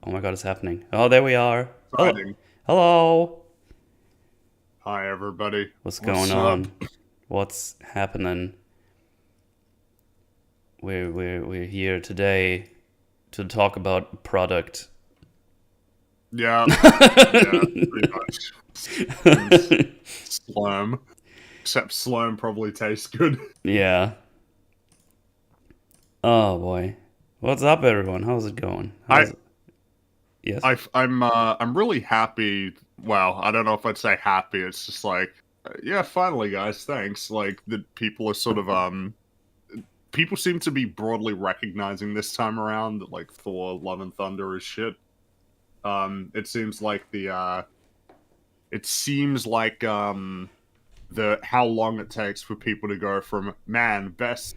Oh my god, it's happening. Oh, there we are. Hello. Exciting. Hello. Hi, everybody. What's going What's up? on? What's happening? We're here today to talk about product. Yeah, yeah, pretty much. Seems Slurm. Except Slurm probably tastes good. Yeah. Oh boy. What's up, everyone? How's it going? I, How's it? Yes. I'm really happy. Well, I don't know if I'd say happy. It's just like, yeah, finally, guys, thanks. Like that, people are sort of people seem to be broadly recognizing this time around that like Thor, Love and Thunder is shit. It seems like it seems like the how long it takes for people to go from best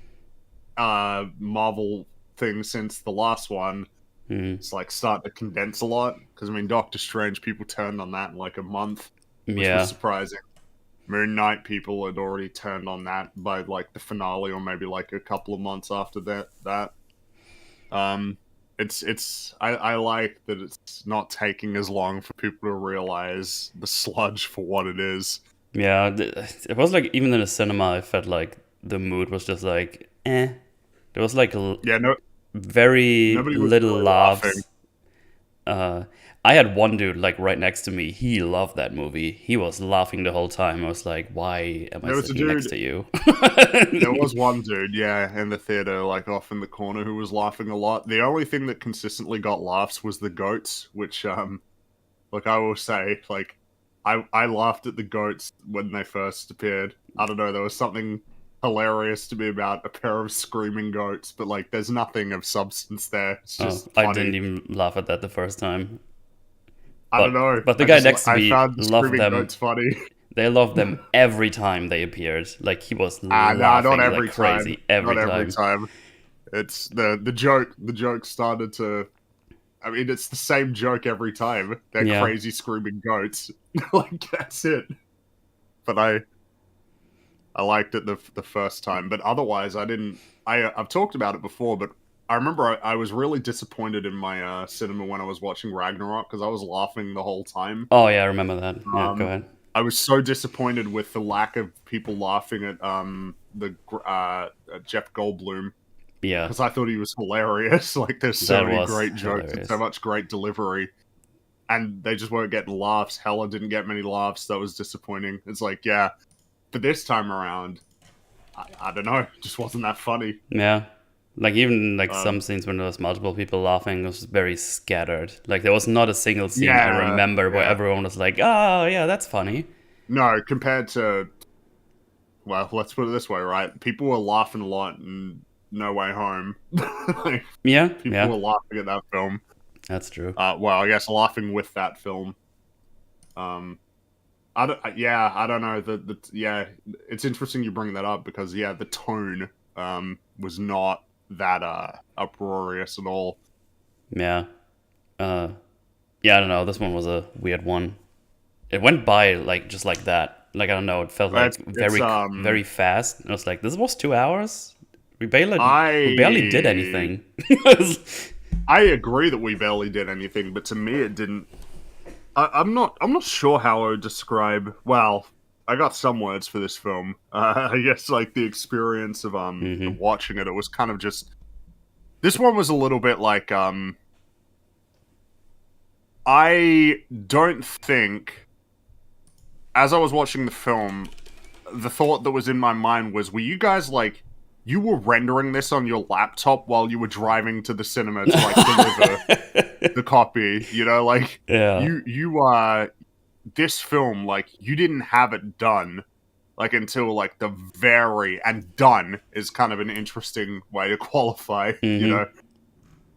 Marvel thing since the last one. Mm. It's like start to condense a lot because I mean Doctor Strange people turned on that in like a month, which was Yeah. surprising. Moon Knight people had already turned on that by like the finale or maybe like a couple of months after that. Um, I like that it's not taking as long for people to realize the sludge for what it is. Yeah. It was like even in the cinema, I felt like the mood was just like, eh. There was like Yeah, no, very nobody was little really laughing. laughs. Uh, I had one dude like right next to me. He loved that movie. He was laughing the whole time. I was like, "Why am I There was a sitting next dude. to you?" There was one dude, yeah, in the theater, like off in the corner, who was laughing a lot. The only thing that consistently got laughs was the goats, which, like I will say, like, I laughed at the goats when they first appeared. I don't know, there was something hilarious to me about a pair of screaming goats, but like, there's nothing of substance there. It's Oh, just I didn't funny. even laugh at that the first time. I don't know. But the guy next to I me found the loved screaming them. goats funny. They loved them every time they appeared. Like he was Nah, not laughing like every time. crazy every Not every time. time. It's the joke. The joke started to. I mean, it's the same joke every time. They're Yeah. crazy screaming goats. Like that's it. But I liked it the first time. But otherwise, I didn't. I've talked about it before, but I remember I was really disappointed in my cinema when I was watching Ragnarok because I was laughing the whole time. Oh yeah, I remember that. Yeah, go Um, ahead. I was so disappointed with the lack of people laughing at Jeff Goldblum Yeah, because I thought he was hilarious. Like, there's so that many was great jokes and so hilarious. much great delivery, and they just weren't getting laughs. Hella didn't get many laughs. That was disappointing. It's like, yeah, but this time around, I don't know, it just wasn't that funny. Yeah. Like even like some Um, scenes when there was multiple people laughing, it was very scattered. Like there was not a single scene I yeah, remember where yeah. everyone was like, "Oh yeah, that's funny." No, compared to, well, let's put it this way, right? People were laughing a lot in No Way Home. Like, Yeah, people yeah, were laughing at that film. that's true. Well, I guess laughing with that film. Um, yeah, I don't know. Yeah, it's interesting you bring that up because yeah, the tone was not that uproarious at all. Yeah. Uh, yeah, I don't know. This one was a weird one. It went by like just like that. Like I don't know. It felt like It's very fast. And I was like, this was 2 hours. We barely did I anything. I agree that we barely did anything, but to me it didn't. I'm not sure how I would describe. Well, I got some words for this film. I guess like the experience of hmm watching it. It was kind of just this one was a little bit like I don't think as I was watching the film, the thought that was in my mind was, were you guys like you were rendering this on your laptop while you were driving to the cinema to like deliver the copy? You know, like Yeah. you this film like you didn't have it done like until like the very and done is kind of an interesting way to qualify, you hmm know.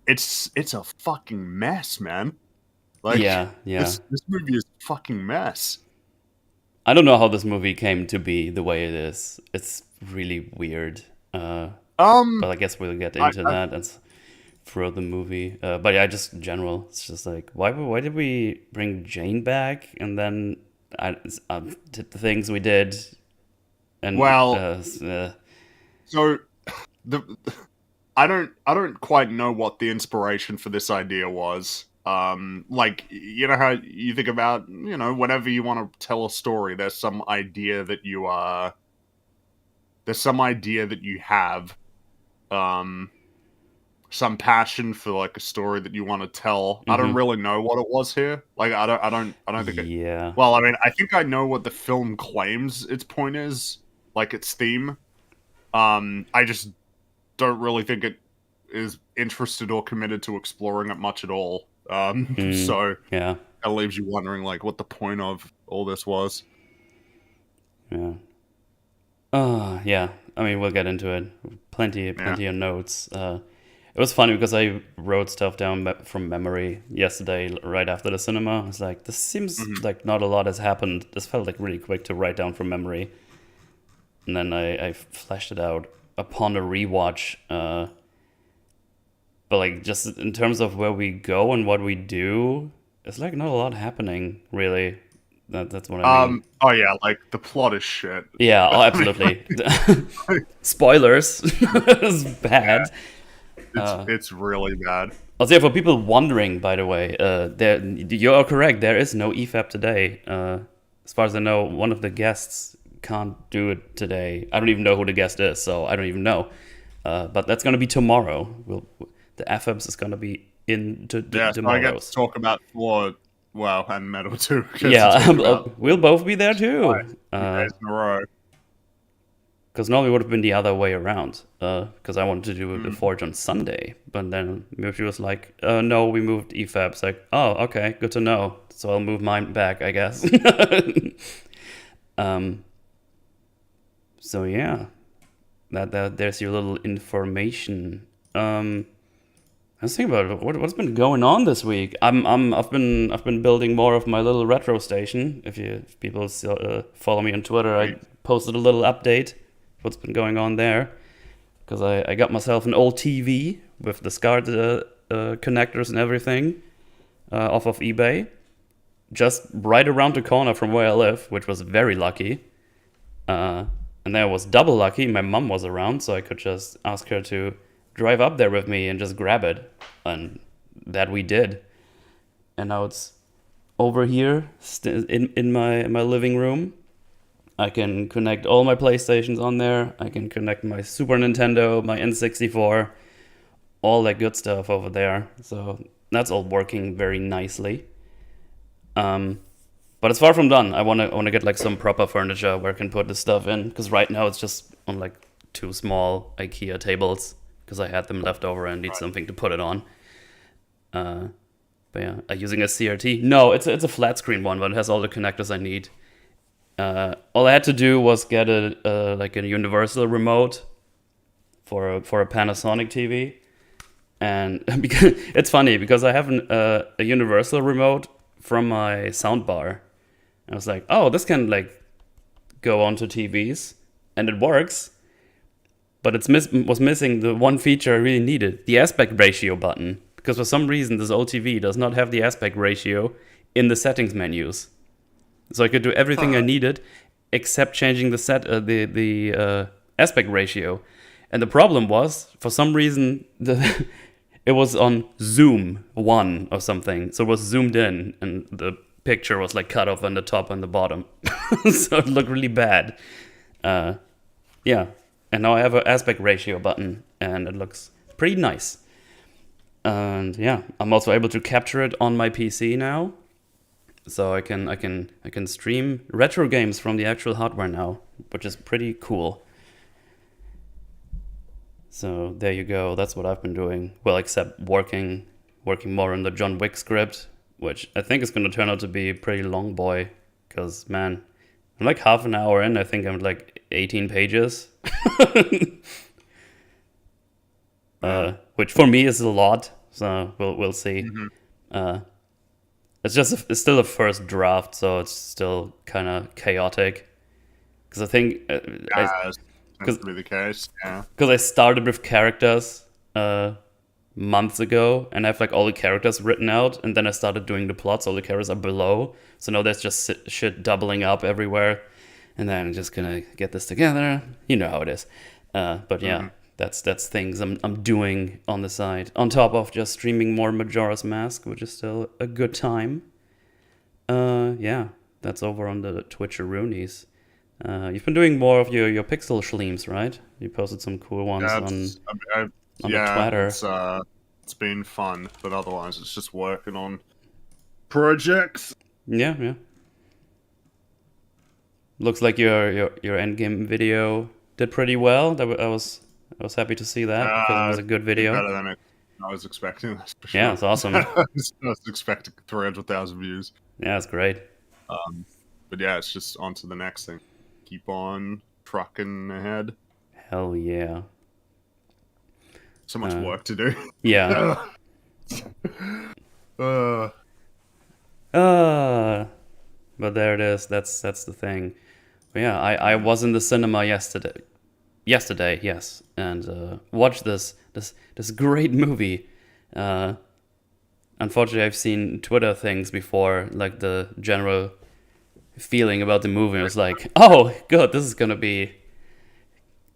It's a fucking mess, man. Like Yeah, yeah. this movie is a fucking mess. I don't know how this movie came to be the way it is. It's really weird. But Um I guess we'll get into I that as throughout the movie. But yeah, just in general, it's just like why did we bring Jane back and then I did the things we did and well, so the I don't quite know what the inspiration for this idea was. Like, you know how you think about, whenever you want to tell a story, there's some idea that you have, um, some passion for like a story that you want to tell. I don't Mm-hmm. really know what it was here. Like, I don't think it. Yeah. Well, I mean, I think I know what the film claims its point is, like its theme. I just don't really think it is interested or committed to exploring it much at all. So Yeah. that leaves you wondering, like, what the point of all this was. Yeah. Yeah. I mean, we'll get into it. Plenty Yeah. of notes. It was funny because I wrote stuff down from memory yesterday, right after the cinema. I was like, this seems Mhm. like not a lot has happened. This felt like really quick to write down from memory. And then I fleshed it out upon a rewatch. But like just in terms of where we go and what we do, it's like not a lot happening really. That's what I mean. Oh yeah, like the plot is shit. Yeah, oh, I mean, absolutely. Spoilers. It's bad. it's really bad. Also, yeah, for people wondering, by the way, you are correct. There is no EFAP today. As far as I know, one of the guests can't do it today. I don't even know who the guest is, so I don't even know. But that's gonna be tomorrow. The FFs is gonna be in Yeah, so I get to tomorrow's. talk about Thor, well, and Metal too. Yeah, we'll both be there too. 2 days in a row. Because normally it would have been the other way around. Because I wanted to do the Mm. Forge on Sunday, but then Murphy was like, "No, we moved EFAB." It's like, "Oh, okay, good to know." So I'll move mine back, I guess. um. So yeah, that there's your little information. I was thinking about what's been going on this week. I've been building more of my little retro station. If people still, follow me on Twitter, I posted a little update. What's been going on there? Because I got myself an old TV with the SCART connectors and everything off of eBay, just right around the corner from where I live, which was very lucky. And then I was double lucky. My mom was around, so I could just ask her to drive up there with me and just grab it. And that we did. And now it's over here in my living room. I can connect all my PlayStations on there. I can connect my Super Nintendo, my N64, all that good stuff over there. So that's all working very nicely. But it's far from done. I wanna get like some proper furniture where I can put this stuff in. Because right now it's just on like 2 small IKEA tables. Because I had them left over and need something to put it on. But yeah, using a CRT. No, it's a flat screen one, but it has all the connectors I need. All I had to do was get like a universal remote for a Panasonic TV, and because it's funny because I have a universal remote from my soundbar. I was like, oh, this can like go onto TVs, and it works. But was missing the one feature I really needed, the aspect ratio button. Because for some reason, this old TV does not have the aspect ratio in the settings menus. So I could do everything I needed except changing the aspect ratio. And the problem was, for some reason, it was on Zoom 1 or something. So it was zoomed in, and the picture was like cut off on the top and the bottom. So it looked really bad. Yeah. And now I have an aspect ratio button, and it looks pretty nice. And yeah, I'm also able to capture it on my PC now, so I can stream retro games from the actual hardware now, which is pretty cool. So there you go. That's what I've been doing. Well, except working more on the John Wick script, which I think is going to turn out to be a pretty long boy. Because man, I'm like half an hour in. I think I'm like 18 pages. Which for me is a lot, so we'll see. Mm-hmm. It's still a first draft, so it's still kind of chaotic. Because I think Tends to be the case. Yeah. Because I started with characters months ago, and I have like all the characters written out, and then I started doing the plots. All the characters are below, so now there's just shit doubling up everywhere. And then I'm just gonna get this together. You know how it is. But yeah, that's things I'm doing on the side on top of just streaming more Majora's Mask, which is still a good time. Yeah, that's over on the Twitcheroonies. You've been doing more of your pixel schleams, right? You posted some cool ones Yeah, on the Twitter. It's been fun, but otherwise it's just working on projects. Yeah, yeah. Looks like your endgame video did pretty well. I was happy to see that because it was a good video. Better than I was expecting. That's for sure. Yeah, it's awesome. I was expecting 300,000 views. Yeah, it's great. But yeah, it's just on to the next thing. Keep on trucking ahead. Hell yeah. So much work to do. Yeah. But there it is. That's the thing. But yeah, I was in the cinema yesterday. Yesterday, yes, and watched this great movie. Unfortunately, I've seen Twitter things before, like the general feeling about the movie. It was like, oh, good, this is gonna be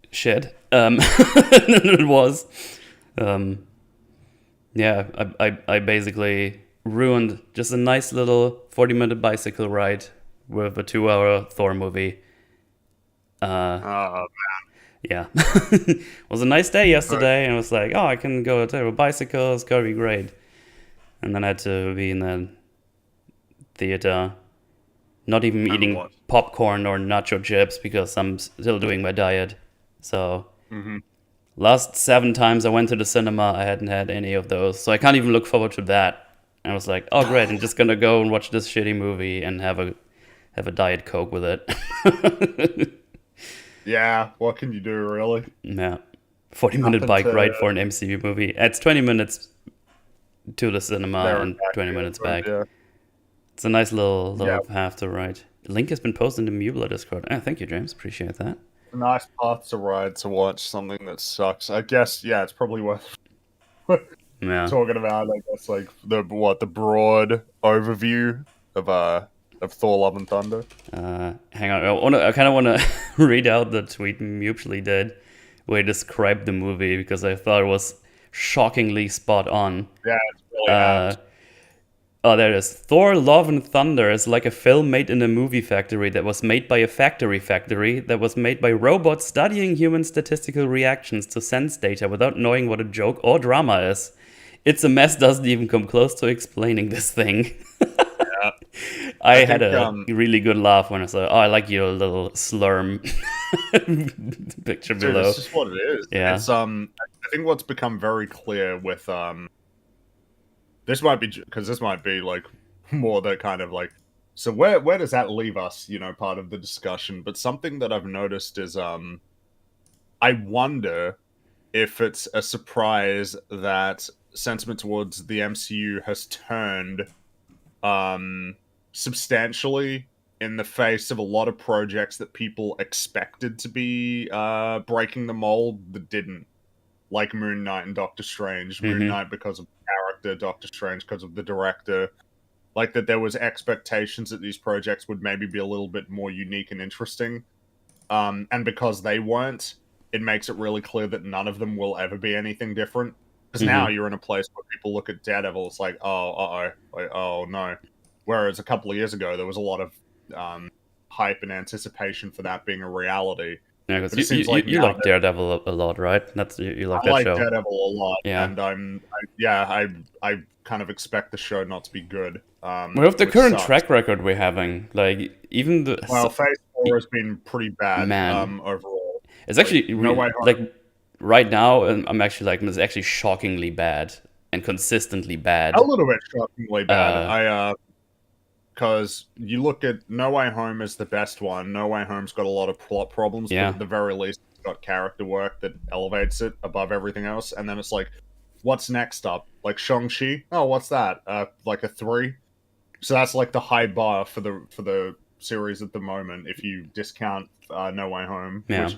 shit. It was. Yeah, I basically ruined just a nice little 40-minute bicycle ride with a 2-hour Thor movie. Man. Yeah. It was a nice day yesterday, and I was like, oh, I can go to a bicycle, it's gonna be great. And then I had to be in the theater, not even eating popcorn or nacho chips because I'm still doing my diet. So, last 7 times I went to the cinema, I hadn't had any of those. So I can't even look forward to that. And I was like, oh, great, I'm just gonna go and watch this shitty movie and have a Diet Coke with it. Yeah, what can you do, really? Yeah. 40-minute bike ride for an MCU movie. It's 20 minutes to the cinema and 20 minutes back. Yeah. It's a nice little path to ride. The link has been posted in the Mubler Discord. Thank you, James. Appreciate that. Nice path to ride to watch something that sucks. I guess, yeah, it's probably worth talking about. I guess, like, the broad overview of Thor Love and Thunder. Hang on, I kind of want to read out the tweet Mutually did, where he described the movie because I thought it was shockingly spot on. Yeah, it's really apt. Oh, there it is. Thor Love and Thunder is like a film made in a movie factory that was made by a factory that was made by robots studying human statistical reactions to sense data without knowing what a joke or drama is. It's a mess doesn't even come close to explaining this thing. I had a really good laugh when I saw, I like your little slurm picture below. That's just what it is. Yeah. It's, I think what's become very clear with, this might be like more the kind of like, so where does that leave us, part of the discussion? But something that I've noticed is, I wonder if it's a surprise that sentiment towards the MCU has turned substantially in the face of a lot of projects that people expected to be breaking the mold that didn't, like Moon Knight and Doctor Strange. Moon Knight because of the character, Doctor Strange because of the director. Like, that there was expectations that these projects would maybe be a little bit more unique and interesting. And because they weren't, it makes it really clear that none of them will ever be anything different. Because now you're in a place where people look at Daredevil, it's like, oh no. Whereas a couple of years ago, there was a lot of hype and anticipation for that being a reality. Yeah, because you like Daredevil a lot, right? You like that show. I like Daredevil a lot, yeah. And I kind of expect the show not to be good. With the current track record we're having, like, even the... Well, Phase 4 has been pretty bad overall. It's actually, like, right now, I'm actually like, it's actually shockingly bad and consistently bad. A little bit shockingly bad. Because you look at No Way Home as the best one. No Way Home's got a lot of plot problems, but at the very least, it's got character work that elevates it above everything else. And then it's like, what's next up? Like Shang-Chi? Oh, what's that? Like a 3? So that's like the high bar for the series at the moment, if you discount No Way Home. Yeah. Which,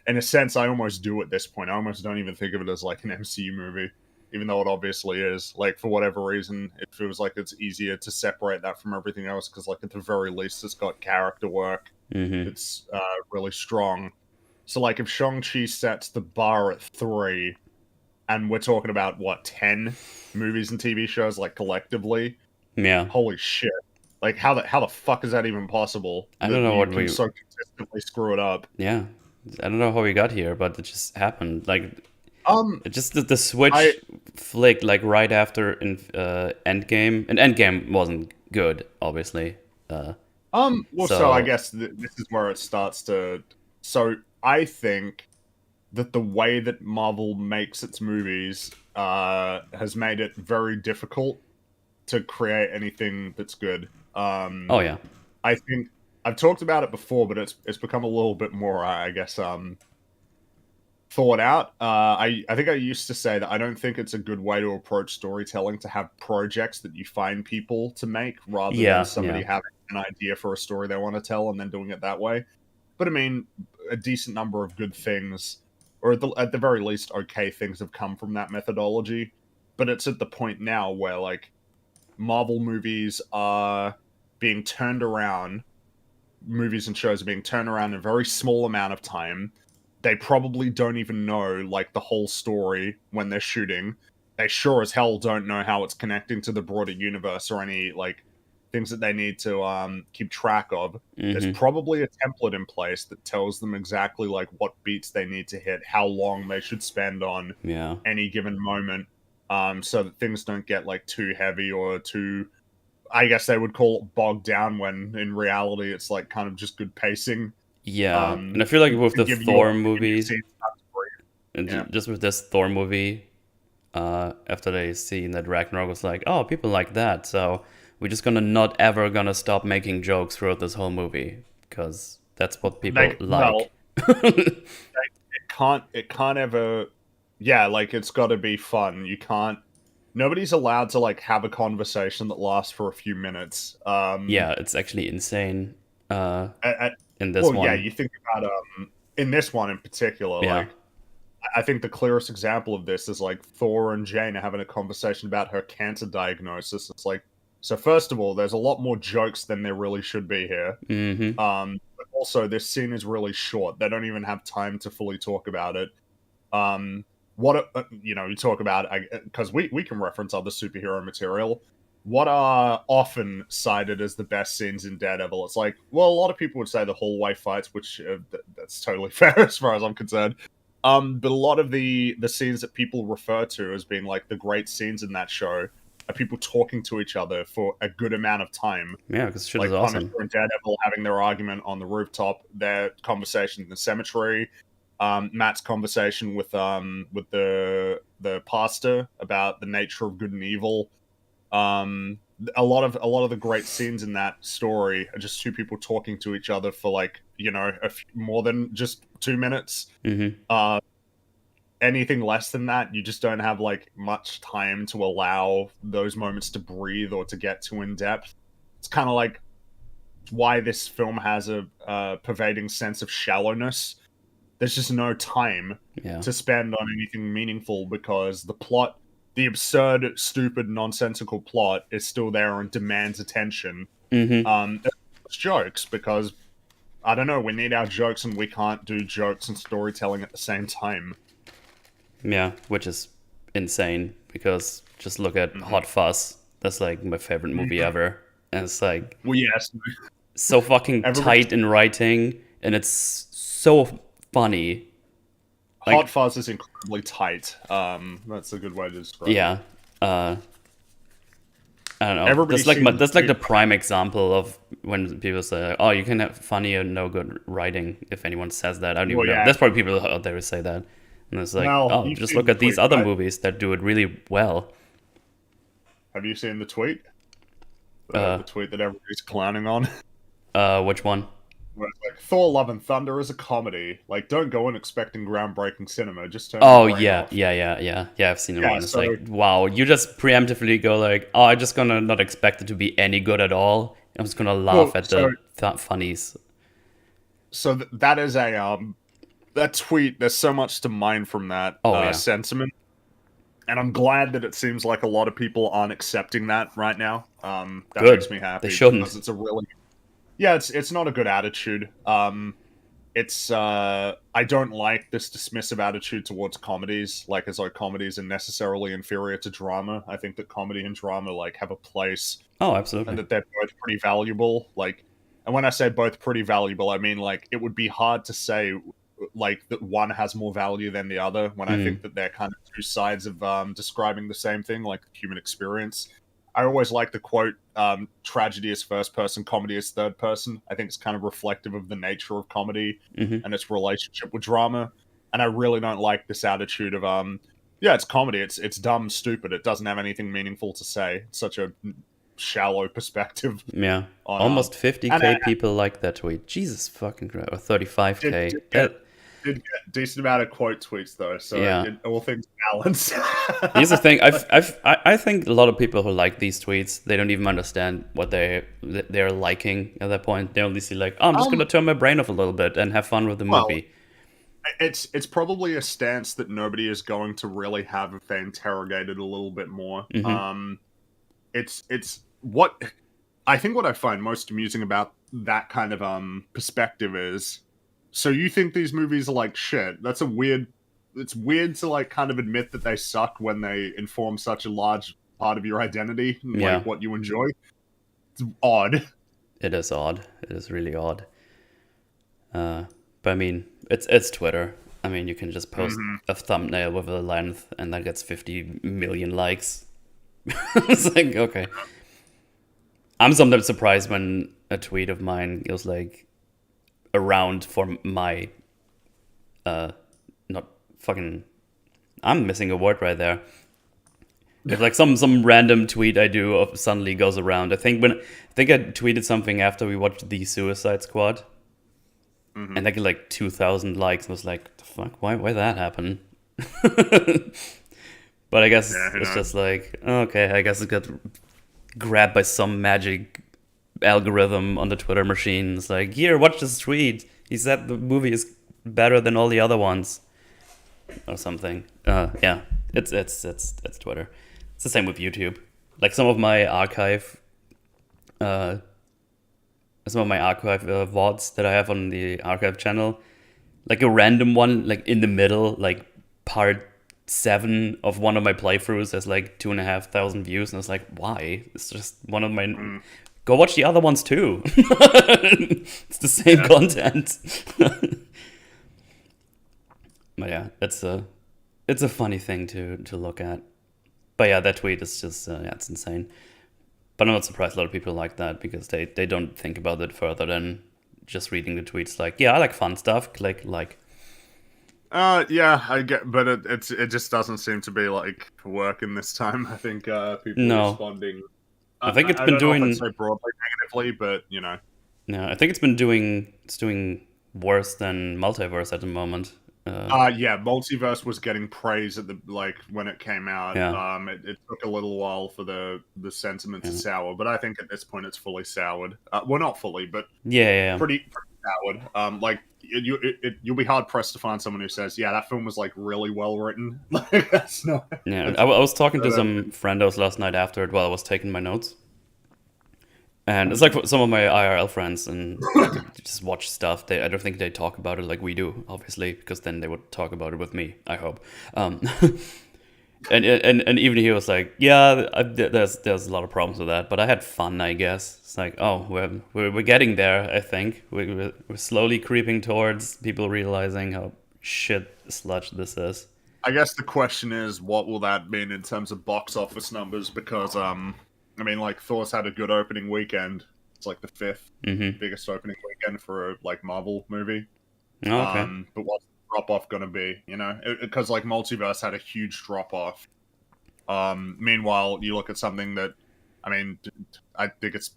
in a sense, I almost do at this point. I almost don't even think of it as like an MCU movie, even though it obviously is. Like, for whatever reason, it feels like it's easier to separate that from everything else, because, like, at the very least, it's got character work. It's really strong. So, like, if Shang-Chi sets the bar at 3, and we're talking about, what, 10 movies and TV shows, like, collectively? Yeah. Holy shit. Like, how the fuck is that even possible? I don't That know you what can we. so consistently screw it up. Yeah. I don't know how we got here, but it just happened. Like, Um, it just the I, switch flicked like right after in Endgame, and Endgame wasn't good, obviously. well, so I So guess this is where it starts to. So I think that the way that Marvel makes its movies has made it very difficult to create anything that's good. oh yeah, I think I've talked about it before, but it's become a little bit more, I guess, thought out. I think I used to say that I don't think it's a good way to approach storytelling to have projects that you find people to make rather than yeah, somebody yeah, having an idea for a story they want to tell and then doing it that way. But I mean, a decent number of good things, or at the very least, okay things have come from that methodology. But it's at the point now where like Marvel movies are being turned around, movies and shows are being turned around in a very small amount of time. They probably don't even know like the whole story when they're shooting. They sure as hell don't know how it's connecting to the broader universe or any like things that they need to keep track of. There's mm-hmm, probably a template in place that tells them exactly like what beats they need to hit, how long they should spend on yeah, any given moment, so that things don't get like too heavy or too, I guess they would call it bogged down, when in reality it's like kind of just good pacing. yeah. And I feel like with To the give you Thor to give you movies, scenes time to and breathe. Yeah. just with this Thor movie, after they seen that Ragnarok was like, oh, people like that, so we're just gonna not ever gonna stop making jokes throughout this whole movie because that's what people Like, like. well, it can't ever, yeah, like it's got to be fun. You can't, nobody's allowed to like have a conversation that lasts for a few minutes. Yeah, it's actually insane. Uh, At, in this well, yeah, one, you think about in this one in particular, yeah, like I think the clearest example of this is like Thor and Jane are having a conversation about her cancer diagnosis. It's like, so first of all, there's a lot more jokes than there really should be here. mm-hmm, But also this scene is really short. They don't even have time to fully talk about it. What you talk about, because we can reference other superhero material. What are often cited as the best scenes in Daredevil? It's like, well, a lot of people would say the hallway fights, which that's totally fair as far as I'm concerned. But a lot of the scenes that people refer to as being like the great scenes in that show are people talking to each other for a good amount of time, yeah, because shit is like Punisher awesome. and Daredevil having their argument on the rooftop, their conversation in the cemetery, Matt's conversation with the pastor about the nature of good and evil. A lot of the great scenes in that story are just two people talking to each other for like more than just 2 minutes. Mm-hmm. Uh, Anything less than that, you just don't have like much time to allow those moments to breathe or to get too in depth. It's kind of like why this film has a pervading sense of shallowness. There's just no time Yeah. to spend on anything meaningful because the plot, the absurd, stupid, nonsensical plot, is still there and demands attention. Mm-hmm. It's jokes because I don't know. We need our jokes, and we can't do jokes and storytelling at the same time. Yeah, which is insane because just look at Mm-hmm. Hot Fuzz. That's like my favorite movie ever. And it's like Well, yes, so fucking everybody. tight in writing and it's so funny. Hot Like, Fuzz is incredibly tight. That's a good way to describe it. yeah. Uh I don't know. Everybody's seen the That's like tweet. the prime example of when people say, "Oh, you can have funny and no good writing." If anyone says that, I don't even Well, know. yeah. There's probably people out there who say that, and it's like, Well, "Oh, you've just seen look the at these tweet, other right? movies that do it really well." Have you seen the tweet? The Uh, tweet that everybody's clowning on. which one? Where it's like, Thor Love and Thunder is a comedy. Like, don't go in expecting groundbreaking cinema. Just turn your Oh brain yeah, off. yeah. I've seen the Yeah, one. It's so like, wow, you just preemptively go like, "Oh, I'm just gonna not expect it to be any good at all. I'm just gonna well, laugh at so the funnies." that is a that tweet. There's so much to mine from that Oh yeah, sentiment, and I'm glad that it seems like a lot of people aren't accepting that right now. That makes good. me They happy because shouldn't. it's a really, yeah, it's not a good attitude. it's I don't like this dismissive attitude towards comedies, like as though comedies are necessarily inferior to drama. I think that comedy and drama like have a place, Oh, and absolutely. that they're both pretty valuable. Like, and when I say both pretty valuable, I mean like it would be hard to say like that one has more value than the other. When I Mm. think that they're kind of two sides of describing the same thing, like the human experience. I always like the quote, tragedy is first person, comedy is third person. I think it's kind of reflective of the nature of comedy Hmm. and its relationship with drama. And I really don't like this attitude of, yeah, it's comedy, it's dumb, stupid, it doesn't have anything meaningful to say. It's such a shallow perspective Yeah. on, Almost and 50K people like that tweet. Jesus fucking Christ. Or did, 35K. did get That, did get a decent amount of quote tweets though, so yeah. all things balance. Here's the thing. I think a lot of people who like these tweets, they don't even understand what they're liking at that point. They only see like, oh, I'm just gonna turn my brain off a little bit and have fun with the Well, movie. it's probably a stance that nobody is going to really have if they interrogate it a little bit more. Hmm. It's what I think what I find most amusing about that kind of perspective is, so you think these movies are like shit. That's a weird, it's weird to like kind of admit that they suck when they inform such a large part of your identity and Yeah, like what you enjoy. It's odd. it is odd. It is really odd. But I mean, it's Twitter. I mean, you can just post Hmm. a thumbnail with a length, and that gets 50 million likes. It's like, okay. I'm sometimes surprised when a tweet of mine goes like around for my not fucking. I'm missing a word right there. If like some random tweet I do of suddenly goes around. I think I tweeted something after we watched the Suicide Squad, Hmm. and I get like 2,000 likes. I was like, the fuck, why that happen? But I Yeah, guess who it's knows? just like, okay, I guess it got grabbed by some magic algorithm on the Twitter machine. It's like, here, watch this tweet. He said the movie is better than all the other ones, or something. Yeah, it's Twitter. It's the same with YouTube. Like uh, some of my archive VODs that I have on the archive channel, like a random one, like in the middle, like part 7 of one of my playthroughs has like 2,500 views, and it's like, why? It's just one of my. Mm, Go watch the other ones too. It's the same yeah. content. But yeah, it's a funny thing to look at. But yeah, that tweet is just yeah, it's insane. But I'm not surprised a lot of people like that because they don't think about it further than just reading the tweets. Like, yeah, I like fun stuff. Like Yeah, I get, but it just doesn't seem to be like working this time. I think people are no, responding. I think it's I been don't know if I'd doing. say broadly negatively, but you know, No, I think it's doing worse than multiverse at the moment. yeah, Multiverse was getting praise at the like when it came out. Yeah, It took a little while for the sentiment to yeah, sour, but I think at this point it's fully soured. Well, not fully, but yeah, yeah. Yeah. pretty soured. Like you'll be hard pressed to find someone who says, "Yeah, that film was like really well written." Like that's not. Yeah, That's, I was talking to that, some friendos last night after it while I was taking my notes. And it's like for some of my IRL friends, and they just watch stuff. I don't think they talk about it like we do, obviously, because then they would talk about it with me. I hope. Um, and even he was like, "Yeah, there's a lot of problems with that, but I had fun, I guess." It's like, oh, we're getting there. I think we're slowly creeping towards people realizing how shit sludge this is. I guess the question is, what will that mean in terms of box office numbers? Because I mean, like Thor's had a good opening weekend. It's like the fifth Mm-hmm. biggest opening weekend for a like Marvel movie. Oh, okay. But what's the drop off going to be? You know, because like Multiverse had a huge drop off. Meanwhile, you look at something that, I mean, I think it's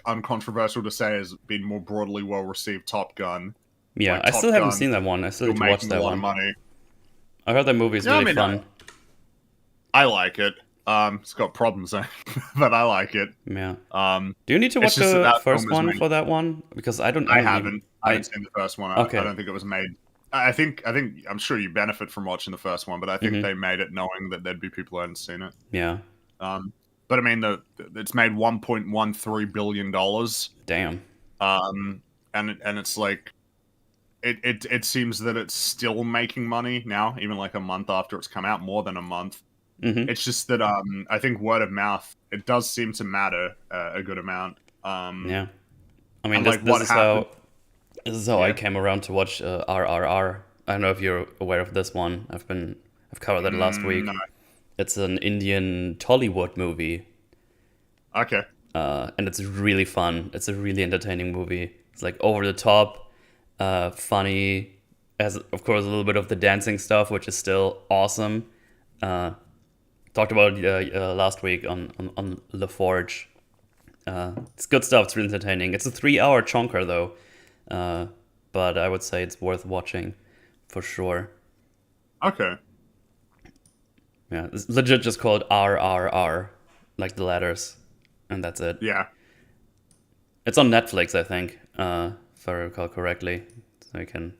uncontroversial to say has been more broadly well received. Top Gun, Yeah, like I still Top haven't Gun, seen that one. I still still need to watch making a that lot of one. money. I heard that movie is Yeah, I really mean, fun. I like it. It's got problems, but I like it. Yeah. Um, Do you need to it's watch just that the that film first is one made. for that one? Because I don't even. I haven't I seen the first one. I okay. don't think it was made. I think I'm sure you benefit from watching the first one, but I think Mm-hmm. they made it knowing that there'd be people who hadn't seen it. Yeah. But I mean, it's made $1.13 billion, Damn. um, and it's like it seems that it's still making money now, even like a month after it's come out, more than a month. Hmm. It's just that I think word of mouth, it does seem to matter a good amount. Yeah. I mean, And this like what is happened? how I Yeah. came around to watch RRR. I don't know if you're aware of this one. I've covered that last No. week. It's an Indian Tollywood movie, Okay. and it's really fun. It's a really entertaining movie. It's like over the top, funny, has of course a little bit of the dancing stuff, which is still awesome. Uh, Talked about last week on La Forge. It's good stuff. It's really entertaining. It's a 3 hour chonker though, uh, but I would say it's worth watching for sure. Okay. Yeah, it's legit just called RRR, like the letters, and that's it. Yeah. It's on Netflix, I think, if I recall correctly. So you can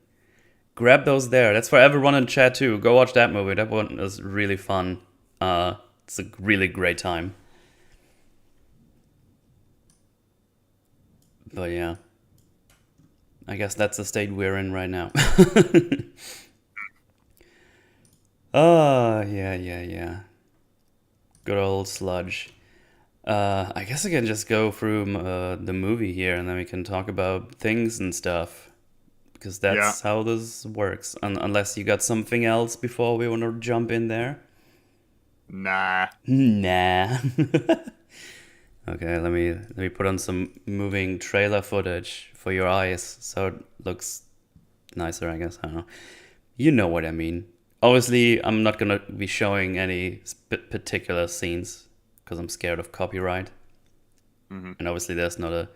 grab those there. That's for everyone in chat too. Go watch that movie. That one is really fun. It's a really great time. But yeah, I guess that's the state we're in right now. Oh, yeah. Good old sludge. I guess I can just go through the movie here and then we can talk about things and stuff. Because Yeah. that's how this works. Unless you got something else before we want to jump in there. Nah. Nah. Okay, let me put on some moving trailer footage for your eyes so it looks nicer, I guess. I don't know. You know what I mean. Obviously, I'm not gonna be showing any particular scenes because I'm scared of copyright. Hmm. And obviously, there's not a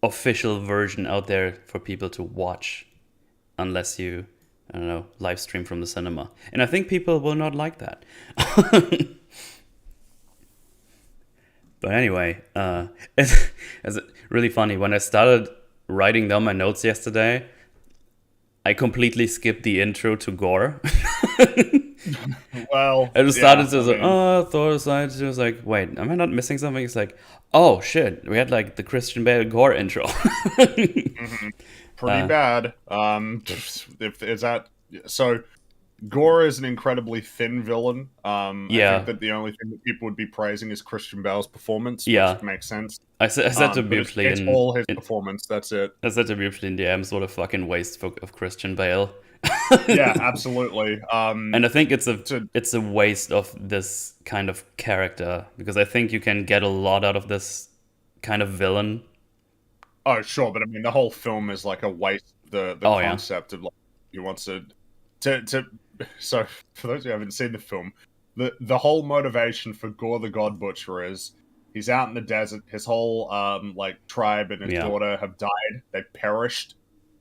official version out there for people to watch unless you, I don't know, live stream from the cinema. And I think people will not like that. But anyway, it's really funny. When I started writing down my notes yesterday, I completely skipped the intro to gore. Well, I just yeah. started to say, oh, Thor science. It was like, wait, am I not missing something? It's like, oh shit, we had like the Christian Bale gore intro. Mhm. Pretty bad. If is that so? Gore is an incredibly thin villain. I think Yeah, that the only thing that people would be praising is Christian Bale's performance, which yeah. makes sense. I said to But it's, briefly it's all his performance. That's it. I said to briefly in the M's what a fucking waste of Christian Bale. Yeah, absolutely. And I think it's To a waste of this kind of character because I think you can get a lot out of this kind of villain. Oh, sure, but I mean, the whole film is like a waste. The Oh yeah, concept of like he wants to. So, for those who haven't seen the film, the whole motivation for Gore the God Butcher is he's out in the desert. His whole like tribe and his yeah, daughter have died. They've perished.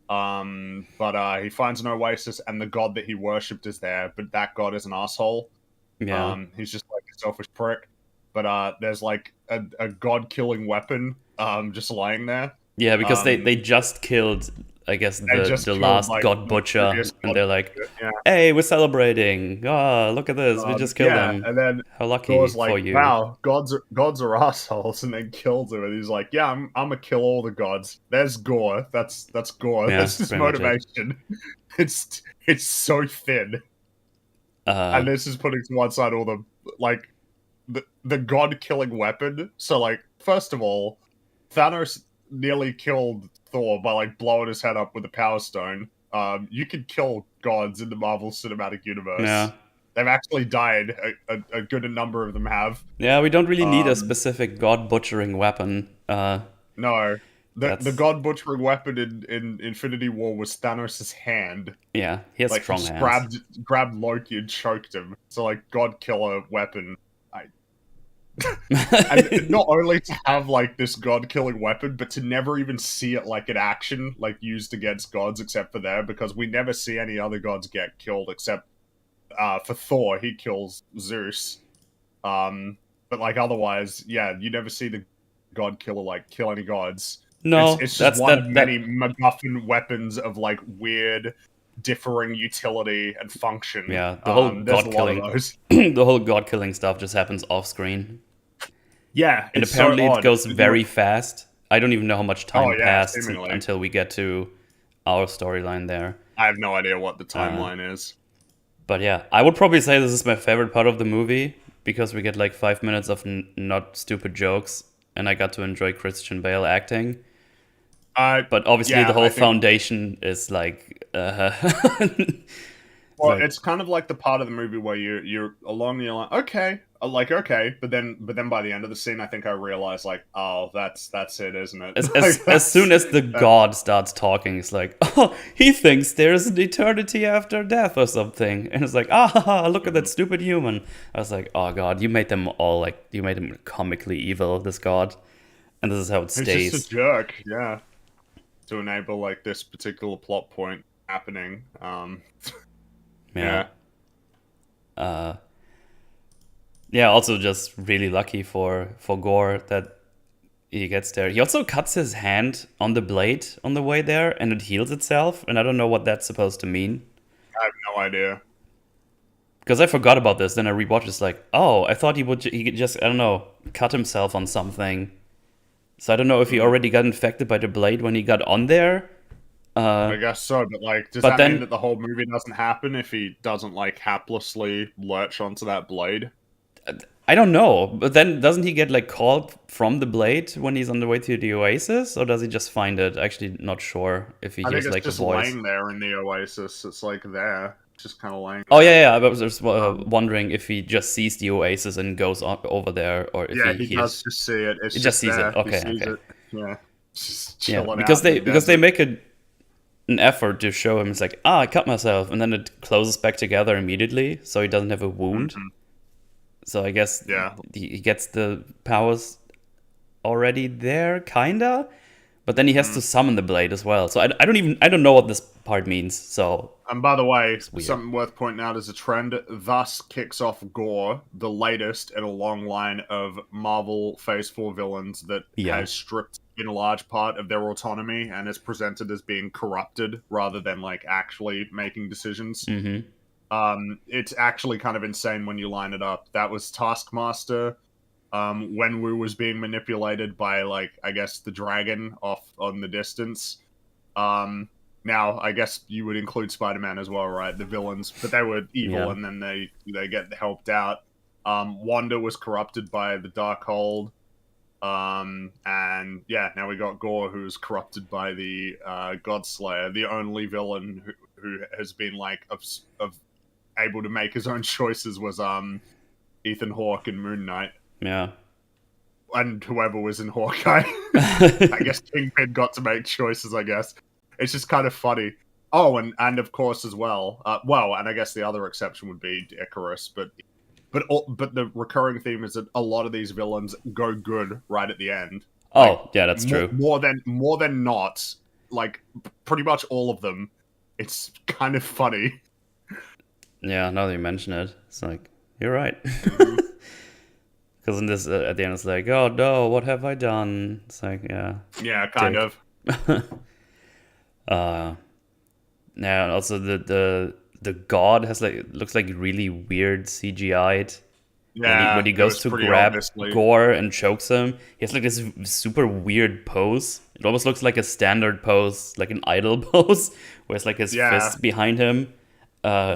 But he finds an oasis, and the god that he worshipped is there. But that god is an asshole. yeah, He's just like a selfish prick. But there's like a god killing weapon just lying there. yeah. Because Um, they just killed, I guess they just the killed last like God the Butcher, previous and god. they're like, Yeah. hey, we're celebrating. Oh, look at this, we just killed Yeah, him. and then How lucky Gore's for like, you. "Wow, gods are assholes," and then kills him. And he's like, "Yeah, I'm gonna kill all the gods." There's Gore. That's Gore. Yeah, That's that's his pretty much it. motivation. It's so thin, Uh, and this is putting to one side all the like the god killing weapon. So like, first of all, Thanos nearly killed Thor by like blowing his head up with a power stone. You could kill gods in the Marvel Cinematic Universe. yeah, They've actually died. A good number of them have. yeah. We don't really need a Um, specific God butchering weapon. no, the That's god butchering weapon in Infinity War was Thanos' hand. yeah. He has Like he strong just hands. grabbed Loki and choked him. So like god killer weapon. I And not only to have like this god killing weapon, but to never even see it like in action, like used against gods, except for there, because we never see any other gods get killed except for Thor, he kills Zeus. But like otherwise, yeah, you never see the god killer like kill any gods. No, It's just that's one of many that. MacGuffin weapons of like weird, differing utility and function. Yeah, the whole There's a god lot of killing, those. the whole god killing stuff just happens off screen, Yeah, and it's so apparently it odd. goes very fast. I don't even know how much Oh time yeah, passed seemingly. until we get to our storyline there. I have no idea what the Uh, timeline is. But yeah, I would probably say this is my favorite part of the movie because we get like 5 minutes of not stupid jokes, and I got to enjoy Christian Bale acting. But obviously, the Yeah, whole I think. foundation is like, it's Well, like it's kind of like the part of the movie where you're along the line, okay, like okay, but then by the end of the scene, I think I realized like, oh, that's it, isn't it? Like as soon as the that. god starts talking, it's like, oh, he thinks there's an eternity after death or something, and it's like, ah, look at that stupid human. I was like, oh god, you made him comically evil, this god, and this is how it He's just a stays. jerk, yeah, to enable like this particular plot point happening. Yeah. Yeah, Uh, yeah. Also, just really lucky for Gore that he gets there. He also cuts his hand on the blade on the way there, and it heals itself. And I don't know what that's supposed to mean I have no idea. because I forgot about this. Then I rewatched. It's like, oh, I thought he could just, I don't know, cut himself on something. So I don't know if he Mm, already got infected by the blade when he got on there. I guess so, but like, does But that mean then that the whole movie doesn't happen if he doesn't like haplessly lurch onto that blade? I don't know. But then doesn't he get like called from the blade when he's on the way to the oasis, or does he just find it? Actually, not sure if he I think hears it's like a just voice. laying there in the oasis. It's like there, just kind of laying Oh there. yeah, yeah. I was just Um, wondering if he just sees the oasis and goes over there, or if yeah, he he does hears. just see it. He It's just just sees it. there. He Okay, sees okay. it. Yeah, just Yeah, chilling out in the because they desert. make an effort to show him. It's like, I cut myself, and then it closes back together immediately, so he doesn't have a wound. Mhm. So I guess Yeah, he gets the powers already there, kinda. But then he has to mm. summon the blade as well. So I don't know what this part means. So And by the way, it's weird. something worth pointing out as a trend, thus kicks off Gore, the latest in a long line of Marvel Phase 4 villains that Yeah. has stripped in a large part of their autonomy and is presented as being corrupted rather than like actually making decisions. Mm-hmm. It's actually kind of insane when you line it up. That was Taskmaster, when we was being manipulated by like I guess the dragon off on the distance. Um, Now I guess you would include Spider-Man as well, right? The villains, but they were evil, Yeah. and then they get helped out. Wanda was corrupted by the Darkhold. And yeah, now we got Gore, who's corrupted by the Godslayer, the only villain who has been like of able to make his own choices was Ethan Hawke in Moon Knight, Yeah. and whoever was in Hawkeye. I guess Kingpin got to make choices. I guess it's just kind of funny. Oh, and of course as well. Well, and I guess the other exception would be Icarus, but the recurring theme is that a lot of these villains go good right at the end. Like Oh, yeah, that's true. more than not, like pretty much all of them. It's kind of funny. Yeah, now that you mention it, it's like, you're right. Hmm. Because in this, at the end, it's like, oh no, what have I done? It's like, yeah, Yeah, kind dick. of. uh, yeah, and also the god has like looks like really weird CGI'd when Yeah, he it goes was to pretty grab obviously. Gore and chokes him. He has like this super weird pose. It almost looks like a standard pose, like an idol pose, where it's like his Yeah, fists behind him.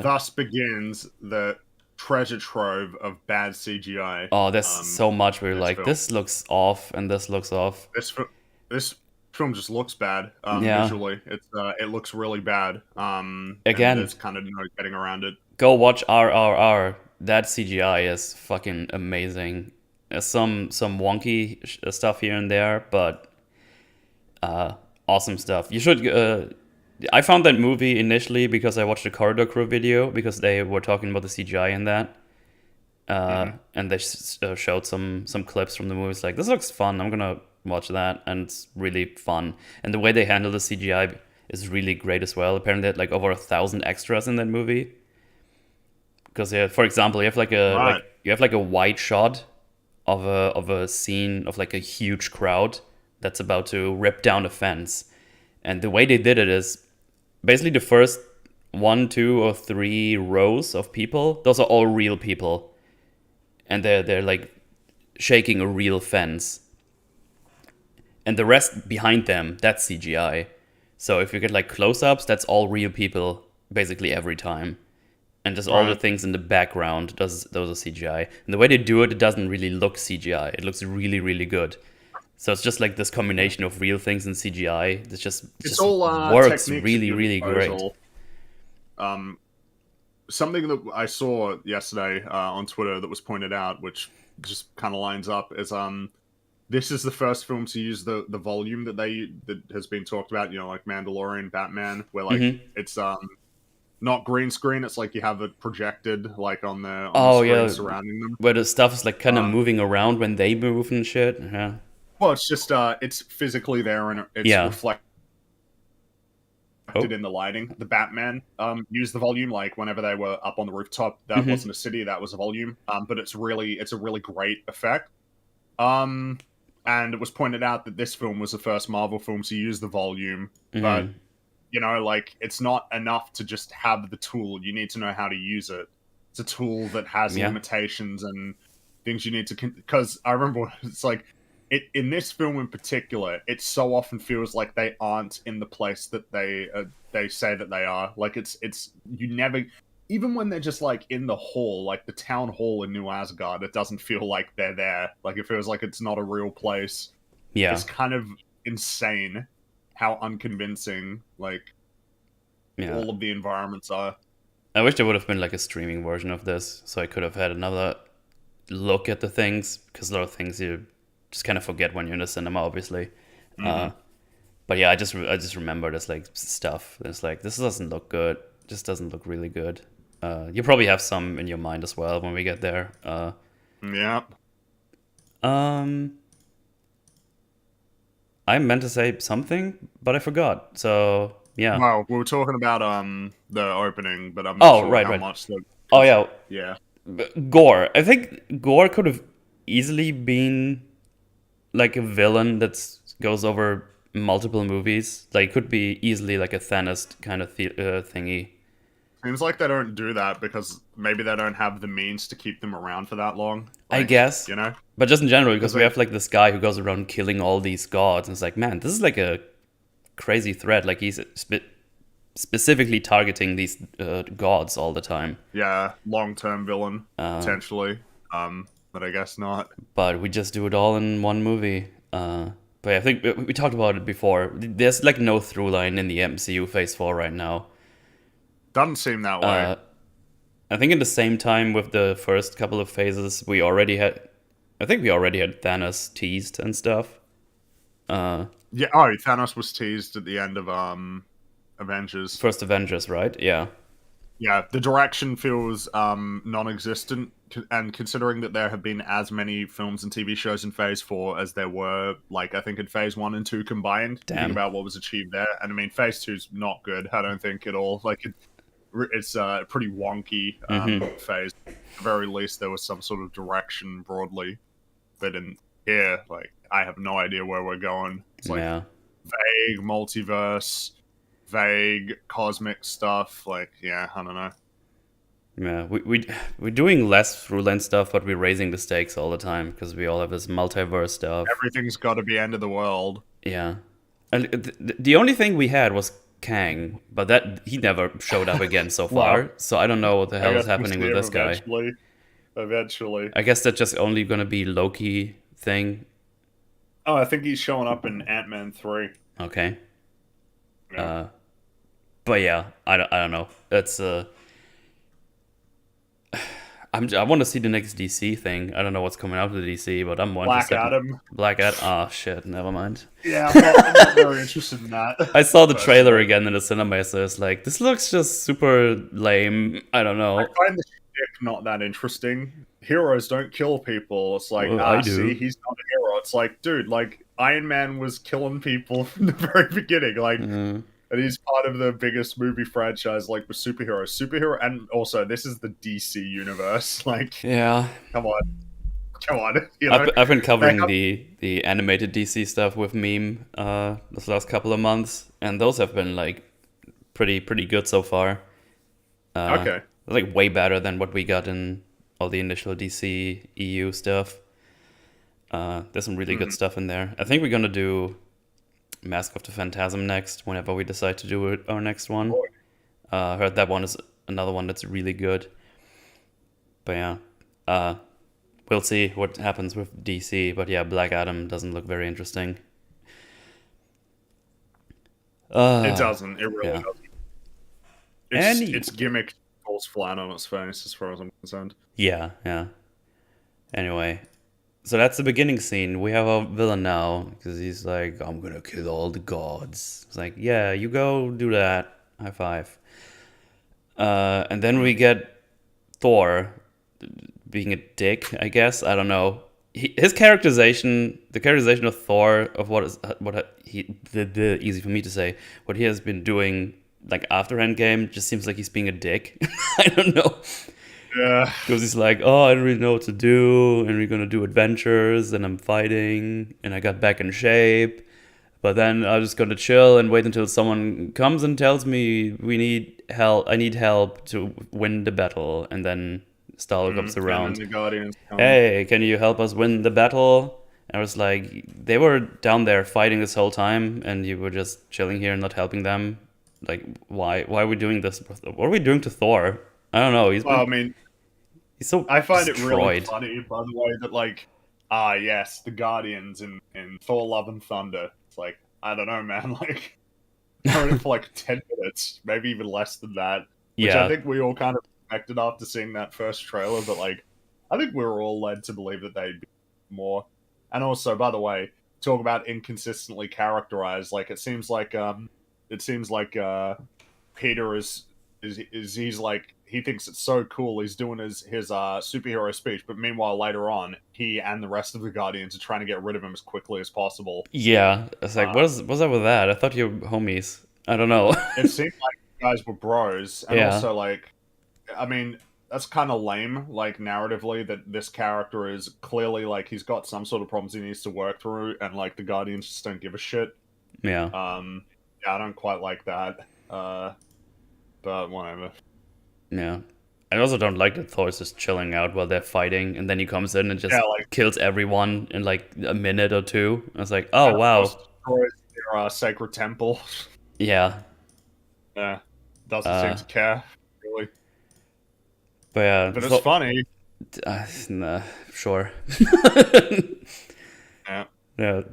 thus begins the treasure trove of bad CGI. Oh, there's so much where In you're this like, film. this looks off and this looks off. This film just looks bad Yeah. visually. It looks really bad. And Again, there's kind of no getting around it. go watch RRR. That CGI is fucking amazing. There's some wonky stuff here and there, but awesome stuff. You should. I found that movie initially because I watched a Corridor Crew video because they were talking about the CGI in that, Mhm. and they showed some clips from the movie. It's like, this looks fun. I'm gonna watch that, and it's really fun. And the way they handle the CGI is really great as well. Apparently, they had like over 1,000 extras in that movie. Because for example, Right. you have like a wide shot of a scene of like a huge crowd that's about to rip down a fence, and the way they did it is basically the first one, two, or three rows of people. Those are all real people, and they're like shaking a real fence, and the rest behind them, that's CGI. So if you get like close-ups, that's all real people basically every time. And just all the Right. things in the background, those are CGI. And the way they do it, it doesn't really look CGI. It looks really, really good. So it's just like this combination of real things and CGI. It's Just all works techniques at really, your really great. disposal. Um, Something that I saw yesterday on Twitter that was pointed out, which just kind of lines up, is this is the first film to use the volume that has been talked about. You know, like Mandalorian, Batman, where like Hmm. it's not green screen. It's like you have it projected like on the Oh screen yeah, surrounding them. where the stuff is like kind of Uh, moving around when they move and shit. Yeah, well, it's just it's physically there and it's yeah. reflected Oh. in the lighting. The Batman used the volume like whenever they were up on the rooftop. That Hmm. wasn't a city, that was a volume. But it's a really great effect. Um, and it was pointed out that this film was the first Marvel film to use the volume, but Hmm. you know, like it's not enough to just have the tool. You need to know how to use it. It's a tool that has Yeah, limitations and things you need to. Because I remember it's like it in this film in particular, it so often feels like they aren't in the place that they say that they are. Like it's you never. Even when they're just like in the hall, like the town hall in New Asgard, it doesn't feel like they're there. Like it feels like it's not a real place. yeah, It's kind of insane how unconvincing like yeah. all of the environments are. I wish there would have been like a streaming version of this, so I could have had another look at the things, because a lot of things you just kind of forget when you're in the cinema, obviously. Uh, Hmm. but yeah, I just remember this like stuff. It's like this doesn't look good. Just doesn't look really good. You probably have some in your mind as well when we get there. Yeah. Um, I meant to say something, but I forgot. So yeah. Well, we were talking about the opening, but I'm not Oh, sure right, how right. much the Oh yeah, yeah. Gore. I think Gore could have easily been like a villain that goes over multiple movies. Like could be easily like a Thanos kind of thingy. Seems like they don't do that because maybe they don't have the means to keep them around for that long. I Like, guess, you know? but just in general, Because because we they have like this guy who goes around killing all these gods, and it's like, man, this is like a crazy threat. Like he's specifically targeting these gods all the time. yeah, long-term villain Uh, potentially. But I guess not. but we just do it all in one movie. But yeah, I think we talked about it before. There's like no through line in the MCU Phase 4 right now. Doesn't seem that way. Uh, I think in the same time with the first couple of phases, we already had. I think we already had Thanos teased and stuff. Uh, Yeah, oh, Thanos was teased at the end of Avengers. First Avengers, right? Yeah. Yeah, the direction feels non-existent, and considering that there have been as many films and TV shows in Phase 4 as there were, like I think in Phase 1 and 2 combined, you think Damn. about what was achieved there, and I mean Phase 2's not good. I don't think at all. Like it's a pretty wonky Mm-hmm. phase. At the very least, there was some sort of direction broadly, but in here, like I have no idea where we're going. It's like Yeah. vague multiverse, vague cosmic stuff. Like, yeah, I don't know. Yeah. We're doing less through line stuff, but we're raising the stakes all the time because we all have this multiverse stuff. Everything's got to be end of the world. Yeah. And the only thing we had was Kang, but that he never showed up again so Well, far. So I don't know what the I hell is guess we'll happening see with him this guy. eventually. Eventually. I guess that's just only gonna be Loki thing. Oh, I think he's showing up in Ant-Man 3. Okay. Yeah. But yeah, I don't know. It's I want to see the next DC thing. I don't know what's coming out of the DC, but I'm more Black interested. Adam. Black Adam. Oh shit, never mind. Yeah, I'm not very interested in that. I saw the trailer Personally. again in the cinema, so it's like this looks just super lame. I don't I know. find the shtick not that interesting. Heroes don't kill people. It's like, Well, I see, do. he's not a hero. It's like, dude, like Iron Man was killing people from the very beginning. Like, Mm, and he's part of the biggest movie franchise, like with superheroes. Superhero, and also this is the DC universe. Like, yeah, come on, come on. You know, I've been covering have- the animated DC stuff with Meme this last couple of months, and those have been like pretty good so far. okay. Like way better than what we got in all the initial DC EU stuff. There's some really good stuff in there. I think we're gonna do Mask of the Phantasm next, whenever we decide to do our next one. Heard that one is another one that's really good. But yeah, we'll see what happens with DC. But yeah, Black Adam doesn't look very interesting. It doesn't. It really yeah. doesn't. Its gimmick falls flat on its face, as far as I'm concerned. Yeah. Anyway, so that's the beginning scene. We have a villain now because he's like, I'm gonna kill all the gods. It's like, yeah, you go do that. High five. And then we get Thor being a dick, I guess. I don't know. His characterization, the characterization of Thor, of easy for me to say, what he has been doing, like after Endgame, just seems like he's being a dick. I don't know. Yeah. Because he's like, oh, I don't really know what to do, and we're gonna do adventures, and I'm fighting, and I got back in shape. But then I'm just gonna chill and wait until someone comes and tells me we need help. I need help to win the battle, and then Starlo comes around. And then the Guardians come. Hey, can you help us win the battle? And I was like, they were down there fighting this whole time, and you were just chilling here and not helping them. Like, why are we doing this? What are we doing to Thor? I don't know. He's so I find destroyed. it really funny, by the way, that like, yes, the Guardians in Thor Love and Thunder. It's like, I don't know, man, like, they're in it for like 10 minutes, maybe even less than that. Which I think we all kind of expected after seeing that first trailer, but like, I think we were all led to believe that they'd be more. And also, by the way, talk about inconsistently characterized, like, it seems like Peter is he's like, he thinks it's so cool. He's doing his superhero speech, but meanwhile later on, he and the rest of the Guardians are trying to get rid of him as quickly as possible. Yeah, it's like, what's up with that? I thought you were homies. I don't know. It seemed like you guys were bros, and also like, I mean, that's kind of lame, like narratively, that this character is clearly like he's got some sort of problems he needs to work through, and like the Guardians just don't give a shit. Yeah. I don't quite like that. But whatever. Yeah. I also don't like that Thor's just chilling out while they're fighting, and then he comes in and just kills everyone in like a minute or two. I was like, oh, wow. Destroys their sacred temple. Yeah. Yeah. Doesn't seem to care, really. But yeah. But it's funny. Nah, sure. Yeah.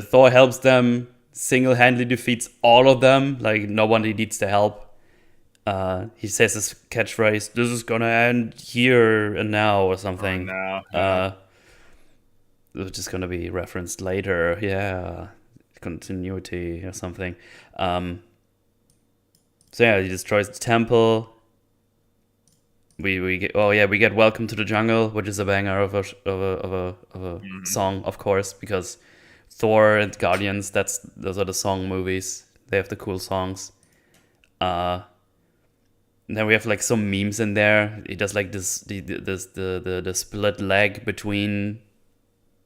Thor helps them, single-handedly defeats all of them. Like, nobody needs to help. He says his catchphrase, "This is gonna end here and now," or something. Which is gonna be referenced later. Yeah, continuity or something. So yeah, he destroys the temple. We get "Welcome to the Jungle," which is a banger of a song, of course, because Thor and Guardians, those are the song movies. They have the cool songs. And then we have like some memes in there. He does like the split leg between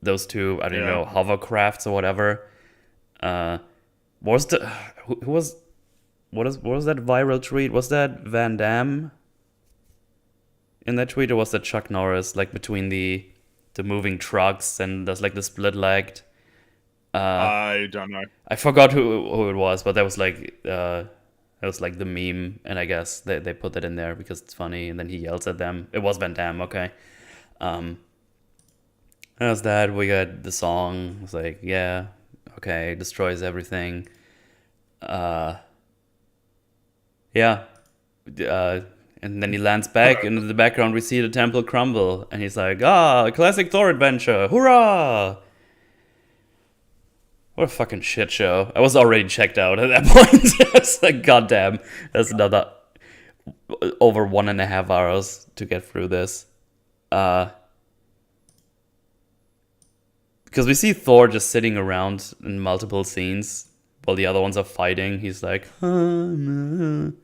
those two, I don't know, hovercrafts or whatever. What was that viral tweet? Was that Van Damme in that tweet, or was that Chuck Norris, like between the moving trucks and there's like the split legged? I don't know. I forgot who it was, but that was like the meme, and I guess they put that in there because it's funny, and then he yells at them. It was Van Damme, okay. As that, we got the song. It's like, yeah, okay, destroys everything. And then he lands back, and in the background we see the temple crumble, and he's like, a classic Thor adventure, hurrah! What a fucking shit show. I was already checked out at that point. It's like, goddamn, that's another over 1.5 hours to get through this. Because we see Thor just sitting around in multiple scenes while the other ones are fighting. He's like, no.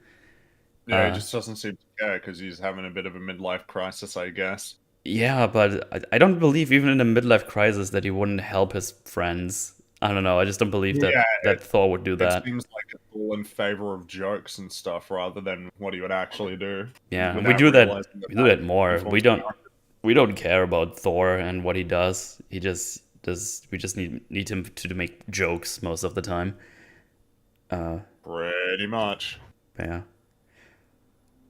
Yeah, he just doesn't seem to care because he's having a bit of a midlife crisis, I guess. Yeah, but I don't believe even in a midlife crisis that he wouldn't help his friends. I don't know. I just don't believe that Thor would do that. It seems like it's all in favor of jokes and stuff rather than what he would actually do. Yeah, we do that more. We don't care about Thor and what he does. He just we just need him to make jokes most of the time. Pretty much. Yeah.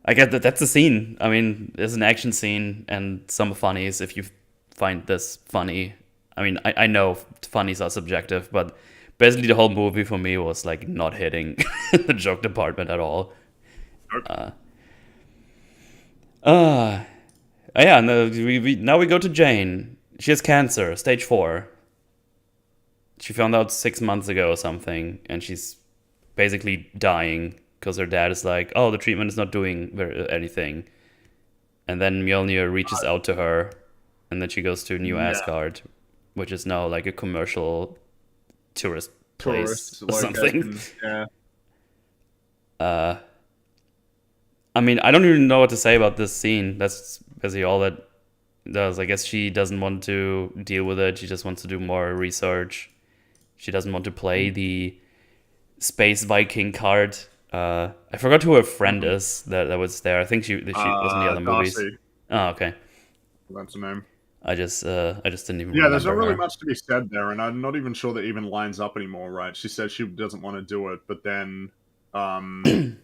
I get that that's the scene. I mean, there's an action scene and some funnies if you find this funny. I mean, I know funnies are subjective, but basically the whole movie for me was like not hitting the joke department at all. Yeah, no, now we go to Jane. She has cancer, stage 4. She found out 6 months ago or something, and she's basically dying because her dad is like, "Oh, the treatment is not doing anything." And then Mjolnir reaches out to her, and then she goes to New Yeah. Asgard, which is now like a commercial tourist place Tourist or something. location. Yeah. I mean, I don't even know what to say about this scene. That's basically all that does. I guess she doesn't want to deal with it. She just wants to do more research. She doesn't want to play the Space Viking card. I forgot who her friend is that was there. I think she was in the other movies. Darcy. Oh, okay. That's the name. I just didn't even Yeah, remember there's not really her. much to be said there, and I'm not even sure that even lines up anymore, right? She says she doesn't want to do it, but then, well,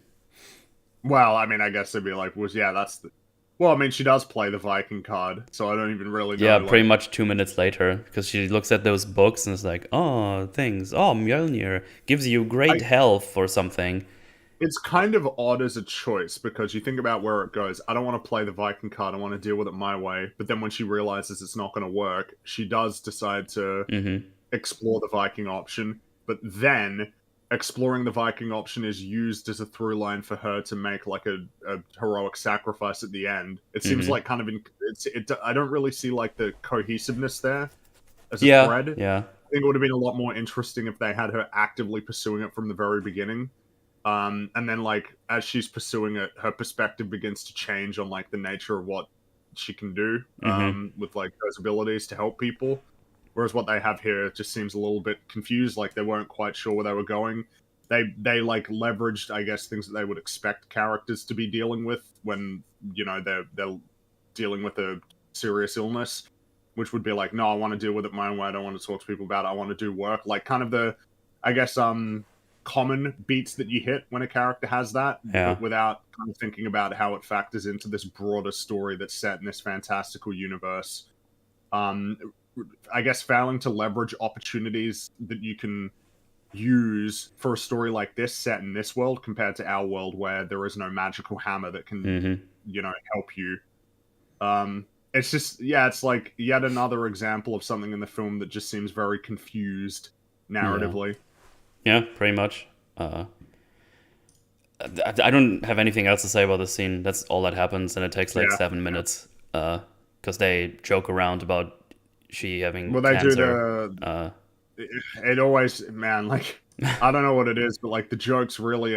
I mean, I guess they'd be like, well, I mean, she does play the Viking card, so I don't even really know. Yeah, pretty much 2 minutes later, because she looks at those books and is like, "Oh, things. Oh, Mjolnir gives you great health or something." It's kind of odd as a choice because you think about where it goes. I don't want to play the Viking card. I want to deal with it my way. But then when she realizes it's not going to work, she does decide to explore the Viking option. But then exploring the Viking option is used as a through line for her to make like a heroic sacrifice at the end. It seems like kind of I don't really see like the cohesiveness there as a thread. Yeah. I think it would have been a lot more interesting if they had her actively pursuing it from the very beginning. And then, like, as she's pursuing it, her perspective begins to change on, like, the nature of what she can do with, like, those abilities to help people. Whereas what they have here just seems a little bit confused, like they weren't quite sure where they were going. They like, leveraged, I guess, things that they would expect characters to be dealing with when, you know, they're dealing with a serious illness, which would be like, no, I want to deal with it my own way. I don't want to talk to people about it. I want to do work. Like, kind of the, I guess, common beats that you hit when a character has that, but without kind of thinking about how it factors into this broader story that's set in this fantastical universe. I guess failing to leverage opportunities that you can use for a story like this set in this world compared to our world where there is no magical hammer that can, you know, help you. It's just, yeah, it's like yet another example of something in the film that just seems very confused narratively. Yeah, pretty much. I don't have anything else to say about this scene. That's all that happens, and it takes like 7 minutes. Because they joke around about she having cancer. It always, man, like, I don't know what it is, but like the jokes really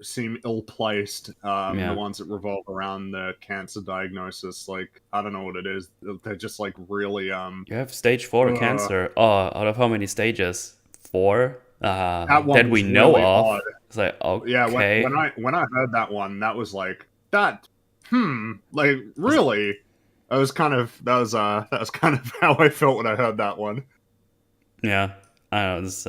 seem ill-placed. The ones that revolve around the cancer diagnosis. Like, I don't know what it is. They're just like really You have stage 4 cancer. Oh, out of how many stages? 4? That we know really of. Odd. It's like, okay. Yeah, when I heard that one, that was like that. Like, really? That was kind of how I felt when I heard that one. Yeah, I don't know. This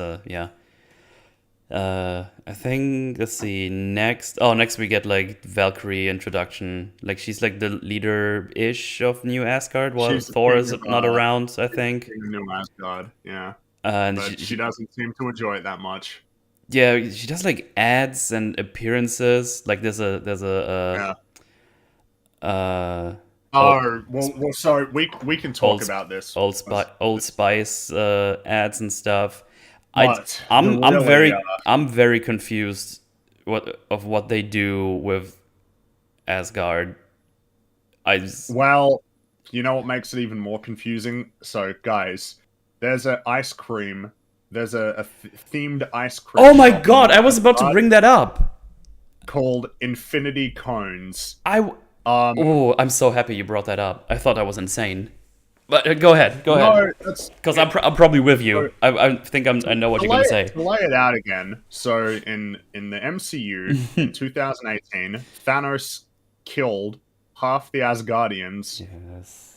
I think, let's see, next we get like Valkyrie introduction. Like, she's like the leader-ish of New Asgard while Thor is not around, I think. New Asgard, yeah. And but she doesn't seem to enjoy it that much. Yeah, she does like ads and appearances. Like there's a well, sorry, we can talk about this. Old Spice ads and stuff. I'm very confused what they do with Asgard. Well, you know what makes it even more confusing? So, guys, there's a ice cream. There's a themed ice cream. Oh my god! I was about to bring that up. Called Infinity Cones. I'm so happy you brought that up. I thought that was insane. But go ahead. Because I'm probably with you. I think I know what you're gonna say. To lay it out again. So in the MCU in 2018, Thanos killed half the Asgardians. Yes.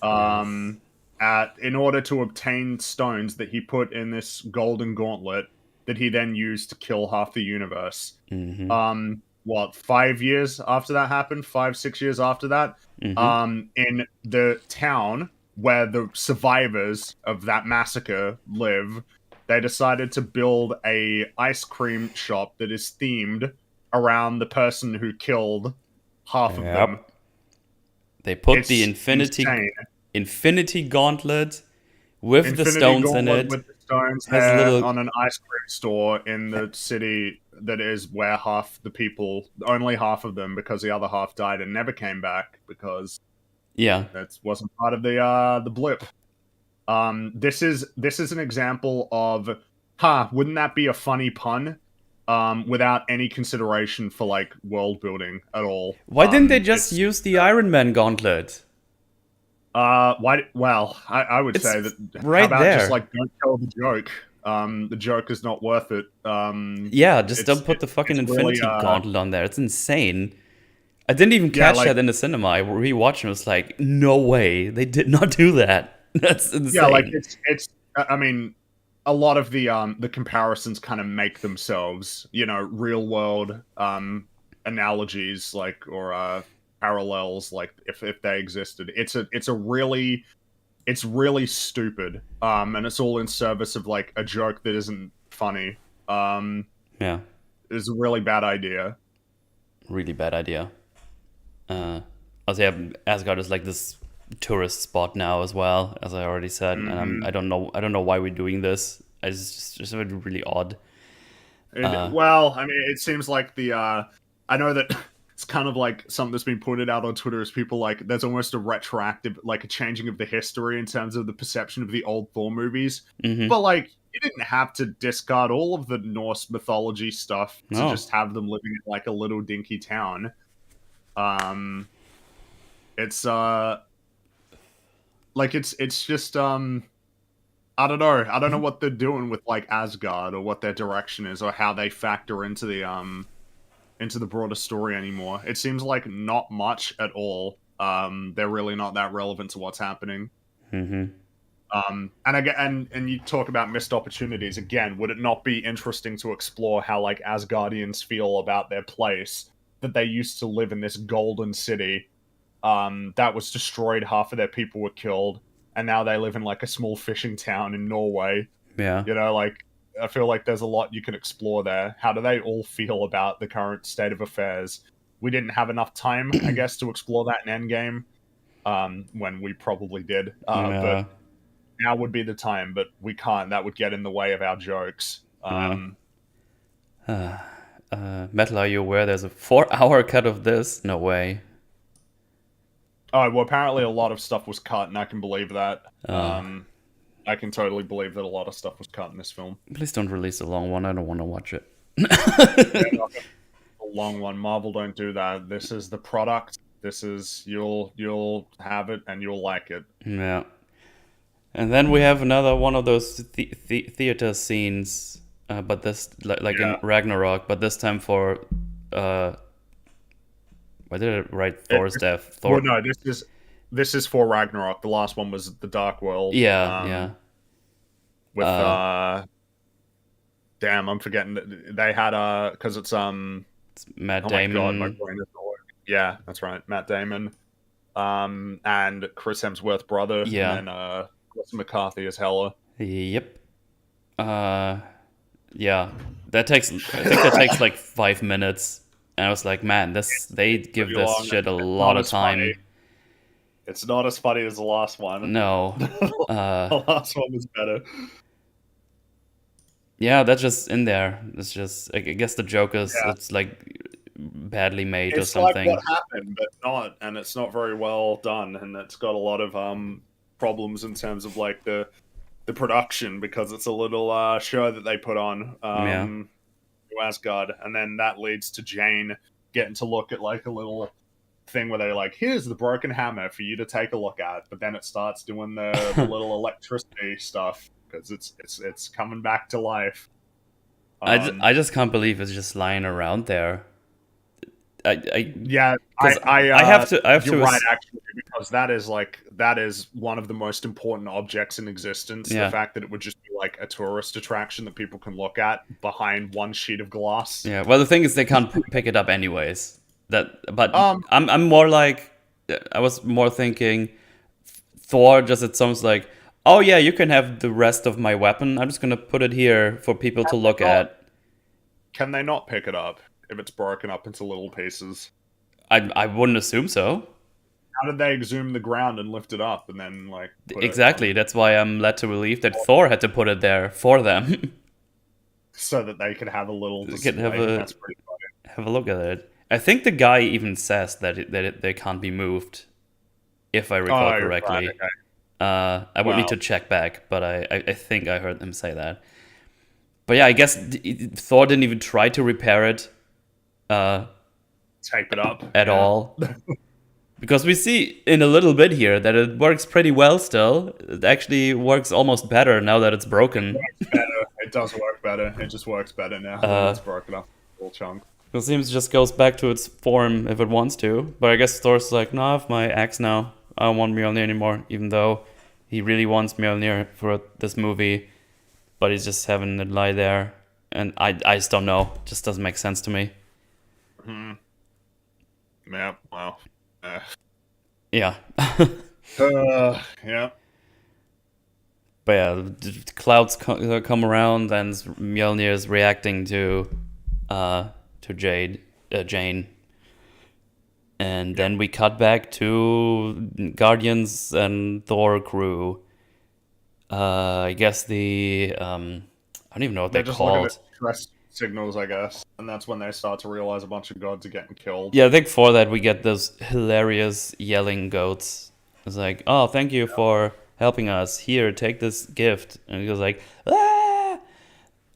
in order to obtain stones that he put in this golden gauntlet that he then used to kill half the universe. Mm-hmm. What, 5 years after that happened? 5, 6 years after that? Mm-hmm. In the town where the survivors of that massacre live, they decided to build a ice cream shop that is themed around the person who killed half of them. Yep. They put the It's insane. Infinity Gauntlet with the Infinity stones in Gauntlet it. with the stones Has a there little. on an ice cream store in the city that is where half the people, only half of them, because the other half died and never came back because Yeah. that wasn't part of the blip. This is an example of, wouldn't that be a funny pun? Without any consideration for like world building at all. Why didn't they just It's use the Iron Man gauntlet? why? Well, I would say It's that. How right about just there. like don't tell the joke? The joke is not worth it. Yeah, just don't put the fucking it's really Infinity Gauntlet on there. It's insane. I didn't even yeah, catch like that in the cinema. I rewatched and was like, no way. They did not do that. That's yeah, like insane. it's. I mean, a lot of the comparisons kind of make themselves. You know, real world analogies like or parallels like if they existed. It's really stupid. And it's all in service of like a joke that isn't funny. Yeah, It's a really bad idea. really bad idea. Also, yeah, Asgard is like this tourist spot now as well, as I already said, and Hmm. I don't know why we're doing this. It's just really odd. Well, I mean, it seems like I know that it's kind of like something that's been pointed out on Twitter is people like there's almost a retroactive, like a changing of the history in terms of the perception of the old Thor movies. Mm-hmm. But like, you didn't have to discard all of the Norse mythology stuff to No. just have them living in like a little dinky town. Um, it's like it's just I don't know. I don't know what they're doing with like Asgard or what their direction is or how they factor into the broader story anymore. It seems like not much at all. They're really not that relevant to what's happening. Mm-hmm. And again, and you talk about missed opportunities again. Would it not be interesting to explore how like Asgardians feel about their place that they used to live in this golden city that was destroyed? Half of their people were killed, and now they live in like a small fishing town in Norway. Yeah. You know, like I feel like there's a lot you can explore there. How do they all feel about the current state of affairs? We didn't have enough time, I guess, to explore that in Endgame, when we probably did. But Yeah. now would be the time, but we can't. That would get in the way of our jokes. Yeah. Metal, are you aware there's a 4 hour cut of this? No way. Oh, well, apparently a lot of stuff was cut, and I can believe that. Uh, I can totally believe that a lot of stuff was cut in this film. Please don't release a long one. I don't want to watch it. Yeah, a long one. Marvel don't do that. This is the product. This is you'll have it and you'll like it. Yeah. And then we have another one of those theater scenes, but this like in Yeah. Ragnarok, but this time for why did I write Thor's death? Well, Thor. no, this is for Ragnarok. The last one was the Dark World. Yeah, yeah. With damn, I'm forgetting. They had because it's It's Matt oh my god, my Damon. brain is not working. Yeah, that's right, Matt Damon, and Chris Hemsworth's brother, Yeah. and then Melissa McCarthy as Hela. Yep. Yeah. That takes. I think that takes like 5 minutes, and I was like, man, they give Pretty this long. shit a It's lot not of as funny. time. It's not as funny as the last one. No. The last one was better. Yeah, that's just in there. It's just, I guess the joke is Yeah. it's like badly made or It's like what something. happened, but not, and it's not very well done, and it's got a lot of problems in terms of like the production because it's a little show that they put on Yeah. to Asgard, and then that leads to Jane getting to look at like a little thing where they're like, "Here's the broken hammer for you to take a look at," but then it starts doing the little electricity stuff because it's coming back to life. I just can't believe it's just lying around there. I Yeah, 'cause I I have to you're right ass- actually because that is one of the most important objects in existence. Yeah. The fact that it would just be like a tourist attraction that people can look at behind one sheet of glass. Yeah. Well, the thing is, they can't pick it up anyways. But Um, I'm more like, I was more thinking Thor. Just it sounds like, oh yeah, you can have the rest of my weapon. I'm just gonna put it here for people to look at. Can they not pick it up if it's broken up into little pieces? I wouldn't assume so. How did they exhume the ground and lift it up and then like put it Exactly. on- That's why I'm led to believe that Thor had to put it there for them. so that they could have a little They display? could have a- That's pretty funny. Have a look at it. I think the guy even says that they can't be moved, if I recall Oh, correctly. right, okay. I would need to check back, but I think I heard him say that. But yeah, I guess Thor didn't even try to repair it Tape it up at all. Because we see in a little bit here that it works pretty well still. It actually works almost better now that it's broken. It does work better. It just works better now that it's broken up a little chunk. It seems just goes back to its form if it wants to. But I guess Thor's like, no, I have my axe now. I don't want Mjolnir anymore, even though he really wants Mjolnir for this movie. But he's just having it lie there. And I just don't know. It just doesn't make sense to me. Yeah, wow. Yeah. Yeah. But yeah, the clouds come around, and Mjolnir is reacting to Jane. And then we cut back to Guardians and Thor crew. I guess I don't even know what they're just called. looking at stress signals, I guess, and that's when they start to realize a bunch of gods are getting killed. Yeah, I think for that we get those hilarious yelling goats. It's like, oh, thank you for helping us. Here, take this gift. And he goes like, ah!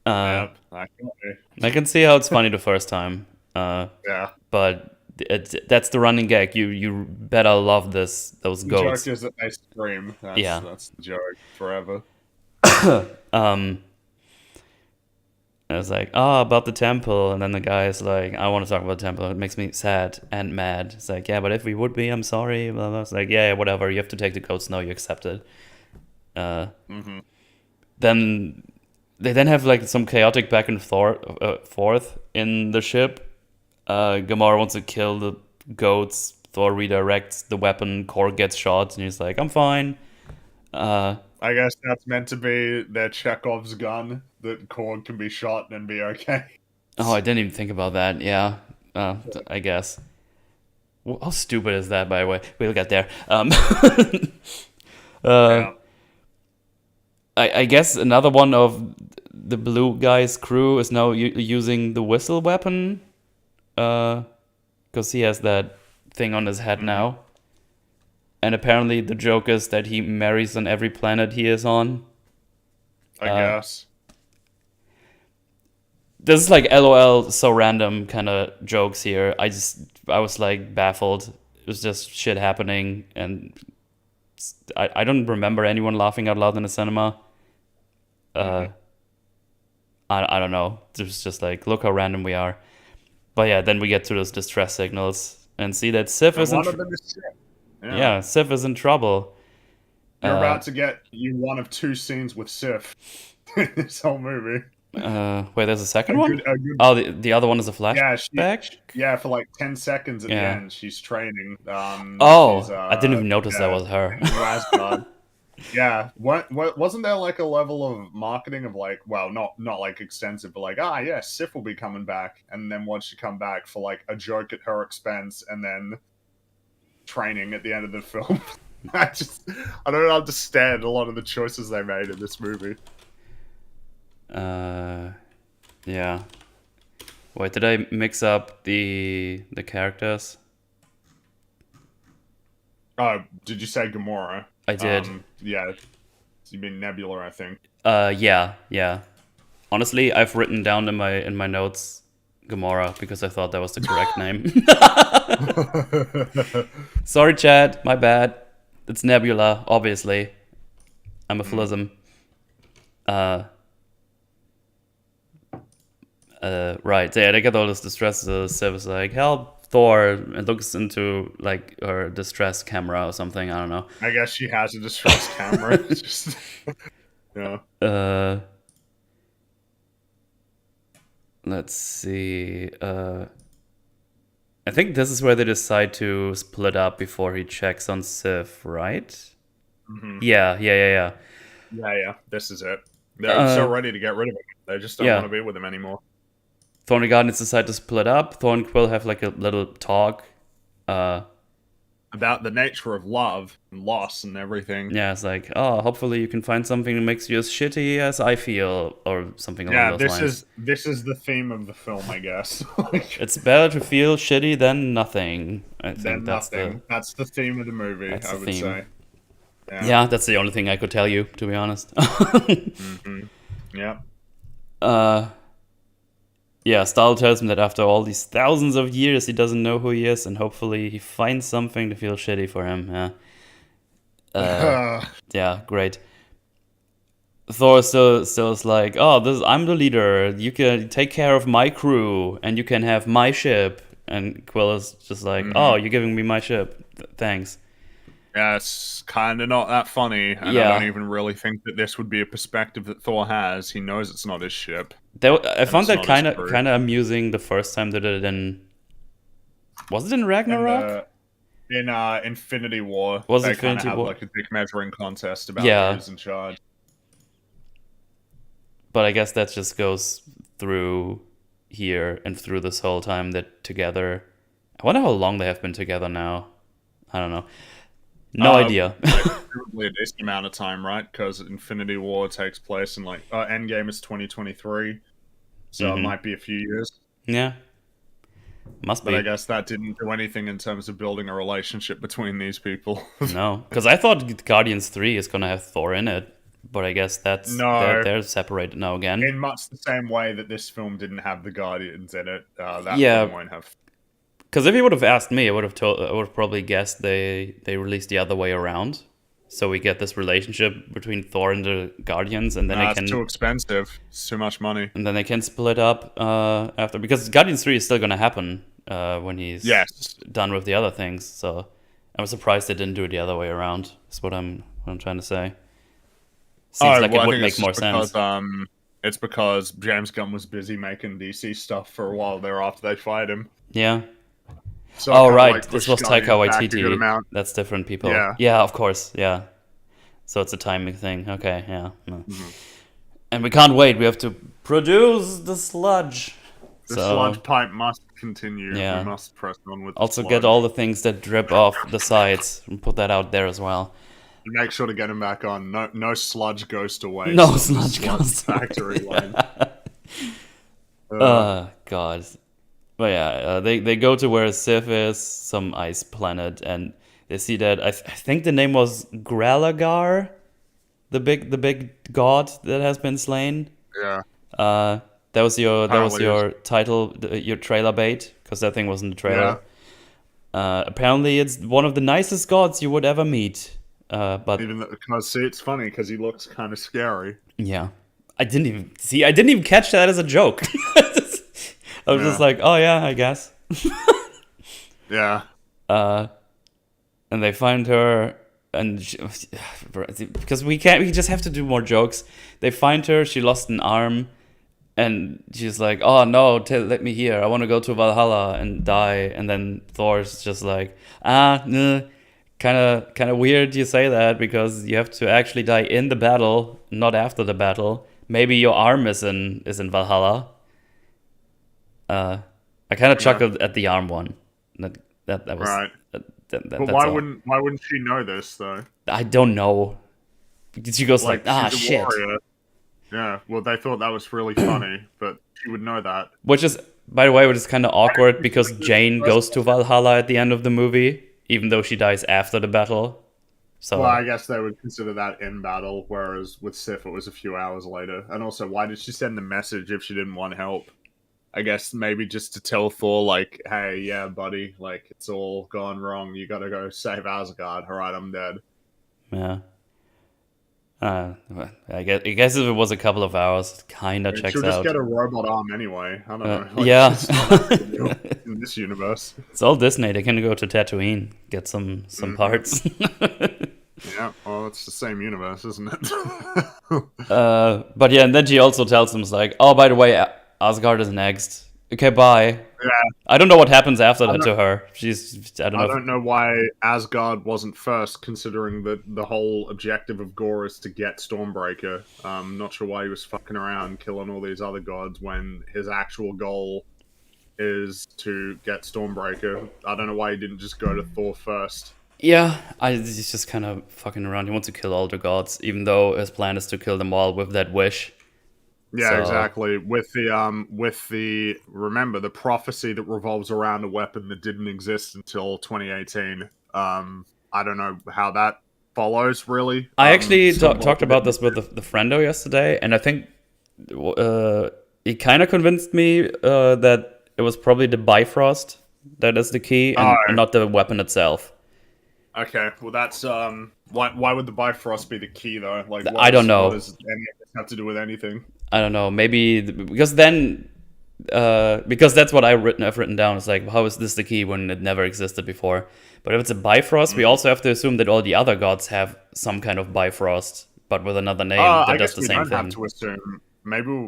Yep, I can see how it's funny the first time. Yeah. But that's the running gag. You better love those The goats. joke is that they scream. That's the joke forever. I was like, oh, about the temple. And then the guy is like, I want to talk about the temple. It makes me sad and mad. It's like, yeah, but if we would be, I'm sorry. Blah, blah. It's like, yeah, whatever. You have to take the goats. No, you accept it. Then they then have like some chaotic back and forth in the ship. Gamora wants to kill the goats. Thor redirects the weapon. Korg gets shot. And he's like, I'm fine. I guess that's meant to be their Chekhov's gun, that Korg can be shot and be okay. Oh, I didn't even think about that. Yeah, I guess. How stupid is that, by the way? We'll get there. Yeah. I guess another one of the blue guy's crew is now using the whistle weapon, because he has that thing on his head now. And apparently the joke is that he marries on every planet he is on. I guess. This is like LOL, so random kind of jokes here. I was like baffled. It was just shit happening, and I don't remember anyone laughing out loud in the cinema. I don't know. It was just like, look how random we are. But yeah, then we get to those distress signals and see that Sif is in trouble. Yeah, Sif is in trouble. You're about to get one of two scenes with Sif in this whole movie. Wait, there's a second one? Oh, the other one is a flashback? Yeah, for like 10 seconds at the end, she's training. I didn't even notice that was her. Yeah, what wasn't there like a level of marketing of like, well, not like extensive, but like, yeah, Sif will be coming back, and then once she come back for like a joke at her expense, and then training at the end of the film. I don't understand a lot of the choices they made in this movie. Yeah. Wait, did I mix up the characters? Did you say Gamora? I did. Yeah. You mean Nebula, I think. Yeah. Honestly, I've written down in my notes Gamora because I thought that was the correct name. Sorry, Chad. My bad. It's Nebula, obviously. I'm a flism. Right. Yeah, they get all this distress. Sif is like, help, Thor and looks into like her distress camera or something. I don't know. I guess she has a distress camera. Just, yeah. Let's see. I think this is where they decide to split up before he checks on Sif, right? Mm-hmm. Yeah. Yeah. This is it. They're so ready to get rid of him. They just don't want to be with him anymore. Thor and the Guardians decide to split up. Thor and Quill have like a little talk. About the nature of love and loss and everything. Yeah, it's like, oh, hopefully you can find something that makes you as shitty as I feel, or something along those lines. This is the theme of the film, I guess. It's better to feel shitty than nothing. I think that's the theme of the movie. I would say. Yeah, that's the only thing I could tell you, to be honest. Mm-hmm. Yeah. Yeah, Stahl tells him that after all these thousands of years, he doesn't know who he is, and hopefully he finds something to feel shitty for him. Yeah. Yeah, great. Thor still is like, oh, I'm the leader. You can take care of my crew, and you can have my ship. And Quill is just like, oh, you're giving me my ship. Thanks. Yeah, it's kind of not that funny, and I don't even really think that this would be a perspective that Thor has. He knows it's not his ship. I found that kind of amusing the first time they did it in... Was it in Ragnarok? In Infinity War. Was they Infinity War? Like a dick measuring contest about who's in charge. But I guess that just goes through here and through this whole time they're together. I wonder how long they have been together now. I don't know. No idea. Probably a decent amount of time, right? Because Infinity War takes place in like Endgame is 2023, so it might be a few years. Yeah, must be. But I guess that didn't do anything in terms of building a relationship between these people. No, because I thought Guardians 3 is gonna have Thor in it, but I guess they're separated now again. In much the same way that this film didn't have the Guardians in it, that film won't have. Because if he would have asked me, I would have probably guessed they released the other way around, so we get this relationship between Thor and the Guardians, and then it's too expensive. It's too much money, and then they can split up after, because Guardians 3 is still gonna happen when he's done with the other things. So I was surprised they didn't do it the other way around. That's what I'm trying to say. Seems like it would make more sense. It's because James Gunn was busy making DC stuff for a while there after they fired him. Yeah. So right. This was Taika Waititi. That's different people. Yeah, of course. Yeah. So it's a timing thing. Okay, yeah. No. And we can't wait. We have to produce the sludge. The sludge pipe must continue. Yeah. We must press on with the also sludge. Get all the things that drip off the sides and put that out there as well. Make sure to get him back on. No sludge goes to waste. No sludge goes to factory line. God. But yeah, they go to where Sif is, some ice planet, and they see that I think the name was Gralagar, the big god that has been slain. Yeah. That was your title, your trailer bait, because that thing was in the trailer. Yeah. Apparently, it's one of the nicest gods you would ever meet. But it's funny because he looks kind of scary. Yeah, I didn't even catch that as a joke. I was just like, oh yeah, I guess. Yeah. And they find her, and because we just have to do more jokes. They find her. She lost an arm, and she's like, oh no, let me here. I want to go to Valhalla and die. And then Thor's just like, no. Kind of weird you say that, because you have to actually die in the battle, not after the battle. Maybe your arm is in Valhalla. I kind of chuckled at the arm one. That was right. But why wouldn't she know this though? I don't know. She goes like shit. Warrior. Yeah. Well, they thought that was really funny, but she would know that. Which is, by the way, kind of awkward, because Jane goes to Valhalla at the end of the movie, even though she dies after the battle. So, well, I guess they would consider that in battle, whereas with Sif it was a few hours later. And also, why did she send the message if she didn't want help? I guess maybe just to tell Thor, like, hey, yeah, buddy, like, it's all gone wrong. You gotta go save Asgard. All right, I'm dead. Yeah. I guess if it was a couple of hours, it kind of checks out. She'll just get a robot arm anyway. I don't know. Like, yeah. in this universe. It's all Disney. They can go to Tatooine, get some parts. Yeah, well, it's the same universe, isn't it? But yeah, and then she also tells him, like, oh, by the way, Asgard is next. Okay, bye. Yeah, I don't know what happens after that to her. I don't know. I don't know why Asgard wasn't first, considering that the whole objective of Gore is to get Stormbreaker. Not sure why he was fucking around killing all these other gods when his actual goal is to get Stormbreaker. I don't know why he didn't just go to Thor first. Yeah, he's just kind of fucking around. He wants to kill all the gods, even though his plan is to kill them all with that wish. Yeah, exactly. With the remember the prophecy that revolves around a weapon that didn't exist until 2018. I don't know how that follows really. I actually talked about this with the friendo yesterday, and I think he kind of convinced me that it was probably the Bifrost that is the key, and not the weapon itself. Okay, well that's why would the Bifrost be the key though? Like I don't know. What does any of this have to do with anything? I don't know. Maybe because then because that's what I've written down. It's like, how is this the key when it never existed before? But if it's a Bifrost, we also have to assume that all the other gods have some kind of Bifrost, but with another name that does the same thing. I guess we don't have to assume.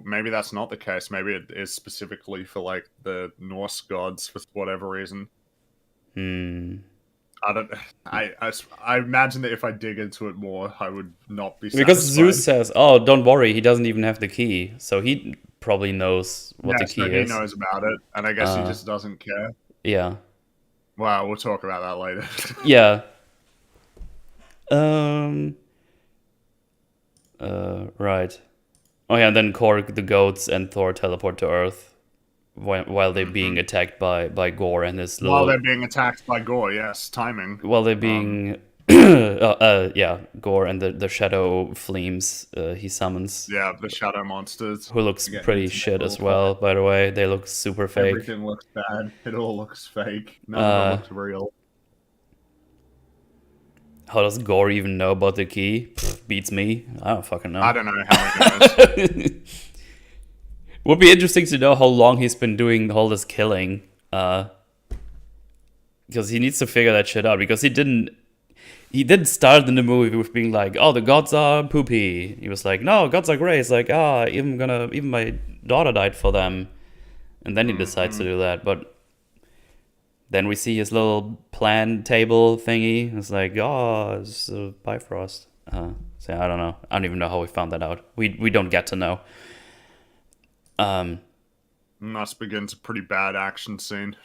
Maybe that's not the case. Maybe it is specifically for like the Norse gods for whatever reason. I don't. I imagine that if I dig into it more, I would not be satisfied. Because Zeus says, "Oh, don't worry, he doesn't even have the key, so he probably knows what the key is." He knows about it, and I guess he just doesn't care. Yeah. Wow, we'll talk about that later. Yeah. Right. Oh yeah, and then Korg, the goats, and Thor teleport to Earth while they're being attacked by Gore and his little... While they're being attacked by Gore, yes, timing. While they're being... yeah, Gore and the shadow flames he summons. Yeah, the shadow monsters. Who looks pretty shit as well, by the way. They look super fake. Everything looks bad. It all looks fake. None of it looks real. How does Gore even know about the key? Beats me. I don't fucking know. I don't know how he knows. Would be interesting to know how long he's been doing all this killing. Because he needs to figure that shit out. Because he didn't start in the movie with being like, oh, the gods are poopy. He was like, no, gods are great. It's like, even my daughter died for them. And then he decides to do that. But then we see his little plan table thingy. It's like, oh, it's a Bifrost. So I don't know. I don't even know how we found that out. We don't get to know. Must begins a pretty bad action scene.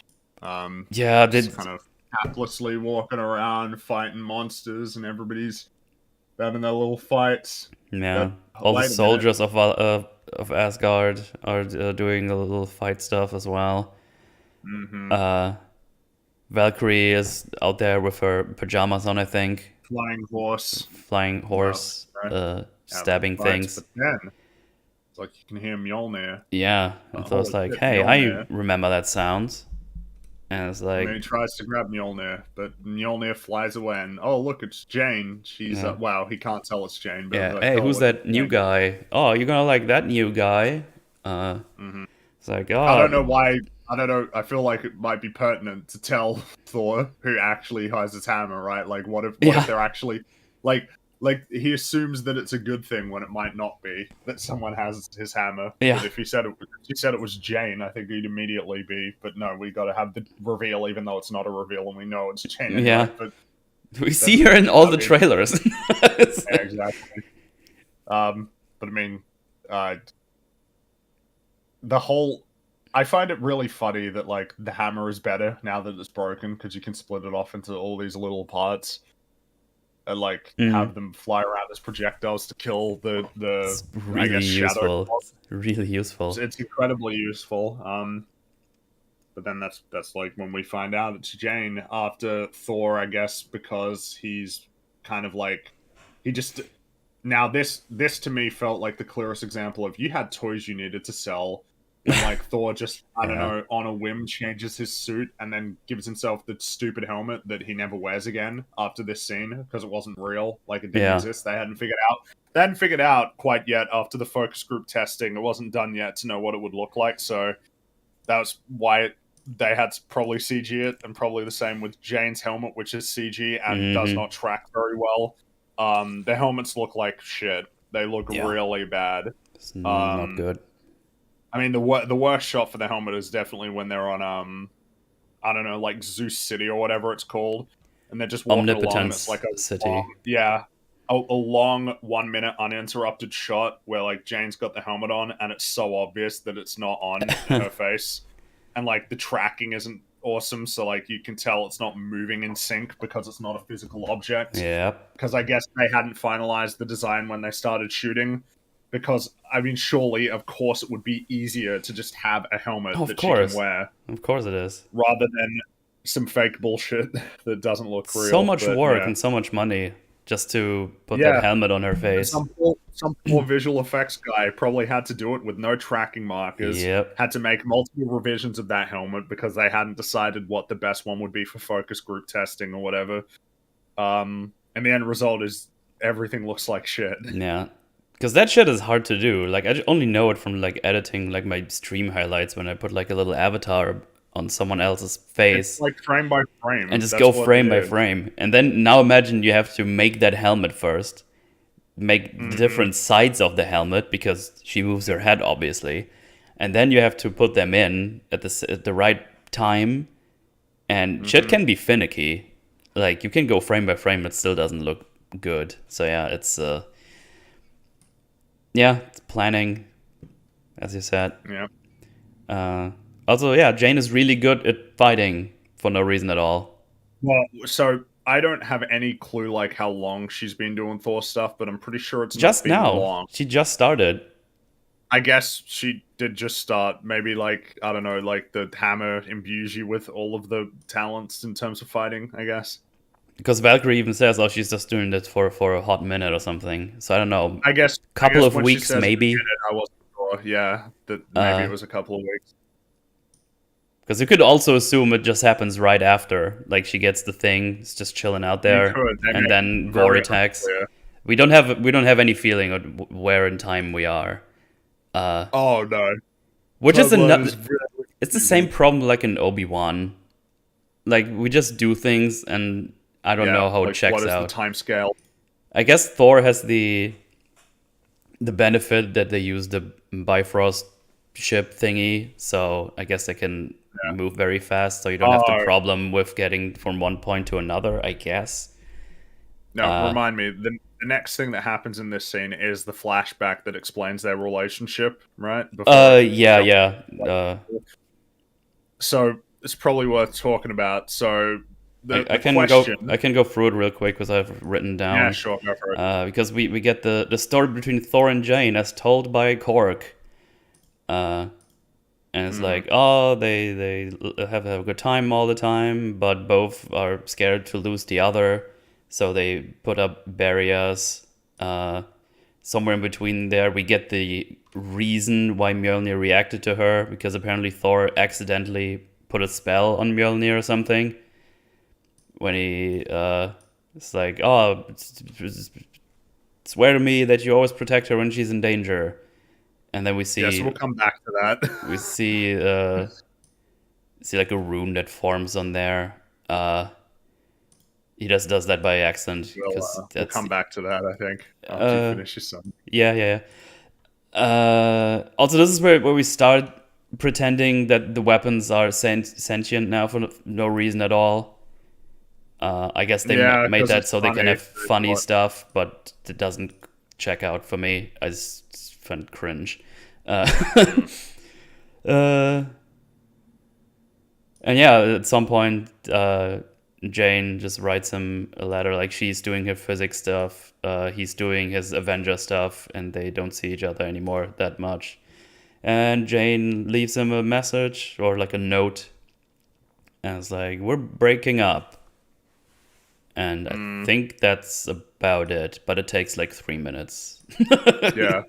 Yeah, just kind of haplessly walking around fighting monsters, and everybody's having their little fights. Yeah, all the soldiers of Asgard are doing a little fight stuff as well. Valkyrie is out there with her pajamas on, I think. Flying horse, right. Stabbing things. But then, it's like you can hear Mjolnir. Yeah, and so it's like, hey, Mjolnir. I remember that sound. And it's like... And then he tries to grab Mjolnir, but Mjolnir flies away, and oh, look, it's Jane. She's, wow, he can't tell it's Jane. But yeah, like, hey, who's that new guy? Oh, you're gonna like that new guy. It's like, oh... I don't know why... I don't know. I feel like it might be pertinent to tell Thor who actually has his hammer, right? Like, what if they're actually like he assumes that it's a good thing when it might not be that someone has his hammer. Yeah. But if he said it was Jane, I think he'd immediately be. But no, we got to have the reveal, even though it's not a reveal, and we know it's Jane. Yeah. Right? But we see her in all the trailers. Yeah, exactly. But I mean, the whole. I find it really funny that, like, the hammer is better now that it's broken, because you can split it off into all these little parts and, like, have them fly around as projectiles to kill the it's really I guess, useful. shadow. Really useful. It's incredibly useful. But then that's like when we find out it's Jane after Thor, I guess, because he's kind of like he just now this to me felt like the clearest example of you had toys you needed to sell. And like Thor just, I don't know, on a whim changes his suit and then gives himself the stupid helmet that he never wears again after this scene because it wasn't real, like it didn't exist. They hadn't figured out quite yet after the focus group testing. It wasn't done yet to know what it would look like. So that was why they had to probably CG it, and probably the same with Jane's helmet, which is CG and does Mm-hmm. not track very well. The helmets look like shit. They look Yeah. really bad. It's not good. I mean, the worst shot for the helmet is definitely when they're on I don't know, like Zeus City or whatever it's called, and they're just walking along, and it's Omnipotence like a City. long, yeah, a long 1 minute uninterrupted shot where like Jane's got the helmet on, and it's so obvious that it's not on in her face, and like the tracking isn't awesome, so like you can tell it's not moving in sync because it's not a physical object. Yeah. Because I guess they hadn't finalized the design when they started shooting. Because I mean, surely, of course, it would be easier to just have a helmet Of that course. she can wear, Of course it is. rather than some fake bullshit that doesn't look real. So much but, work yeah. and so much money just to put Yeah. that helmet on her face. Some poor visual effects guy probably had to do it with no tracking markers. Yep. Had to make multiple revisions of that helmet because they hadn't decided what the best one would be for focus group testing or whatever. And the end result is everything looks like shit. Yeah. Because that shit is hard to do. Like, I only know it from, like, editing, like, my stream highlights when I put, like, a little avatar on someone else's face. It's like frame by frame. And just That's go what frame it by is. frame. And then, now imagine you have to make that helmet first. Make the different sides of the helmet, because she moves her head, obviously. And then you have to put them in at the right time. And shit can be finicky. Like, you can go frame by frame, it still doesn't look good. So, yeah, it's... Yeah, it's planning, as you said. Yeah. Also, yeah, Jane is really good at fighting for no reason at all. Well, so I don't have any clue like how long she's been doing Thor stuff, but I'm pretty sure it's Just not been now. long. She just started. I guess she did just start. Maybe like I don't know, like the hammer imbues you with all of the talents in terms of fighting. I guess. Because Valkyrie even says, oh, she's just doing this for a hot minute or something. So I don't know. I guess Couple of when she weeks, says maybe. I wasn't sure. Yeah, that maybe it was a couple of weeks. Because you could also assume it just happens right after. Like, she gets the thing, it's just chilling out there, and then Gore attacks. Unclear. We don't have any feeling of where in time we are. Oh no. Which is Bloodline another. really It's the same problem like in Obi-Wan. Like, we just do things, and I don't know how it checks what is out. the time scale? I guess Thor has the benefit that they use the Bifrost ship thingy, so I guess they can move very fast, so you don't have the problem with getting from one point to another, I guess. No, remind me, the next thing that happens in this scene is the flashback that explains their relationship, right? Yeah. So it's probably worth talking about. So I can go through it real quick because I've written down. Yeah, sure, go for it. Because we get the story between Thor and Jane as told by Korg. And it's like, oh, they have a good time all the time, but both are scared to lose the other, so they put up barriers. Somewhere in between there, we get the reason why Mjolnir reacted to her, because apparently Thor accidentally put a spell on Mjolnir or something. When he, it's like, oh, swear to me that you always protect her when she's in danger. And then we see... Yes, we'll come back to that. We see like a rune that forms on there. He just does that by accident. We'll come back to that, I think, after you finish your song. Yeah. Also, this is where we start pretending that the weapons are sentient now for no reason at all. I guess they made that so they can have funny stuff, but it doesn't check out for me. I just find cringe. And yeah, at some point, Jane just writes him a letter, like she's doing her physics stuff, he's doing his Avenger stuff, and they don't see each other anymore that much. And Jane leaves him a message, or like a note, and it's like, we're breaking up. And I think that's about it, but it takes like 3 minutes. Yeah.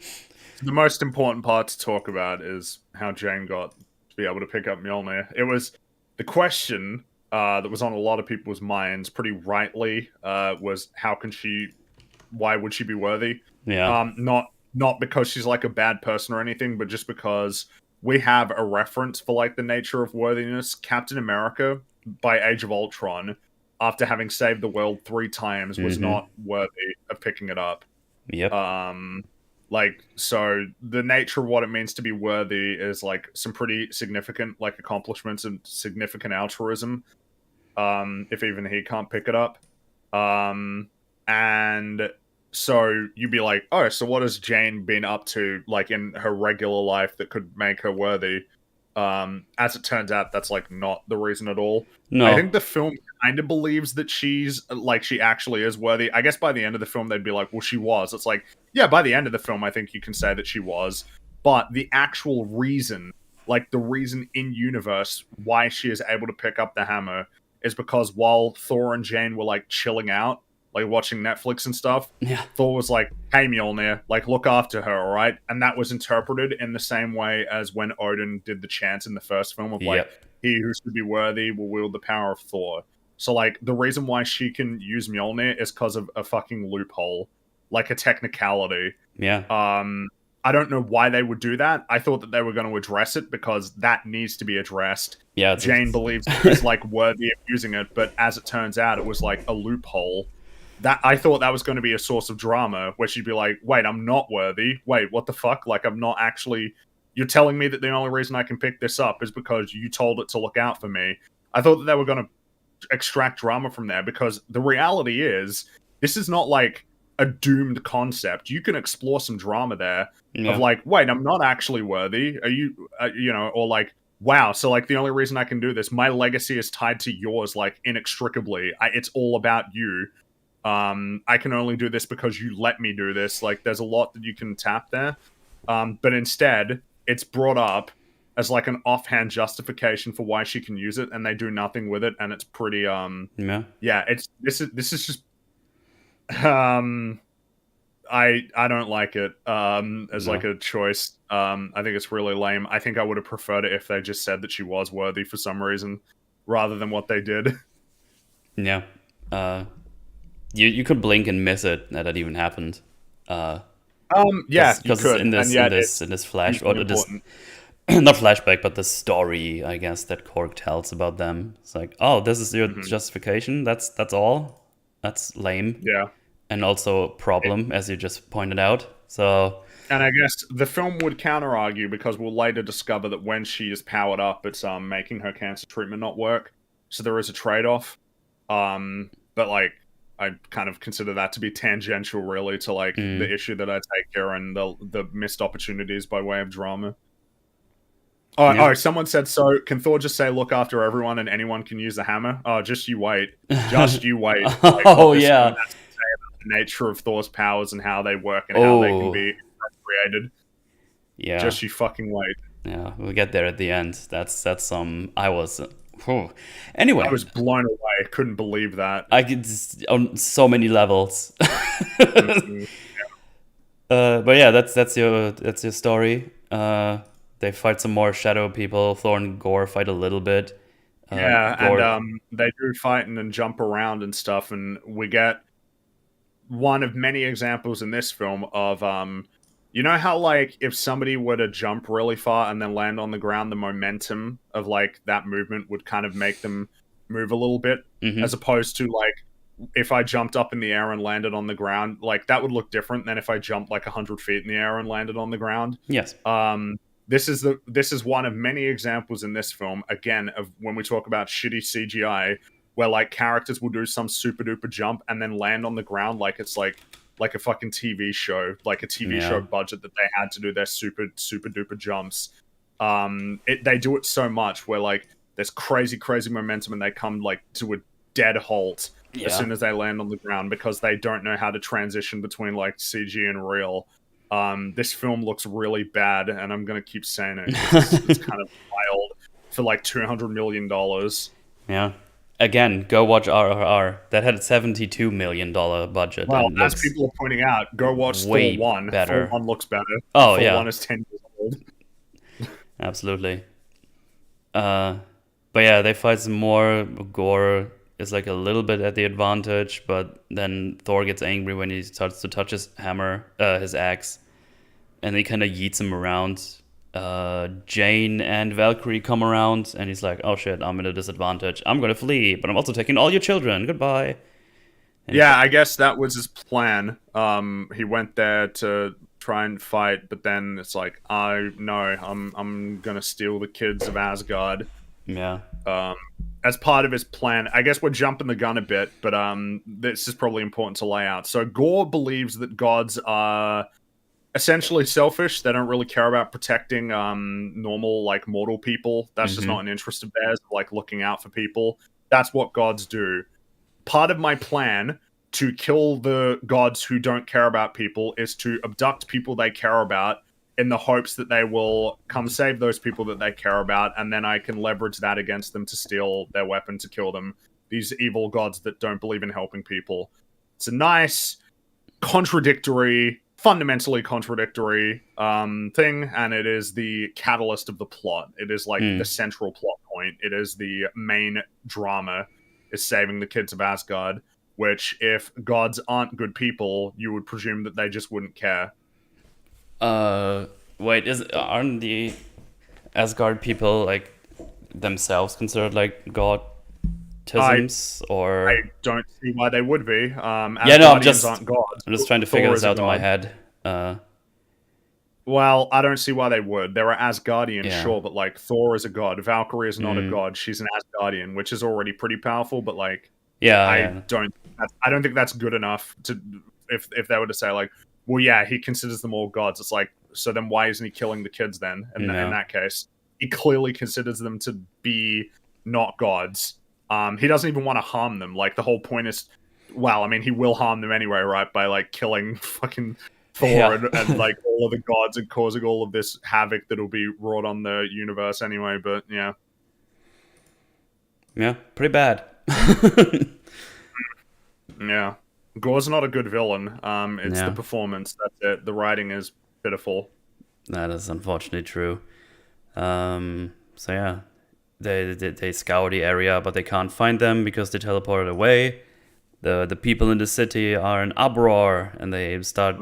The most important part to talk about is how Jane got to be able to pick up Mjolnir. It was the question that was on a lot of people's minds, pretty rightly, was why would she be worthy? Yeah. Not because she's like a bad person or anything, but just because we have a reference for like the nature of worthiness. Captain America, by Age of Ultron, after having saved the world 3 times, was not worthy of picking it up. Yep. Like, so the nature of what it means to be worthy is like some pretty significant like accomplishments and significant altruism. If even he can't pick it up. And so you'd be like, oh, so what has Jane been up to like in her regular life that could make her worthy? As it turns out, that's like not the reason at all. No. I think the film kind of believes that she's like she actually is worthy. I guess by the end of the film they'd be like, well, she was. It's like, yeah, by the end of the film I think you can say that she was. But the actual reason, like the reason in universe why she is able to pick up the hammer is because while Thor and Jane were like chilling out, like watching Netflix and stuff, Yeah. Thor was like, hey Mjolnir, like look after her, alright? And that was interpreted in the same way as when Odin did the chant in the first film of like, he who should be worthy will wield the power of Thor. So like the reason why she can use Mjolnir is because of a fucking loophole. Like a technicality. Yeah. I don't know why they would do that. I thought that they were going to address it because that needs to be addressed. Yeah. Jane believes she's like worthy of using it, but as it turns out, it was like a loophole. That I thought that was going to be a source of drama where she'd be like, wait, I'm not worthy. Wait, what the fuck? Like, I'm not actually... You're telling me that the only reason I can pick this up is because you told it to look out for me. I thought that they were going to extract drama from there because the reality is, this is not like a doomed concept. You can explore some drama there of like, wait, I'm not actually worthy. Are you, you know, or like, wow, so like the only reason I can do this, my legacy is tied to yours like inextricably. It's all about you. I can only do this because you let me do this. Like, there's a lot that you can tap there. But instead, it's brought up as like an offhand justification for why she can use it, and they do nothing with it, and it's pretty it's this is just I don't like it as like a choice. I think it's really lame. I think I would have preferred it if they just said that she was worthy for some reason rather than what they did. Yeah. You could blink and miss it that even happened. Because in this flash or this not flashback, but the story, I guess, that Korg tells about them. It's like, oh, this is your justification. That's all. That's lame. Yeah, and also a problem, as you just pointed out. So, and I guess the film would counter argue because we'll later discover that when she is powered up, it's making her cancer treatment not work. So there is a trade off. But like, I kind of consider that to be tangential, really, to like the issue that I take here and the missed opportunities by way of drama. Oh, someone said, so can Thor just say, look after everyone and anyone can use the hammer? Oh, just you wait. Just you wait. Like, yeah. That's to say about the nature of Thor's powers and how they work and how they can be created. Yeah. Just you fucking wait. Yeah, we'll get there at the end. That's some... I was... Anyway. I was blown away. I couldn't believe that. I could... On so many levels. But yeah, that's your story. They fight some more shadow people. Thor and Gore fight a little bit. And they do fight and then jump around and stuff, and we get one of many examples in this film of you know how like if somebody were to jump really far and then land on the ground, the momentum of like that movement would kind of make them move a little bit, as opposed to like if I jumped up in the air and landed on the ground, like that would look different than if I jumped like 100 feet in the air and landed on the ground. Yes. This is one of many examples in this film, again, of when we talk about shitty CGI, where like characters will do some super duper jump and then land on the ground like it's like a fucking TV show, like a TV show budget that they had to do their super duper jumps. They do it so much where like there's crazy momentum and they come like to a dead halt as soon as they land on the ground because they don't know how to transition between like CG and real. This film looks really bad, and I'm gonna keep saying it. It's kind of wild for like $200 million. Yeah. Again, go watch RRR. That had a $72 million budget. Well, as people are pointing out, go watch Thor 1. Better. Thor 1 looks better. Oh, Thor yeah. 1 is 10 years old. Absolutely. But yeah, they fight some more. Gore is like a little bit at the advantage, but then Thor gets angry when he starts to touch his hammer, his axe, and he kind of yeets him around. Jane and Valkyrie come around, and he's like, "Oh shit, I'm at a disadvantage. I'm gonna flee, but I'm also taking all your children. Goodbye." And Yeah, I guess that was his plan. He went there to try and fight, but then it's like, I'm gonna steal the kids of Asgard. yeah, As part of his plan. I guess we're jumping the gun a bit, but this is probably important to lay out. So Gore believes that gods are essentially selfish. They don't really care about protecting normal, like, mortal people. That's just not an interest of theirs, like looking out for people. That's what gods do. Part of my plan to kill the gods who don't care about people is to abduct people they care about in the hopes that they will come save those people that they care about, and then I can leverage that against them to steal their weapon to kill them. These evil gods that don't believe in helping people. It's a nice, contradictory, fundamentally contradictory thing, and it is the catalyst of the plot. It is like the central plot point. It is the main drama, is saving the kids of Asgard, which, if gods aren't good people, you would presume that they just wouldn't care. Wait, aren't the Asgard people like themselves considered like godisms, or? I don't see why they would be. Yeah, no, I'm just aren't gods. trying to figure Thor this is a out in my god. head. Well, I don't see why they would. They're Asgardian, Yeah. sure, but like Thor is a god. Valkyrie is not a Mm. god. She's an Asgardian, which is already pretty powerful. But like, Yeah, I yeah. don't think that's good enough to if they were to say like, well, yeah, he considers them all gods. It's like, so then why isn't he killing the kids then? In No. that case, he clearly considers them to be not gods. He doesn't even want to harm them. Like, the whole point is, well, I mean, he will harm them anyway, right? By like killing fucking Thor Yeah. and like all of the gods and causing all of this havoc that'll be wrought on the universe anyway. But yeah, Yeah, pretty bad. yeah. Gore's not a good villain. It's Yeah. the performance. That's it. The writing is pitiful. That is unfortunately true. So yeah, they scour the area, but they can't find them because they teleported away. The people in the city are in uproar, and they start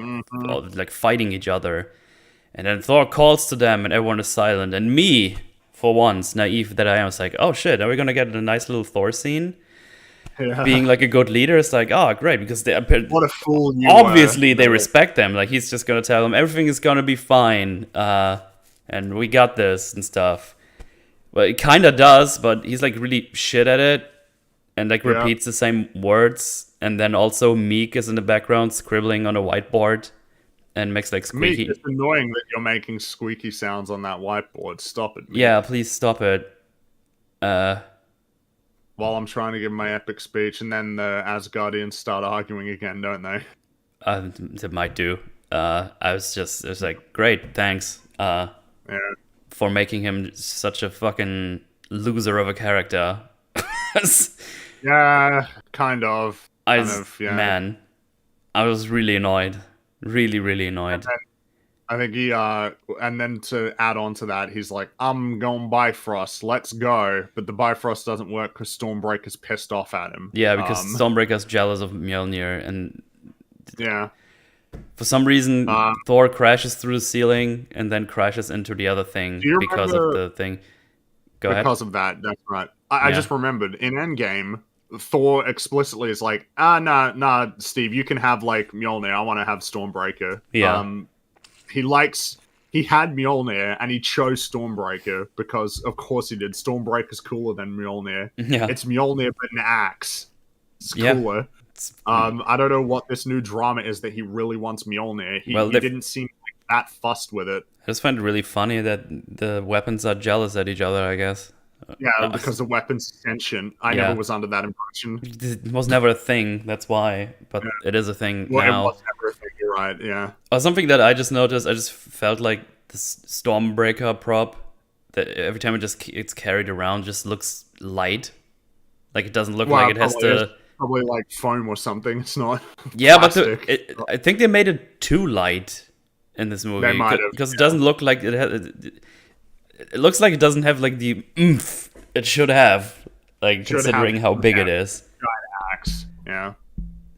like fighting each other. And then Thor calls to them, and everyone is silent. And me, for once, naive that I am, was like, "Oh shit, are we gonna get a nice little Thor scene?" Yeah. Being like a good leader, it's like, "Oh great," because they What a fool you obviously were. they respect them. Like, he's just gonna tell them everything is gonna be fine, and we got this and stuff. Well, it kind of does, but he's like really shit at it, and like Yeah. repeats the same words. And then also Meek is in the background scribbling on a whiteboard and makes like Me, squeaky. it's annoying that you're making squeaky sounds on that whiteboard. Stop it, me. Yeah, please stop it. While I'm trying to give my epic speech, and then the Asgardians start arguing again, don't they? It might do. I was like, great, thanks. Yeah. For making him such a fucking loser of a character. Yeah, kind of. Yeah. Man, I was really annoyed. Really, really annoyed. I think he, and then to add on to that, he's like, I'm going Bifrost, let's go. But the Bifrost doesn't work because Stormbreaker's pissed off at him. Yeah, because Stormbreaker's jealous of Mjolnir, and Yeah. for some reason, Thor crashes through the ceiling and then crashes into the other thing Do you because of remember- the thing. Go ahead. Because of that, that's right. I Yeah. just remembered, in Endgame, Thor explicitly is like, nah, Steve, you can have, like, Mjolnir, I want to have Stormbreaker. Yeah. He had Mjolnir, and he chose Stormbreaker, because, of course he did. Stormbreaker's cooler than Mjolnir. Yeah. It's Mjolnir, but an axe. It's Yeah. cooler. I don't know what this new drama is that he really wants Mjolnir. He didn't seem like that fussed with it. I just find it really funny that the weapons are jealous at each other, I guess. Yeah, because the weapon's sentient. I Yeah. never was under that impression. It was never a thing, that's why. But it is a thing Well, now. it was never a thing, you're right, yeah. Something that I just noticed, I just felt like this Stormbreaker prop, that every time it's carried around, just looks light. Like, it doesn't look like it has to... Probably like foam or something. It's not. Yeah, plastic. but I think they made it too light in this movie. They might have, because it doesn't look like it has... It looks like it doesn't have like the oomph it should have, like, considering how big it is. Giant axe. Yeah.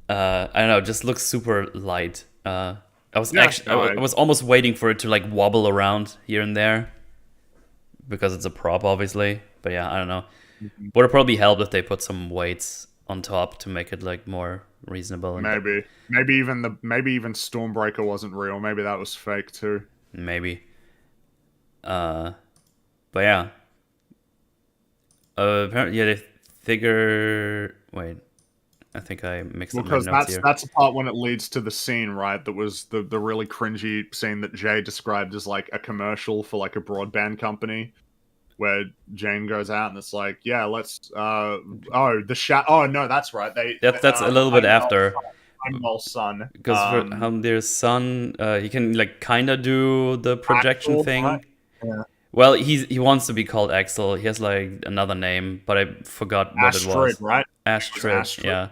I don't know, it just looks super light. I was Yeah, actually I was almost waiting for it to like wobble around here and there because it's a prop, obviously. But yeah, I don't know. Would have probably helped if they put some weights on top to make it like more reasonable. And maybe even Stormbreaker wasn't real. Maybe that was fake too. maybe. But yeah. Apparently, yeah, they figure. Wait, I think I mixed up my Because notes here. that's the part when it leads to the scene, right? That was the really cringy scene that Jay described as like a commercial for like a broadband company, where Jane goes out and it's like, yeah, let's oh no, that's right. That's a little bit after. Heimdall's son. Because for their son, he can like kind of do the projection Axel, thing. right? Yeah. Well, he wants to be called Axel. He has like another name, but I forgot what it was. Right? Astrid, yeah.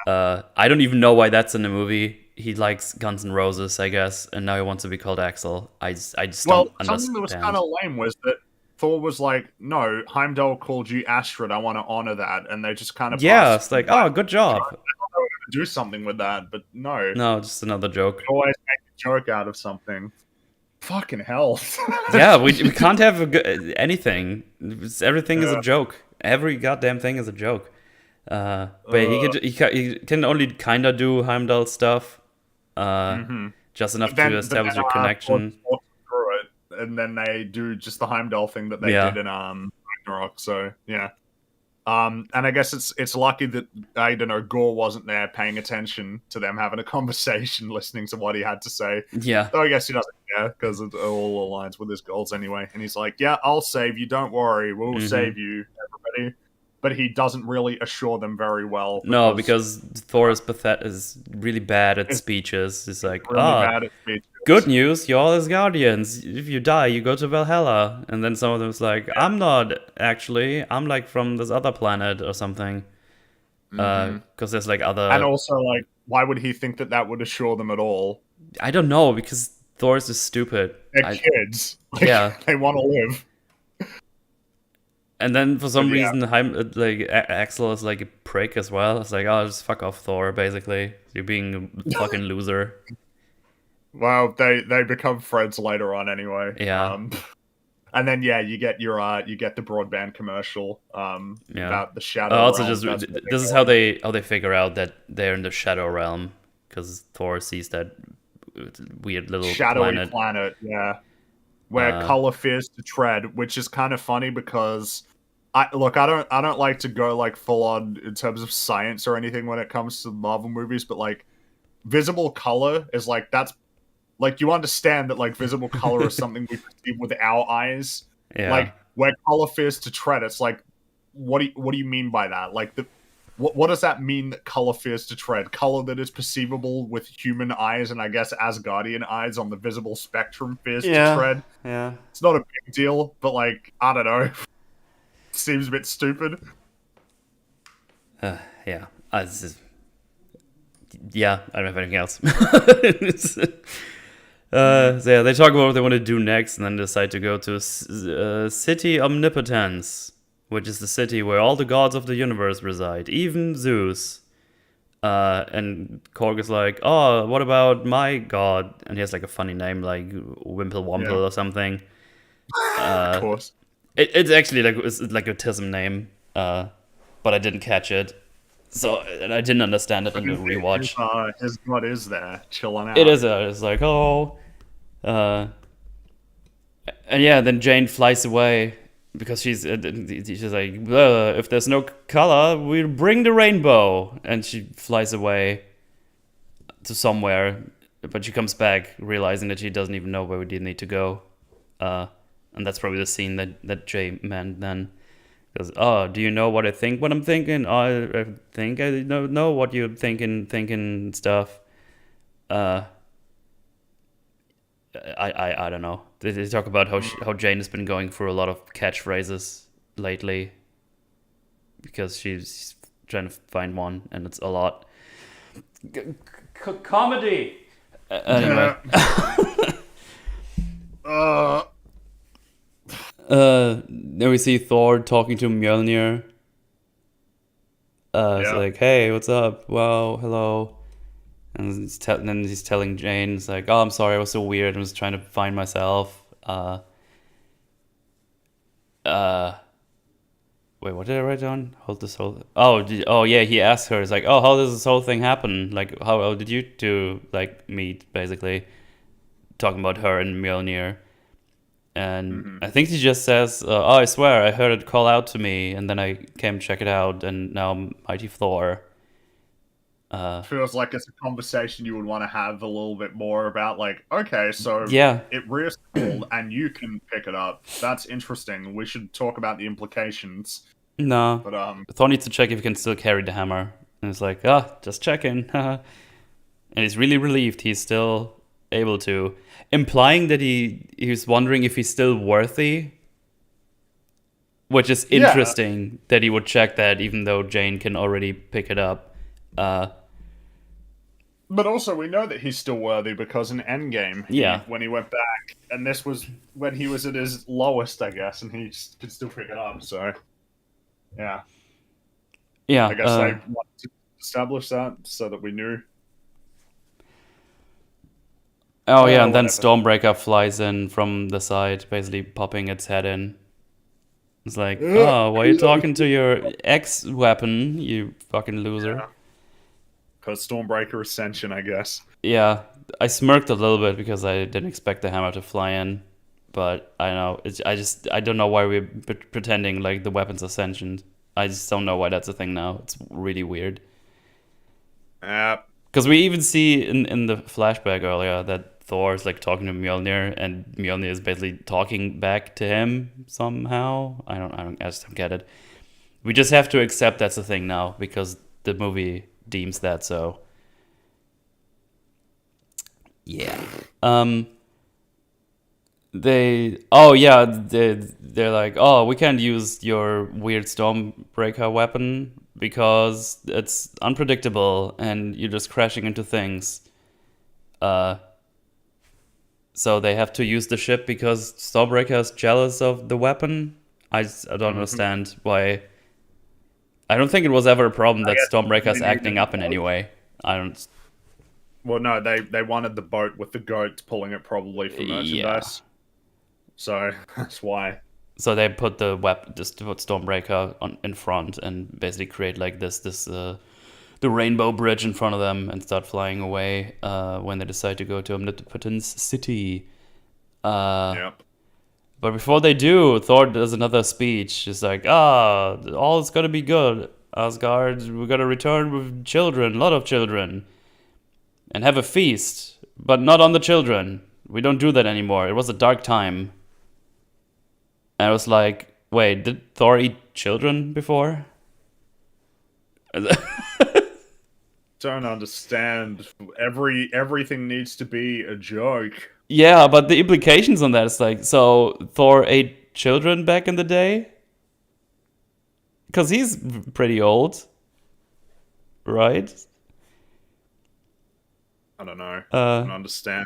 I don't even know why that's in the movie. He likes Guns N' Roses, I guess, and now he wants to be called Axel. I just don't understand. Something that was kind of lame was that Thor was like, "No, Heimdall called you Astrid. I want to honor that," and they just kind of it's like, oh, good job. I thought they were going to do something with that, but no, just another joke. They always make a joke out of something. Fucking hell. Yeah, we can't have anything. Everything is a joke. Every goddamn thing is a joke. But he can only kind of do Heimdall stuff. Just enough to establish a connection. And then they do just the Heimdall thing that they did in Ragnarok. So yeah. And I guess it's lucky that, I don't know, Gore wasn't there paying attention to them having a conversation, listening to what he had to say. Yeah. Though I guess he doesn't care, because it all aligns with his goals anyway. And he's like, yeah, I'll save you, don't worry, we'll save you, everybody. But he doesn't really assure them very well. No, because Thor is really bad at speeches. He's like, really bad at speeches. Good news, you're all his guardians. If you die, you go to Valhalla. And then some of them's like, I'm not actually. I'm like from this other planet or something. Because there's like other. And also, like, why would he think that would assure them at all? I don't know, because Thor is just stupid. They're kids. Like, yeah. They want to live. And then for some reason, Axel is like a prick as well. It's like, oh, just fuck off, Thor. Basically, you're being a fucking loser. Well, they become friends later on anyway. Yeah. And then you get the broadband commercial about the shadow. Also, realm. This is how they figure out that they're in the shadow realm, because Thor sees that weird little shadowy planet. Yeah. Where color fears to tread, which is kind of funny because I don't like to go like full on in terms of science or anything when it comes to Marvel movies, but like visible color is like, that's like, you understand that like visible color is something we perceive with our eyes. Yeah. Like where color fears to tread, it's like, what do you mean by that? Like what does that mean that color fears to tread? Color that is perceivable with human eyes and I guess Asgardian eyes on the visible spectrum fears to tread. Yeah. It's not a big deal, but like, I don't know. Seems a bit stupid. Yeah. I don't have anything else. So yeah, they talk about what they want to do next and then decide to go to City Omnipotence, which is the city where all the gods of the universe reside, even Zeus. And Korg is like, oh, what about my god? And he has like a funny name, like Wimple Wumple or something. Of course. It's actually like a Tism name, but I didn't catch it. So, and I didn't understand it in the rewatch. His god is there, chilling out. It is. It's like, oh. And yeah, then Jane flies away because she's like, if there's no color, we'll bring the rainbow. And she flies away to somewhere, but she comes back realizing that she doesn't even know where we need to go. And that's probably the scene that Jay meant then. Because, oh, do you know what I think when I'm thinking? Oh, I think I know what you're thinking stuff. I don't know. They talk about how Jane has been going through a lot of catchphrases lately because she's trying to find one, and it's a lot. Comedy. Anyway. Then we see Thor talking to Mjolnir. It's like, hey, what's up? Wow, hello. And then he's telling Jane, it's like, oh, I'm sorry, I was so weird. I was trying to find myself. Wait, what did I write down? Hold this whole. Oh yeah. He asked her, it's like, oh, how does this whole thing happen? Like, how did you two like meet? Basically, talking about her and Mjolnir. And I think he just says, oh, I swear, I heard it call out to me, and then I came check it out, and now I'm Mighty Thor. Feels like it's a conversation you would want to have a little bit more about, like, okay, so Yeah, it reassembled and you can pick it up. That's interesting. We should talk about the implications. no. But Thor needs to check if he can still carry the hammer. And it's like, just checking. And he's really relieved he's still able to. Implying that he's wondering if he's still worthy. Which is interesting that he would check that even though Jane can already pick it up. But also, we know that he's still worthy because in Endgame, when he went back, and this was when he was at his lowest, I guess, and he could still pick it up. So, yeah, I guess they wanted to establish that so that we knew. Oh yeah, and then Stormbreaker flies in from the side, basically popping its head in. It's like, oh, why are you talking to your ex-weapon, you fucking loser? Yeah. Because Stormbreaker Ascension, I guess. Yeah, I smirked a little bit because I didn't expect the hammer to fly in, but I know I don't know why we're pretending like the weapon's Ascension. I just don't know why that's a thing now. It's really weird. Because we even see in the flashback earlier that Thor is like talking to Mjolnir, and Mjolnir is basically talking back to him somehow. I just don't get it. We just have to accept that's a thing now because the movie deems that so. Yeah. They're like, oh, we can't use your weird Stormbreaker weapon because it's unpredictable and you're just crashing into things. So they have to use the ship because Stormbreaker is jealous of the weapon. I don't understand why. I don't think it was ever a problem that Stormbreaker's acting up in any way. I don't. Well, no, they wanted the boat with the goat pulling it probably for merchandise. So that's why. So they put the Stormbreaker in front and basically create like the rainbow bridge in front of them and start flying away when they decide to go to Omnipotence City. Yep. But before they do, Thor does another speech. It's like, all is gonna be good. Asgard, we're gonna return with children, a lot of children, and have a feast, but not on the children. We don't do that anymore. It was a dark time. And I was like, wait, did Thor eat children before? Don't understand. Everything needs to be a joke. Yeah, but the implications on that is like, so Thor ate children back in the day? Because he's pretty old, right? I don't know. I don't understand.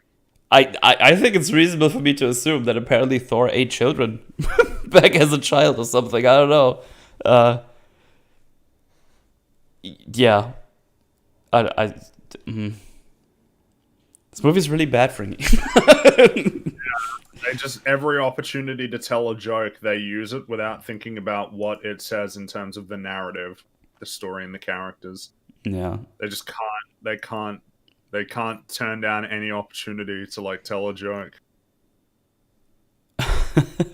I think it's reasonable for me to assume that apparently Thor ate children back as a child or something. I don't know. Yeah. This movie's really bad for me. They just, every opportunity to tell a joke, they use it without thinking about what it says in terms of the narrative, the story, and the characters. Yeah. They just can't. They can't turn down any opportunity to like tell a joke.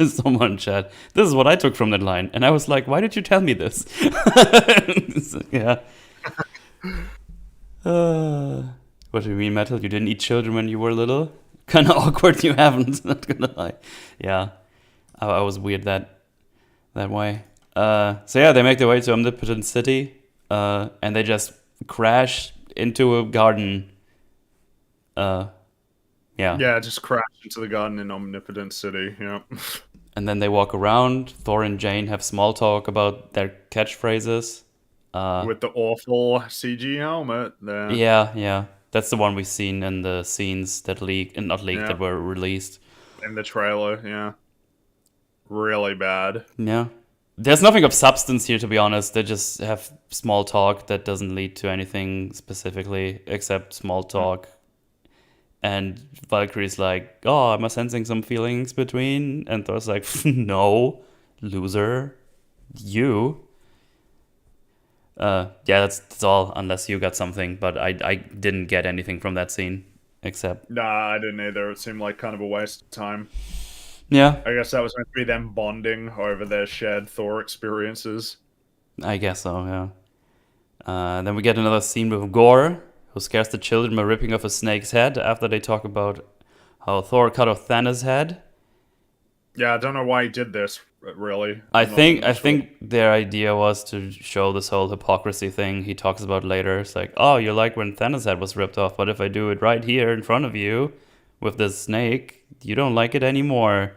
Someone in chat, this is what I took from that line, and I was like, why did you tell me this? Yeah. What do you mean, Metal? You didn't eat children when you were little? Kind of awkward. You haven't. Not gonna lie. Yeah, I was weird that way. So yeah, they make their way to Omnipotent City, and they just crash into a garden. Yeah, just crash into the garden in Omnipotent City. Yeah. And then they walk around. Thor and Jane have small talk about their catchphrases. With the awful CG helmet there. Yeah. That's the one we've seen in the scenes that that were released. In the trailer, yeah. Really bad. Yeah. There's nothing of substance here, to be honest. They just have small talk that doesn't lead to anything specifically, except small talk. And Valkyrie's like, oh, am I sensing some feelings between? And Thor's like, no, loser, you. Yeah, that's all, unless you got something. But I didn't get anything from that scene, except... Nah, I didn't either. It seemed like kind of a waste of time. Yeah, I guess that was meant to be them bonding over their shared Thor experiences. I guess so, yeah. Then we get another scene with Gore, who scares the children by ripping off a snake's head after they talk about how Thor cut off Thanos' head. Yeah, I don't know why he did this, really. I think their idea was to show this whole hypocrisy thing he talks about later. It's like, oh, you like when Thanos' head was ripped off, but if I do it right here in front of you with this snake, you don't like it anymore.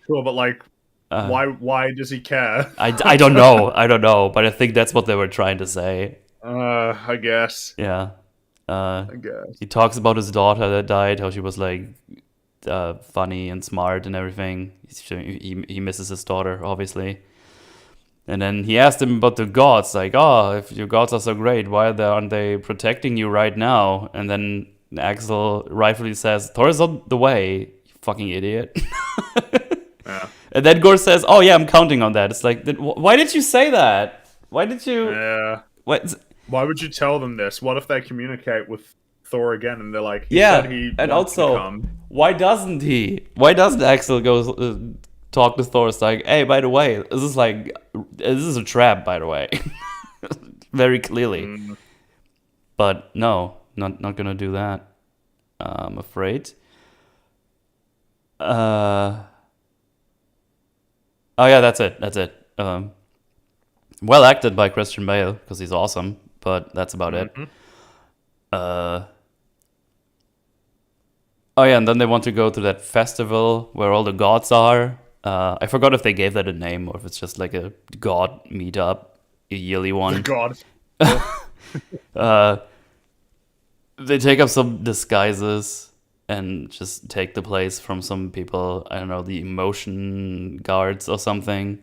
Sure, but like, why does he care? I don't know, but I think that's what they were trying to say. I guess. Yeah. I guess. He talks about his daughter that died, how she was like funny and smart and everything. He misses his daughter, obviously. And then he asked him about the gods, like, oh, if your gods are so great, why aren't they protecting you right now? And then Axel rightfully says, Thor is on the way, you fucking idiot. Yeah. And then Gore says, oh yeah, I'm counting on that. It's like, why did you say that? Why did you... Yeah. What? Why would you tell them this? What if they communicate with Thor again and they're like, Yeah, he and wants to also, come. why doesn't he? Why doesn't Axel go talk to Thor? It's like, hey, by the way, this is a trap, by the way. Very clearly. But no, not gonna do that. I'm afraid. Oh yeah, that's it. Well acted by Christian Bale, because he's awesome, but that's about it. Oh yeah, and then they want to go to that festival where all the gods are. I forgot if they gave that a name or if it's just like a god meetup, a yearly one. God. They take up some disguises and just take the place from some people. I don't know, the emotion guards or something.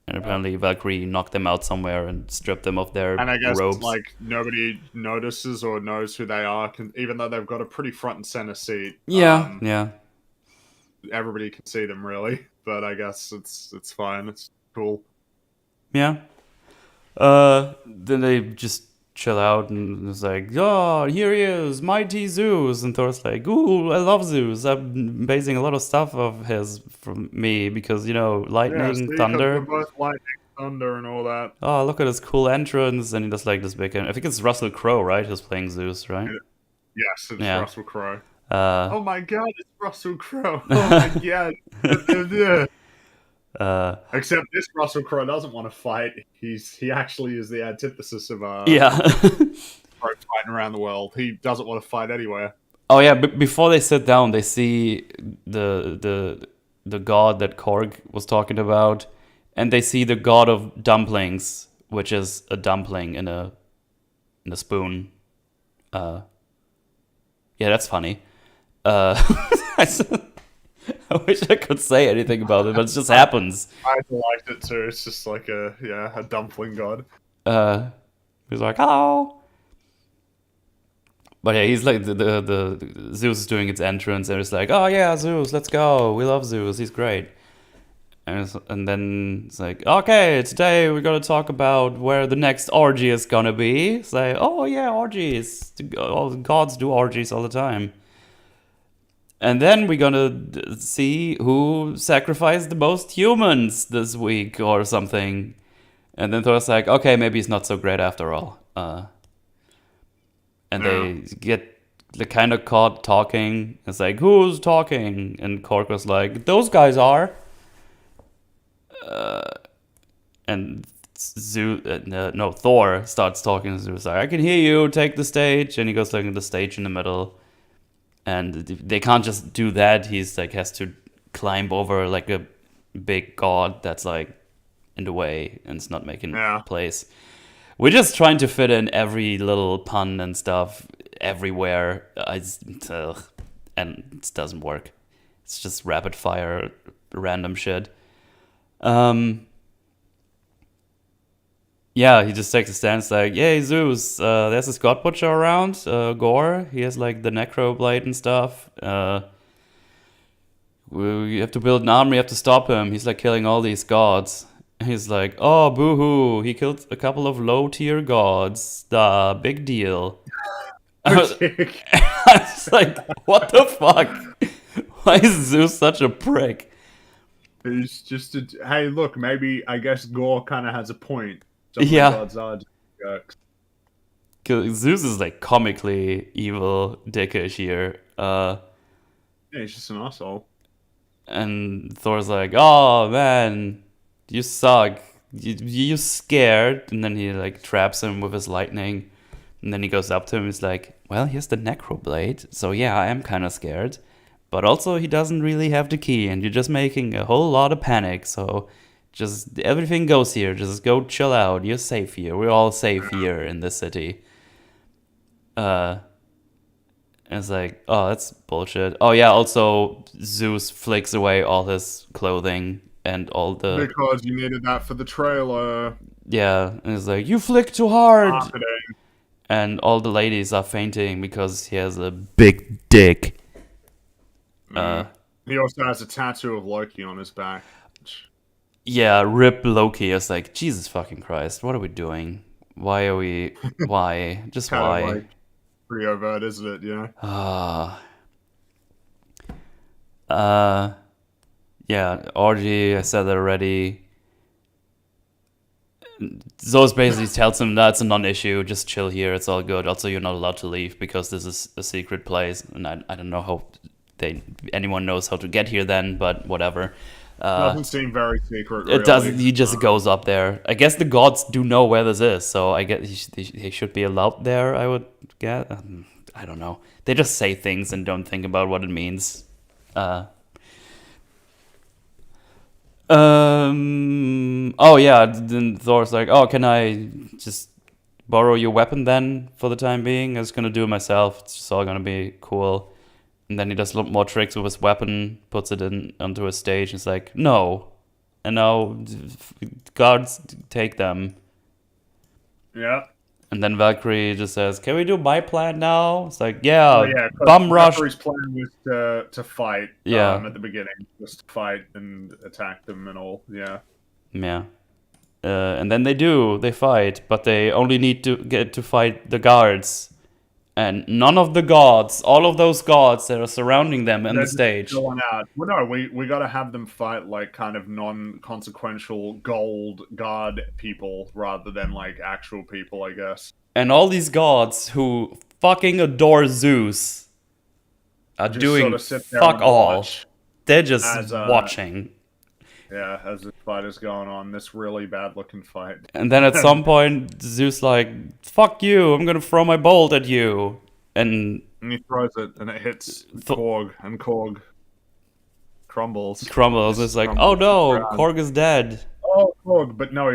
And apparently Valkyrie knocked them out somewhere and stripped them of their And I guess robes. like nobody notices or knows who they are, even though they've got a pretty front and center seat. Yeah. Everybody can see them really, but I guess it's fine. It's cool. Yeah. Then they just chill out and it's like, oh, here he is, mighty Zeus. And Thor's like, ooh, I love Zeus. I'm basing a lot of stuff of his from me because, lightning, thunder. We're both lightning, thunder, and all that. Oh, look at his cool entrance. And he does like this big... I think it's Russell Crowe, right? Who's playing Zeus, right? Yes, it's Russell Crowe. Oh my god, it's Russell Crowe. Oh my god. Except this Russell Crowe doesn't want to fight. He actually is the antithesis of fighting around the world. He doesn't want to fight anywhere. Oh yeah, before they sit down, they see the god that Korg was talking about, and they see the god of dumplings, which is a dumpling in a spoon. Yeah, that's funny. I wish I could say anything about it, but it just happens. I liked it too. It's just like a dumpling god. He's like, hello. But yeah, he's like the Zeus is doing its entrance, and it's like, oh yeah, Zeus, let's go. We love Zeus. He's great. And then it's like, okay, today we're gonna talk about where the next orgy is gonna be. It's like, oh yeah, orgies. All the gods do orgies all the time. And then we're gonna see who sacrificed the most humans this week or something. And then Thor's like, okay, maybe he's not so great after all. And they get kind of caught talking. It's like, who's talking? And Korg was like, those guys are. And Thor starts talking. Zeus like, I can hear you, take the stage. And he goes like in the stage in the middle. And they can't just do that. He's like has to climb over like a big god that's like in the way and it's not making place. We're just trying to fit in every little pun and stuff everywhere. And it doesn't work. It's just rapid fire random shit. Yeah, he just takes a stance like, "Yay, Zeus! There's this god butcher around, Gore. He has like the necro blade and stuff. We have to build an army. We have to stop him. He's like killing all these gods." And he's like, "Oh, boo-hoo! He killed a couple of low-tier gods. The big deal." I was like, "What the fuck? Why is Zeus such a prick?" It's just hey, look, maybe I guess Gore kind of has a point. Some of the Yeah. gods are just jerks. 'Cause Zeus is like comically evil, dickish here. Yeah, he's just an asshole. And Thor's like, "Oh man, you suck. You scared." And then he like traps him with his lightning. And then he goes up to him. He's like, "Well, here's the necroblade. So yeah, I am kind of scared. But also, he doesn't really have the key, and you're just making a whole lot of panic. So just everything goes here. Just go chill out. You're safe here. We're all safe here in this city." And it's like, oh, that's bullshit. Oh yeah, also Zeus flicks away all his clothing and all the Because you needed that for the trailer. yeah, and it's like, you flick too hard, Marketing. and all the ladies are fainting because he has a big dick. He also has a tattoo of Loki on his back. Yeah, rip Loki. It's like, Jesus fucking Christ, what are we doing? Why are we? Why? Just Kind why? of like pretty overt, isn't it? You know. Yeah, orgy, I said that already. Zeus basically tells him that's a non-issue, just chill here, it's all good. Also, you're not allowed to leave because this is a secret place, and I don't know how anyone knows how to get here then, but whatever. Doesn't seem very secret. It doesn't. He just goes up there. I guess the gods do know where this is, so I guess he should be allowed there. I would guess. I don't know. They just say things and don't think about what it means. Oh yeah. Then Thor's like, "Oh, can I just borrow your weapon then for the time being? I was gonna do it myself. It's just all gonna be cool." And then he does a lot more tricks with his weapon, puts it in onto a stage. And it's like, no. And now guards take them. Yeah. And then Valkyrie just says, "Can we do my plan now?" It's like, yeah, Oh, yeah, bum rush. Valkyrie's plan was to fight. Yeah. At the beginning, just to fight and attack them and all. Yeah. Yeah. And then they fight, but they only need to get to fight the guards. And none of the gods, all of those gods that are surrounding them on the stage. Going out. Well, no, we got to have them fight like kind of non-consequential gold guard people rather than like actual people, I guess. And all these gods who fucking adore Zeus are Just doing sort of sit there fuck and all. watch They're just as, watching. Yeah, as this fight is going on, this really bad-looking fight. And then at some point, Zeus like, "Fuck you! I'm gonna throw my bolt at you." And he throws it, and it hits Korg, and Korg crumbles. It's like, "Oh no, Korg is dead." Oh, Korg, but no,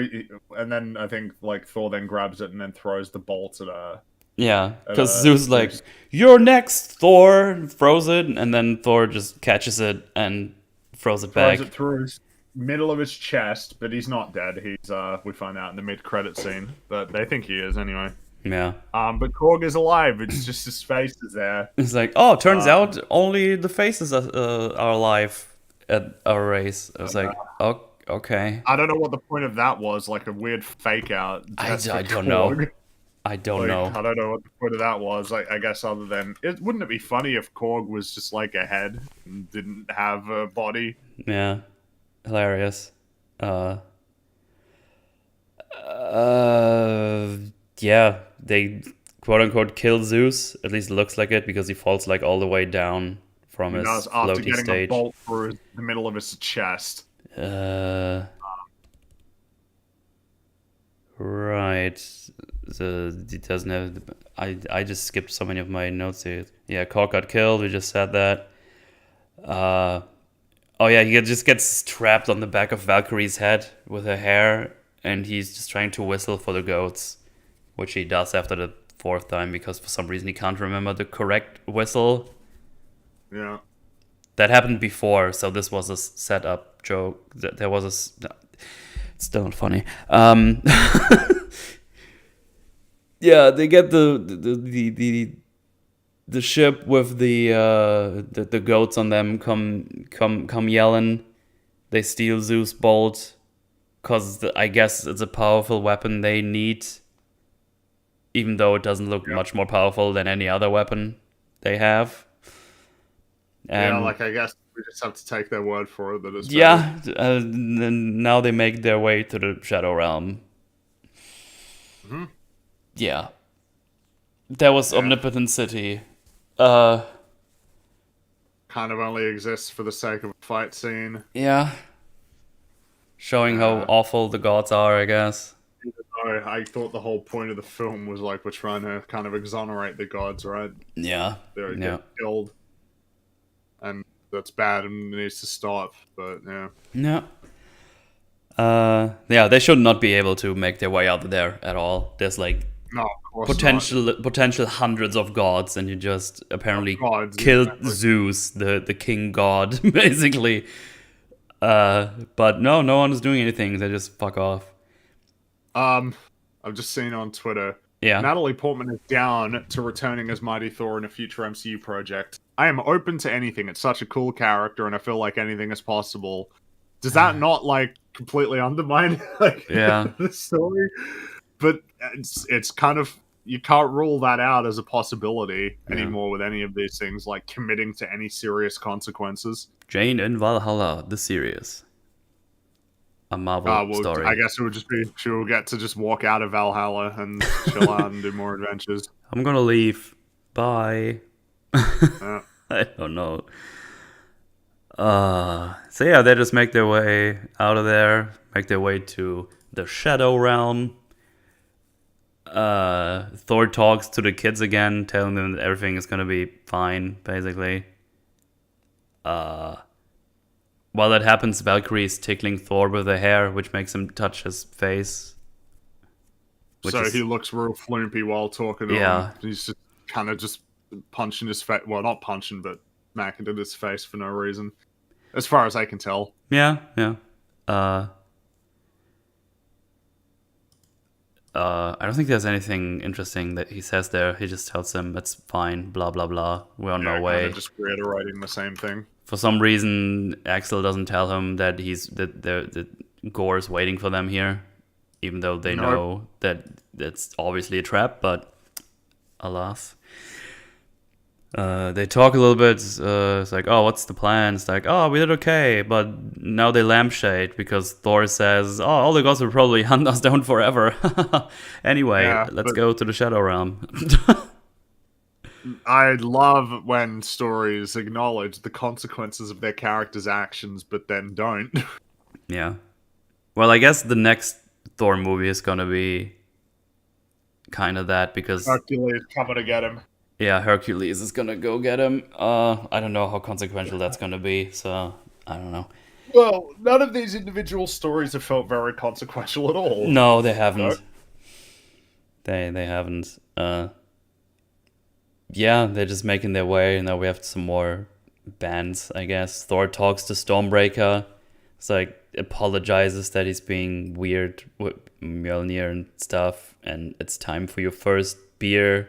and then I think like Thor then grabs it and then throws the bolt at her. Yeah, because Zeus like, "You're next, Thor," and throws it, and then Thor just catches it and throws it back. Throws it through his middle of his chest, but he's not dead. He's we find out in the mid-credit scene, but they think he is anyway. Yeah. But Korg is alive. It's just his face is there. It's like, oh, turns out only the faces are alive at our race. I was like, oh, okay. I don't know what the point of that was. Like a weird fake out. I don't know. I don't know. I don't know what the point of that was. I guess other than wouldn't it be funny if Korg was just like a head and didn't have a body? Yeah. Hilarious. Yeah, they quote unquote kill Zeus. At least it looks like it because he falls like all the way down from his after floaty getting stage. a bolt through the middle of his chest. Right. He doesn't have. I just skipped so many of my notes here. Yeah, Korg got killed. We just said that. Oh yeah, he just gets trapped on the back of Valkyrie's head with her hair, and he's just trying to whistle for the goats, which he does after the fourth time because for some reason he can't remember the correct whistle. Yeah. That happened before, so this was a setup joke. There was It's still not funny. Yeah, they get the ship with the goats on them come yelling. They steal Zeus' bolt because I guess it's a powerful weapon they need, even though it doesn't look much more powerful than any other weapon they have. Yeah, like I guess we just have to take their word for it that it's yeah. Now they make their way to the Shadow Realm. Mm-hmm. Yeah, that was Omnipotence City. Kind of only exists for the sake of a fight scene. Yeah. Showing how awful the gods are, I guess. I thought the whole point of the film was like we're trying to kind of exonerate the gods, right? Yeah. They get killed. And that's bad and needs to stop, but yeah. Yeah. Yeah, they should not be able to make their way out of there at all. There's like potential hundreds of gods, and you just apparently killed Zeus, the king god, basically. But no one is doing anything. They just fuck off. I've just seen on Twitter. Yeah. Natalie Portman is down to returning as Mighty Thor in a future MCU project. I am open to anything. It's such a cool character, and I feel like anything is possible. Does that not like completely undermine the story? But it's kind of, you can't rule that out as a possibility anymore with any of these things, like committing to any serious consequences. Jane in Valhalla, the series. A Marvel story. I guess it would just be she'll get to just walk out of Valhalla and chill out and do more adventures. I'm gonna leave. Bye. I don't know. So yeah, they just make their way out of there, make their way to the Shadow Realm. Thor talks to the kids again, telling them that everything is gonna be fine, basically. While that happens, Valkyrie is tickling Thor with her hair, which makes him touch his face. So he looks real flumpy while talking to him. He's just kind of just punching his face. Well, not punching, but smacking at his face for no reason. As far as I can tell. Yeah. I don't think there's anything interesting that he says there. He just tells them it's fine, blah, blah, blah. We're on our way. Kind of just reiterating the same thing. For some reason, Axel doesn't tell him that that Gore is waiting for them here, even though they know that it's obviously a trap, but alas. They talk a little bit. It's like, oh, what's the plan? It's like, oh, we did okay, but now they lampshade because Thor says, oh, all the gods will probably hunt us down forever. Anyway, let's go to the Shadow Realm. I love when stories acknowledge the consequences of their characters' actions, but then don't. Yeah. Well, I guess the next Thor movie is gonna be kind of that because Hercules coming to get him. Yeah, Hercules is gonna go get him. I don't know how consequential that's gonna be, so I don't know. Well, none of these individual stories have felt very consequential at all. No, they haven't. They haven't. Yeah, they're just making their way, and now we have some more bands, I guess. Thor talks to Stormbreaker. It's like apologizes that he's being weird with Mjolnir and stuff, and it's time for your first beer.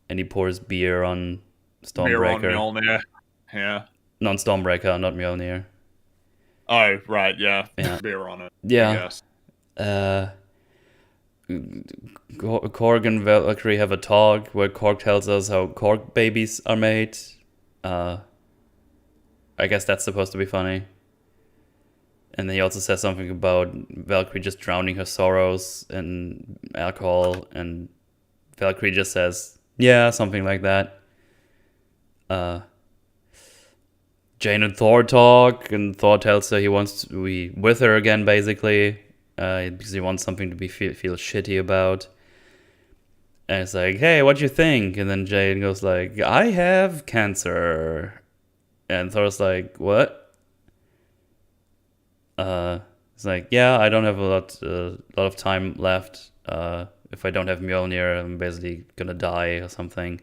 And he pours beer on Stormbreaker. Beer on Mjolnir. Yeah. Non Stormbreaker, not Mjolnir. Oh, right, yeah. Beer on it. Yeah. Korg and Valkyrie have a talk where Korg tells us how Korg babies are made. I guess that's supposed to be funny. And then he also says something about Valkyrie just drowning her sorrows in alcohol, and Valkyrie just says, yeah, something like that. Jane and Thor talk, and Thor tells her he wants to be with her again, basically, because he wants something to feel shitty about. And it's like, hey, what do you think? And then Jane goes like, I have cancer. And Thor's like, what? It's like, yeah, I don't have a lot of time left. If I don't have Mjolnir, I'm basically gonna die or something.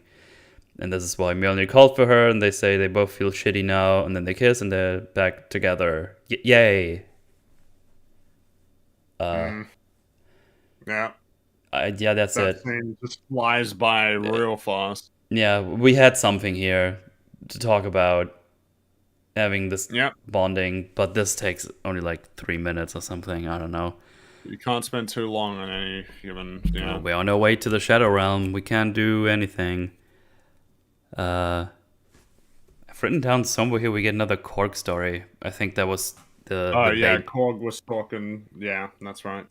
And this is why Mjolnir called for her, and they say they both feel shitty now, and then they kiss, and they're back together. Yay! Yeah, Yeah, that's that it. scene just flies by real fast. Yeah, we had something here to talk about having this Yep. bonding, but this takes only like 3 minutes or something. I don't know. You can't spend too long on any given. Yeah. We're on our way to the Shadow Realm. We can't do anything. I've written down somewhere here we get another Korg story. I think that was Oh the yeah, bait. Korg was talking. Yeah, that's right.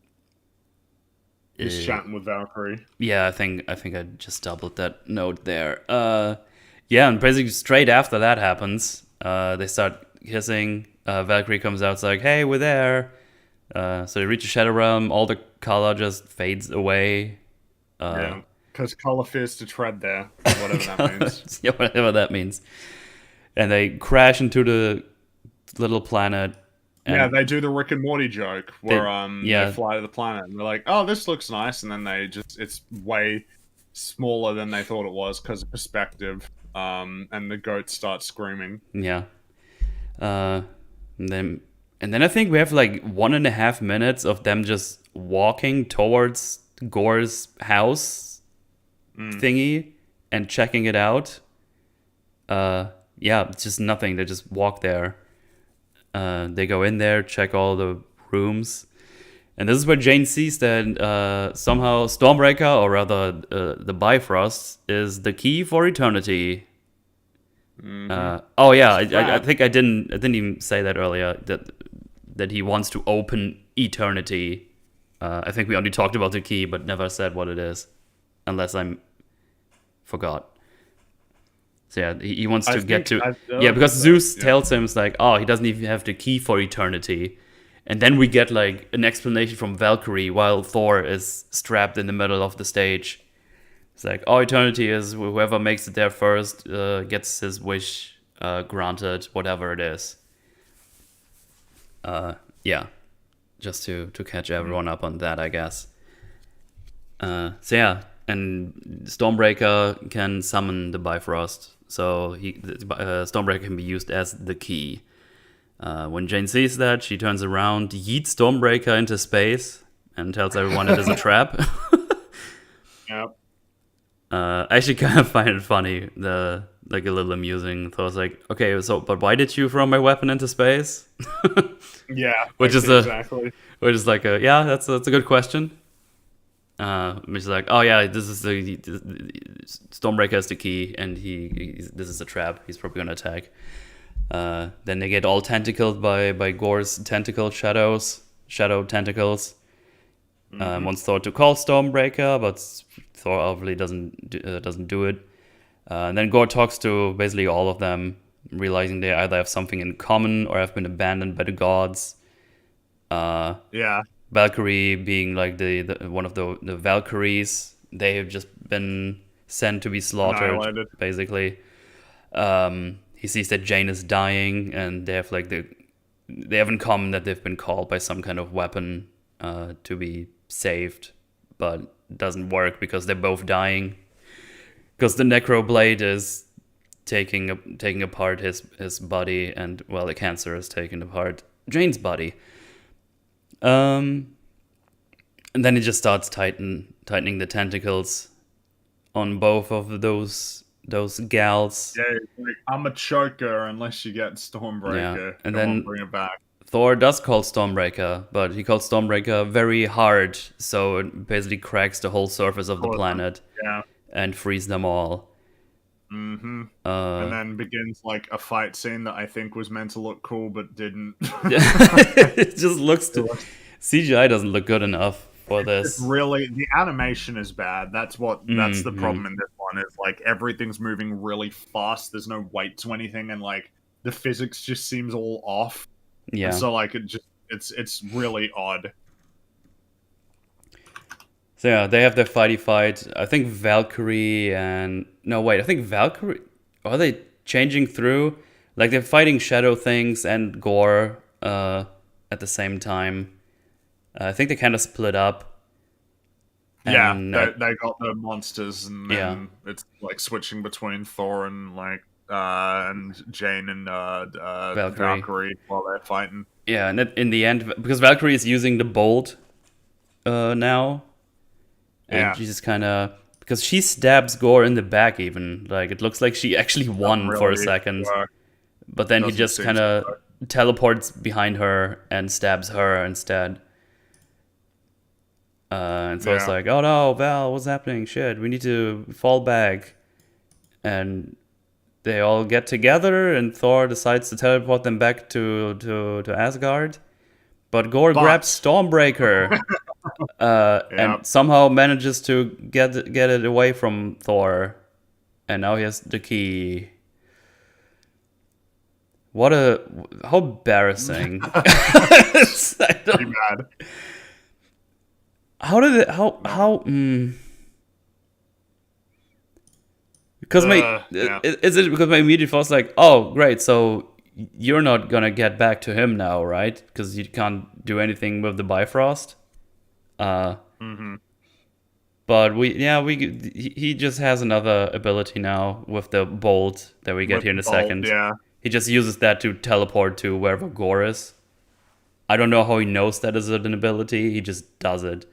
He's chatting with Valkyrie. Yeah, I think I just doubled that note there. Yeah, and basically straight after that happens, they start kissing. Valkyrie comes out, it's like, "Hey, we're there." So they reach the Shadow Realm. All the color just fades away. Yeah, because color fears to tread there, whatever that means. Yeah, whatever that means. And they crash into the little planet. And Yeah, they do the Rick and Morty joke where yeah. they fly to the planet and they're like, "Oh, this looks nice," and then it's way smaller than they thought it was because of perspective. And the goats start screaming. Yeah. And then I think we have like 1.5 minutes of them just walking towards Gore's house thingy and checking it out. Yeah, it's just nothing. They just walk there. They go in there, check all the rooms. And this is where Jane sees that somehow Stormbreaker, or rather the Bifrost, is the key for eternity. Oh yeah, I think I didn't even say that earlier, that he wants to open eternity. I think we only talked about the key, but never said what it is, unless I forgot. So yeah, he wants to get to because Zeus tells him, it's like, oh, he doesn't even have the key for eternity. And then we get like an explanation from Valkyrie while Thor is strapped in the middle of the stage. It's like, oh, eternity is whoever makes it there first gets his wish granted, whatever it is. Yeah, just to catch everyone up on that, I guess. So yeah, and Stormbreaker can summon the Bifrost, so Stormbreaker can be used as the key. When Jane sees that, she turns around, yeets Stormbreaker into space, and tells everyone it is a trap. Yep. I actually kind of find it funny, like a little amusing. Thor's like, okay, but why did you throw my weapon into space? Yeah, which is exactly. Which is like that's a good question. Which is like, oh yeah, this is the Stormbreaker is the key, and this is a trap. He's probably gonna attack. Then they get all tentacled by Gore's shadow tentacles. Wants Thor to call Stormbreaker, but Thor obviously doesn't do it. And then Gore talks to basically all of them, realizing they either have something in common or have been abandoned by the gods. Yeah. Valkyrie being like the one of the Valkyries, they have just been sent to be slaughtered, annihilated. Basically. He sees that Jane is dying, and they have they have in common that they've been called by some kind of weapon to be saved, but it doesn't work because they're both dying. Because the Necroblade is taking apart his body, and well, the cancer is taking apart Jane's body. And then it just starts tightening the tentacles on both of those gals. Yeah, like, I'm a choker unless you get Stormbreaker. Yeah. And then then bring it back. Thor does call Stormbreaker, but he calls Stormbreaker very hard, so it basically cracks the whole surface of the planet. Yeah. And frees them all. Mm-hmm. And then begins like a fight scene that I think was meant to look cool but didn't. It just looks CGI doesn't look good enough for this. Really, the animation is bad. That's the problem in this one. Is like everything's moving really fast. There's no weight to anything, and like the physics just seems all off. Yeah. And so like it's really odd. So yeah, they have their fighty fight. I think Valkyrie are they changing through? Like they're fighting shadow things and Gore at the same time. I think they kind of split up. Yeah, they got the monsters, and then it's like switching between Thor and and Jane and Valkyrie while they're fighting. Yeah, and in the end, because Valkyrie is using the bolt now, and Yeah. she's just kind of, because she stabs Gore in the back even. Like, it looks like she actually won Doesn't for a really second. work. But then he Doesn't just seem kind to of work. teleports behind her and stabs her instead. And so it's Yeah. like, oh no, Val, what's happening? Shit, we need to fall back. And they all get together, and Thor decides to teleport them back to Asgard. But Gore grabs Stormbreaker Yeah. and somehow manages to get it away from Thor. And now he has the key. How embarrassing. I don't- Pretty bad. How did it? Because Yeah. is it because my immediate thought was like, oh great, so you're not gonna get back to him now, right? Because you can't do anything with the Bifrost. Mm-hmm. But he just has another ability now with the bolt that we get With here in a the bolt, second. yeah. He just uses that to teleport to wherever Gore is. I don't know how he knows that is an ability. He just does it.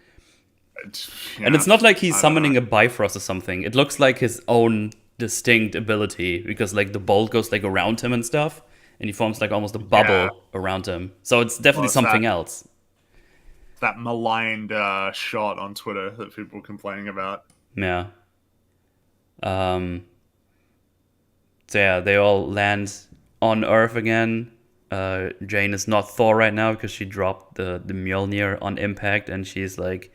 And it's not like he's summoning a Bifrost or something. It looks like his own distinct ability because like the bolt goes like around him and stuff, and he forms like almost a bubble around him. So it's definitely something else. That maligned shot on Twitter that people were complaining about. Yeah. So yeah, they all land on Earth again. Jane is not Thor right now because she dropped the Mjolnir on impact, and she's like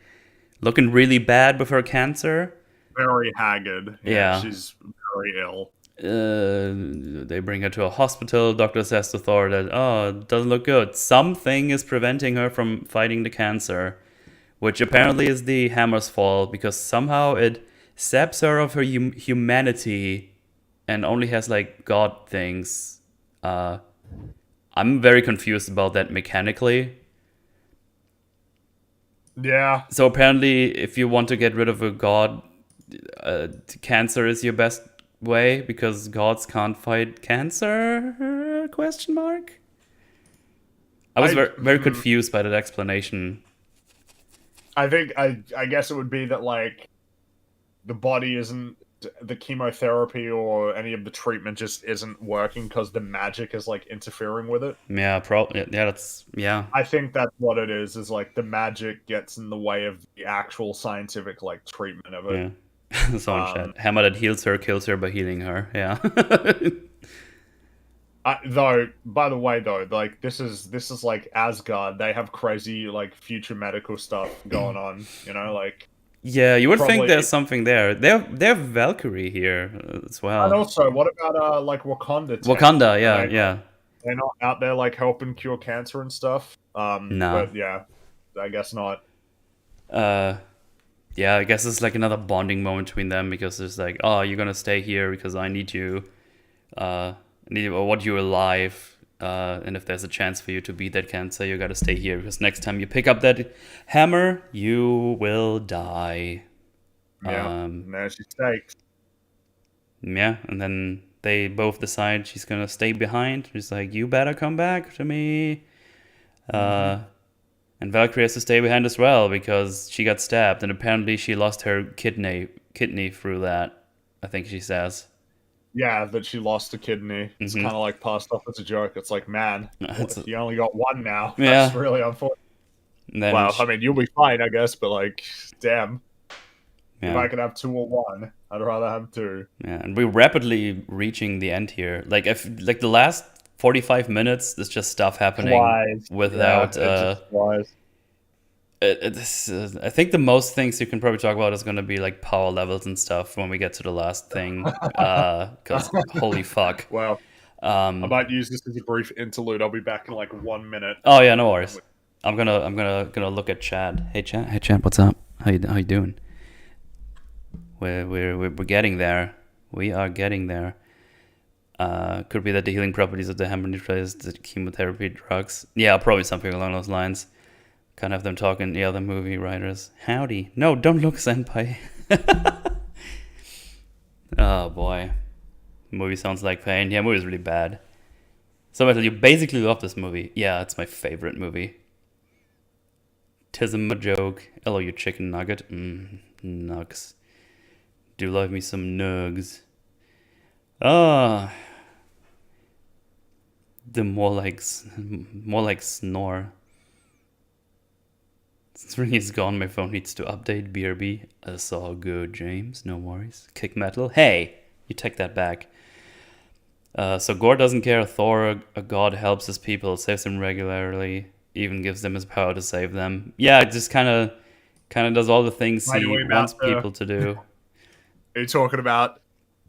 looking really bad with her cancer. Very haggard. Yeah. She's very ill. They bring her to a hospital. Doctor says to Thor that, oh, it doesn't look good. Something is preventing her from fighting the cancer, which apparently is the hammer's fault because somehow it saps her of her humanity and only has like god things. I'm very confused about that mechanically. Yeah. So apparently, if you want to get rid of a god, cancer is your best way because gods can't fight cancer? Question mark. I was very confused by that explanation. I think I guess it would be that like the body isn't, the chemotherapy or any of the treatment just isn't working because the magic is like interfering with it. Yeah, yeah. I think that's what it is like the magic gets in the way of the actual scientific like treatment of it. Yeah. Someone chat. Hammer that heals her kills her by healing her. Yeah. Though, by the way, though, like this is like Asgard. They have crazy like future medical stuff going on. You know, like. Yeah, you would think there's something there. They have Valkyrie here as well. And also, what about like Wakanda? Wakanda, yeah. They're not out there like helping cure cancer and stuff. No. But yeah, I guess not. Yeah, I guess it's like another bonding moment between them because it's like, oh, you're gonna stay here because I need you. I want you alive. And if there's a chance for you to beat that cancer, you gotta stay here because next time you pick up that hammer, you will die. Yeah, there she stays. Yeah, and then they both decide she's gonna stay behind. She's like, you better come back to me. And Valkyrie has to stay behind as well because she got stabbed, and apparently she lost her kidney through that. I think she says. Yeah, that she lost a kidney. It's kind of like passed off as a joke. It's like, man, you only got one now. Yeah. That's really unfortunate. Well, I mean, you'll be fine, I guess, but like, damn. Yeah. If I could have 2 or 1, I'd rather have 2. Yeah, and we're rapidly reaching the end here. Like, if the last 45 minutes, there's just stuff happening without. I think the most things you can probably talk about is going to be like power levels and stuff when we get to the last thing. Because holy fuck. Well, I might use this as a brief interlude. I'll be back in like 1 minute. Oh yeah, no worries. I'm gonna look at Chad. Hey Chad, what's up? How you doing? We're getting there. We are getting there. Could be that the healing properties of the hammer neutralize the chemotherapy drugs. Yeah, probably something along those lines. Kind of them talking the other movie writers. Howdy. No, don't look, senpai. Oh boy. Movie sounds like pain. Yeah, movie's really bad. So Metal, you basically love this movie. Yeah, it's my favorite movie. Tism a joke. Hello, you chicken nugget. Nugs. Do love me some nugs. Ah. The more like snore. Since Fringy's gone, my phone needs to update. BRB. That's all good, James. No worries. Kick metal. Hey, you take that back. So Gore doesn't care. Thor, a god, helps his people, saves them regularly, even gives them his power to save them. Yeah, it just kind of does all the things he wants people to do. Are you talking about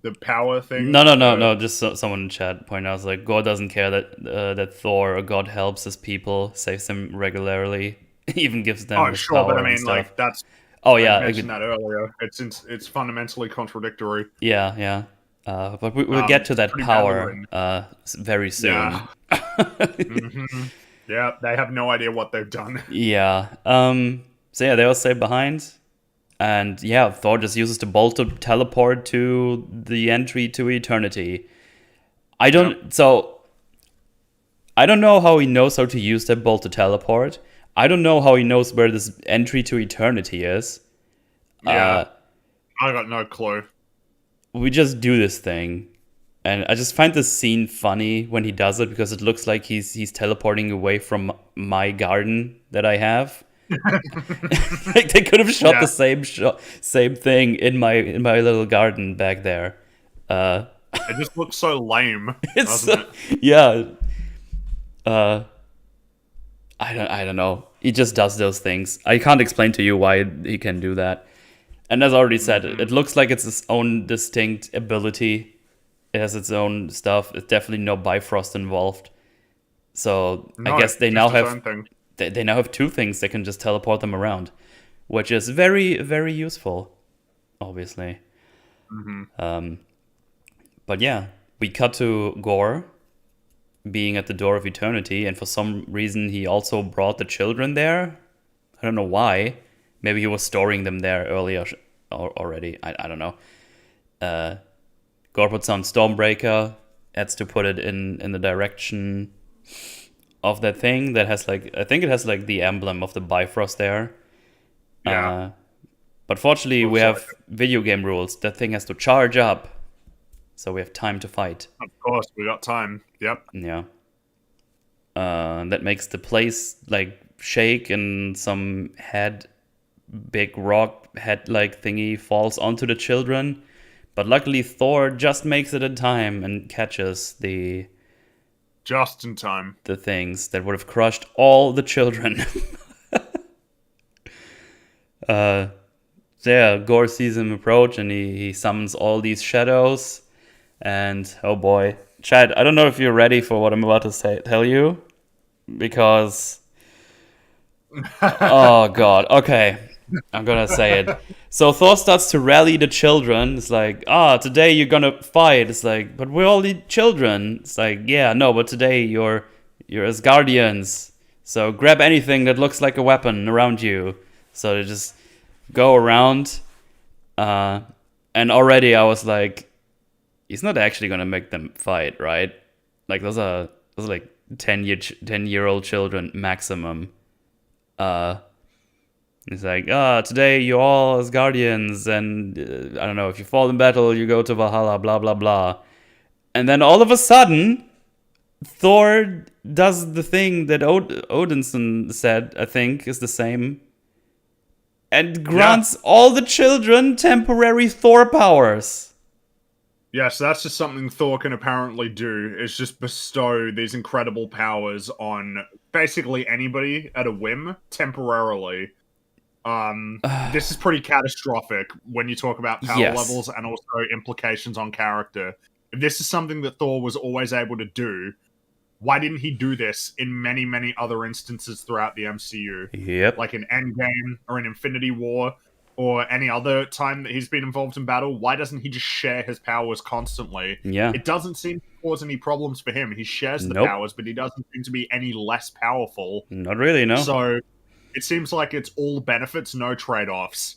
the power thing? No. Just someone in chat pointed out, I was like, Gore doesn't care that Thor, a god, helps his people, saves them regularly, even gives them his power but I mean, and stuff. like that's. Oh yeah, I mentioned that earlier. It's fundamentally contradictory. Yeah. But we'll get to that power very soon. Yeah. Yeah, they have no idea what they've done. Yeah. So yeah, they all stay behind. And yeah, Thor just uses the bolt to teleport to the entry to eternity. I don't know how he knows how to use that bolt to teleport. I don't know how he knows where this entry to eternity is. Yeah. I got no clue. We just do this thing. And I just find this scene funny when he does it because it looks like he's teleporting away from my garden that I have. Like they could have shot the same thing in my little garden back there. It just looks so lame. Yeah. I don't know. He just does those things. I can't explain to you why he can do that. And as I already said, it looks like it's its own distinct ability. It has its own stuff. There's definitely no Bifrost involved. So I guess they now have they now have two things that can just teleport them around, which is very, very useful, obviously. But yeah, we cut to Gore being at the door of eternity, and for some reason he also brought the children there. I don't know why. Maybe he was storing them there earlier already. I don't know. Gore puts on Stormbreaker, adds to put it in the direction of that thing that has like, I think it has like the emblem of the Bifrost there. Yeah. But fortunately we have video game rules. That thing has to charge up. So we have time to fight. Of course, we got time. Yep. Yeah. That makes the place like shake, and some big rock head like thingy falls onto the children. But luckily Thor just makes it in time and catches just in time the things that would have crushed all the children. Yeah, Gore sees him approach and he summons all these shadows. And oh boy, Chad, I don't know if you're ready for what I'm about to tell you, because oh god, okay, I'm gonna say it. So Thor starts to rally the children. It's like, today you're gonna fight. It's like, but we're all the children. It's like, yeah, no, but today you're as guardians. So grab anything that looks like a weapon around you. So they just go around, and already I was like, he's not actually gonna make them fight, right? Like those are like 10-year-old children maximum. It's like, today you're all as guardians, and I don't know, if you fall in battle, you go to Valhalla, blah blah blah. And then all of a sudden, Thor does the thing that Odinson said, I think, is the same, and grants all the children temporary Thor powers. Yes, that's just something Thor can apparently do, is just bestow these incredible powers on basically anybody at a whim, temporarily. This is pretty catastrophic when you talk about power levels and also implications on character. If this is something that Thor was always able to do, why didn't he do this in many, many other instances throughout the MCU? Yep. Like in Endgame, or in Infinity War, or any other time that he's been involved in battle. Why doesn't he just share his powers constantly? Yeah. It doesn't seem to cause any problems for him. He shares the powers, but he doesn't seem to be any less powerful. Not really, no. So it seems like it's all benefits, no trade-offs.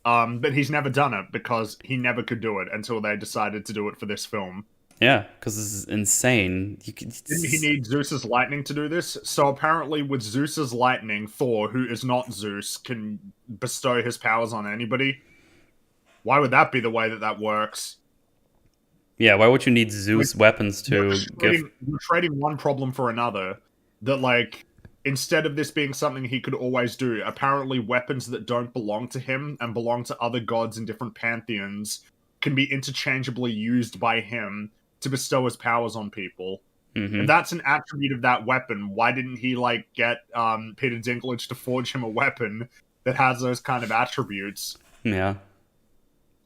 But he's never done it because he never could do it until they decided to do it for this film. Yeah, because this is insane. Didn't he need Zeus's lightning to do this? So apparently, with Zeus's lightning, Thor, who is not Zeus, can bestow his powers on anybody. Why would that be the way that works? Yeah, why would you need Zeus weapons You're to give? You're trading one problem for another. That, like, instead of this being something he could always do, apparently weapons that don't belong to him and belong to other gods in different pantheons can be interchangeably used by him to bestow his powers on people. If that's an attribute of that weapon, why didn't he, like, get Peter Dinklage to forge him a weapon that has those kind of attributes? Yeah.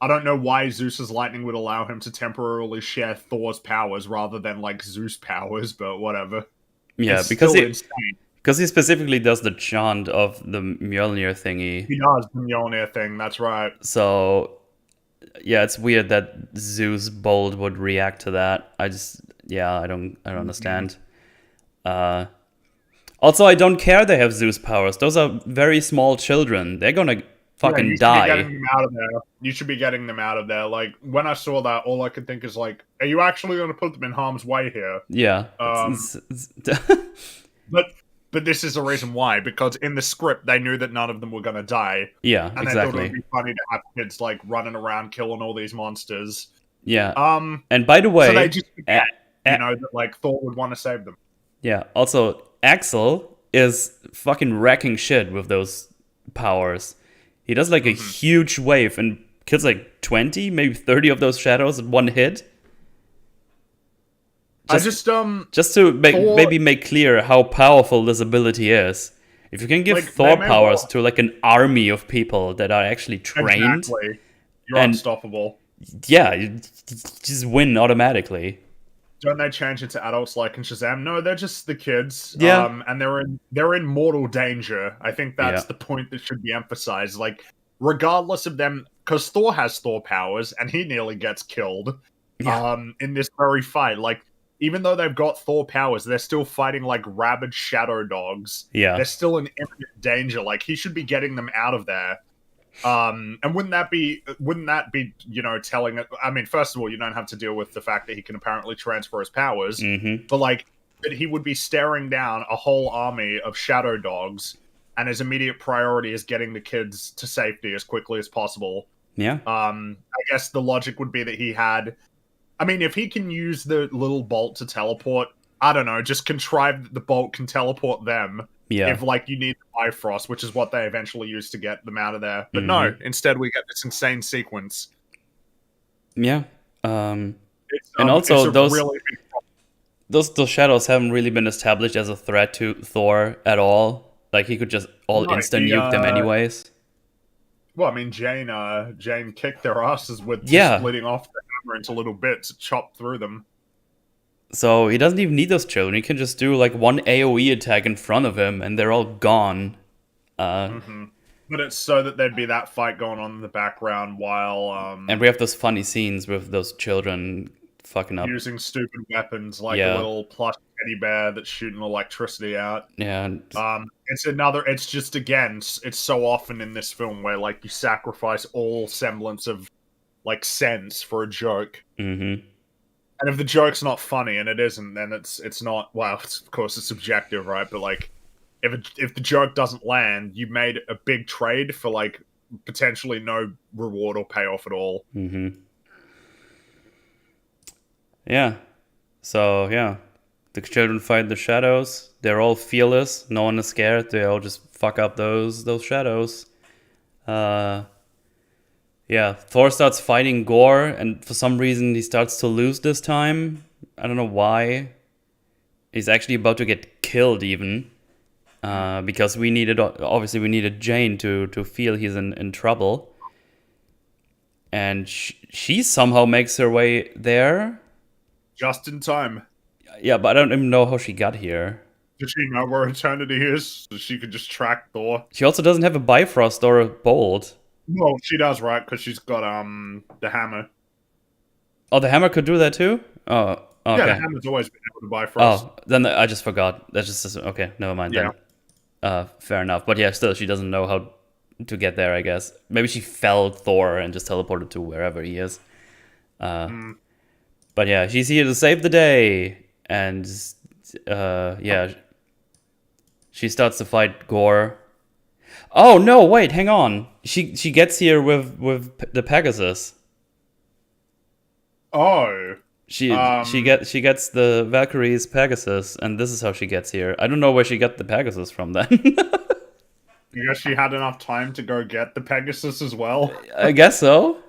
I don't know why Zeus's lightning would allow him to temporarily share Thor's powers rather than, like, Zeus powers, but whatever. Yeah, It's because still insane. because he specifically does the chant of the Mjolnir thingy. He does the Mjolnir thing, that's right. So, yeah, it's weird that Zeus Bold would react to that. I don't understand. Also, I don't care they have Zeus powers. Those are very small children. They're gonna fucking you should die. Be getting them out of there. You should be getting them out of there. Like, when I saw that, all I could think is, like, are you actually going to put them in harm's way here? Yeah. But this is the reason why, because in the script, they knew that none of them were going to die. Yeah, and they thought it would be funny to have kids, like, running around killing all these monsters. Yeah. And by the way... So they just forget, that, like, Thor would want to save them. Yeah. Also, Axel is fucking wrecking shit with those powers. He does, like, a huge wave and kills, like, 20, maybe 30 of those shadows in one hit. Just to maybe make clear how powerful this ability is. If you can give Thor powers to, like, an army of people that are actually trained... Exactly. You're unstoppable. Yeah, you just win automatically. Don't they change it to adults like in Shazam? No, they're just the kids. Yeah. And they're in mortal danger. I think that's the point that should be emphasized. Like, regardless of them, because Thor has Thor powers, and he nearly gets killed in this very fight. Like, even though they've got Thor powers, they're still fighting like rabid shadow dogs. Yeah. They're still in imminent danger. Like, he should be getting them out of there. And wouldn't that be, telling it? I mean, first of all, you don't have to deal with the fact that he can apparently transfer his powers, but like that he would be staring down a whole army of shadow dogs, and his immediate priority is getting the kids to safety as quickly as possible. Yeah. I guess the logic would be that he had, I mean, if he can use the little bolt to teleport, I don't know, just contrive that the bolt can teleport them. Yeah. If, like, you need the Bifrost, which is what they eventually use to get them out of there. But no, instead we get this insane sequence. Yeah. And also, those shadows haven't really been established as a threat to Thor at all. Like, he could just instant-nuke them anyways. Well, I mean, Jane kicked their asses with splitting off the hammer into little bits to chop through them. So he doesn't even need those children. He can just do like one AoE attack in front of him, and they're all gone. But it's so that there'd be that fight going on in the background while... and we have those funny scenes with those children fucking up. Using stupid weapons, like a little plush teddy bear that's shooting electricity out. Yeah. It's just, again, it's so often in this film where, like, you sacrifice all semblance of, like, sense for a joke. Mm-hmm. And if the joke's not funny, and it isn't, then it's not. Well, of course it's subjective, right? But like, if the joke doesn't land, you made a big trade for like potentially no reward or payoff at all. Mm-hmm. Yeah. So yeah, the children fight the shadows. They're all fearless. No one is scared. They all just fuck up those shadows. Yeah, Thor starts fighting Gore, and for some reason he starts to lose this time. I don't know why. He's actually about to get killed even. Because we needed Jane to feel he's in trouble. And she somehow makes her way there. Just in time. Yeah, but I don't even know how she got here. Does she know where Eternity is? So she could just track Thor. She also doesn't have a Bifrost or a Bolt. Well, she does, right? Because she's got the hammer. Oh, the hammer could do that too? Oh, okay. Yeah, the hammer's always been able to Bifrost. Oh, then I just forgot. That's just okay. Never mind then. Fair enough. But yeah, still, she doesn't know how to get there, I guess. Maybe she felled Thor and just teleported to wherever he is. But yeah, she's here to save the day, and yeah, she starts to fight Gore. Oh no! Wait, hang on. She gets here with the Pegasus. Oh. She gets the Valkyrie's Pegasus, and this is how she gets here. I don't know where she got the Pegasus from then. I guess she had enough time to go get the Pegasus as well. I guess so.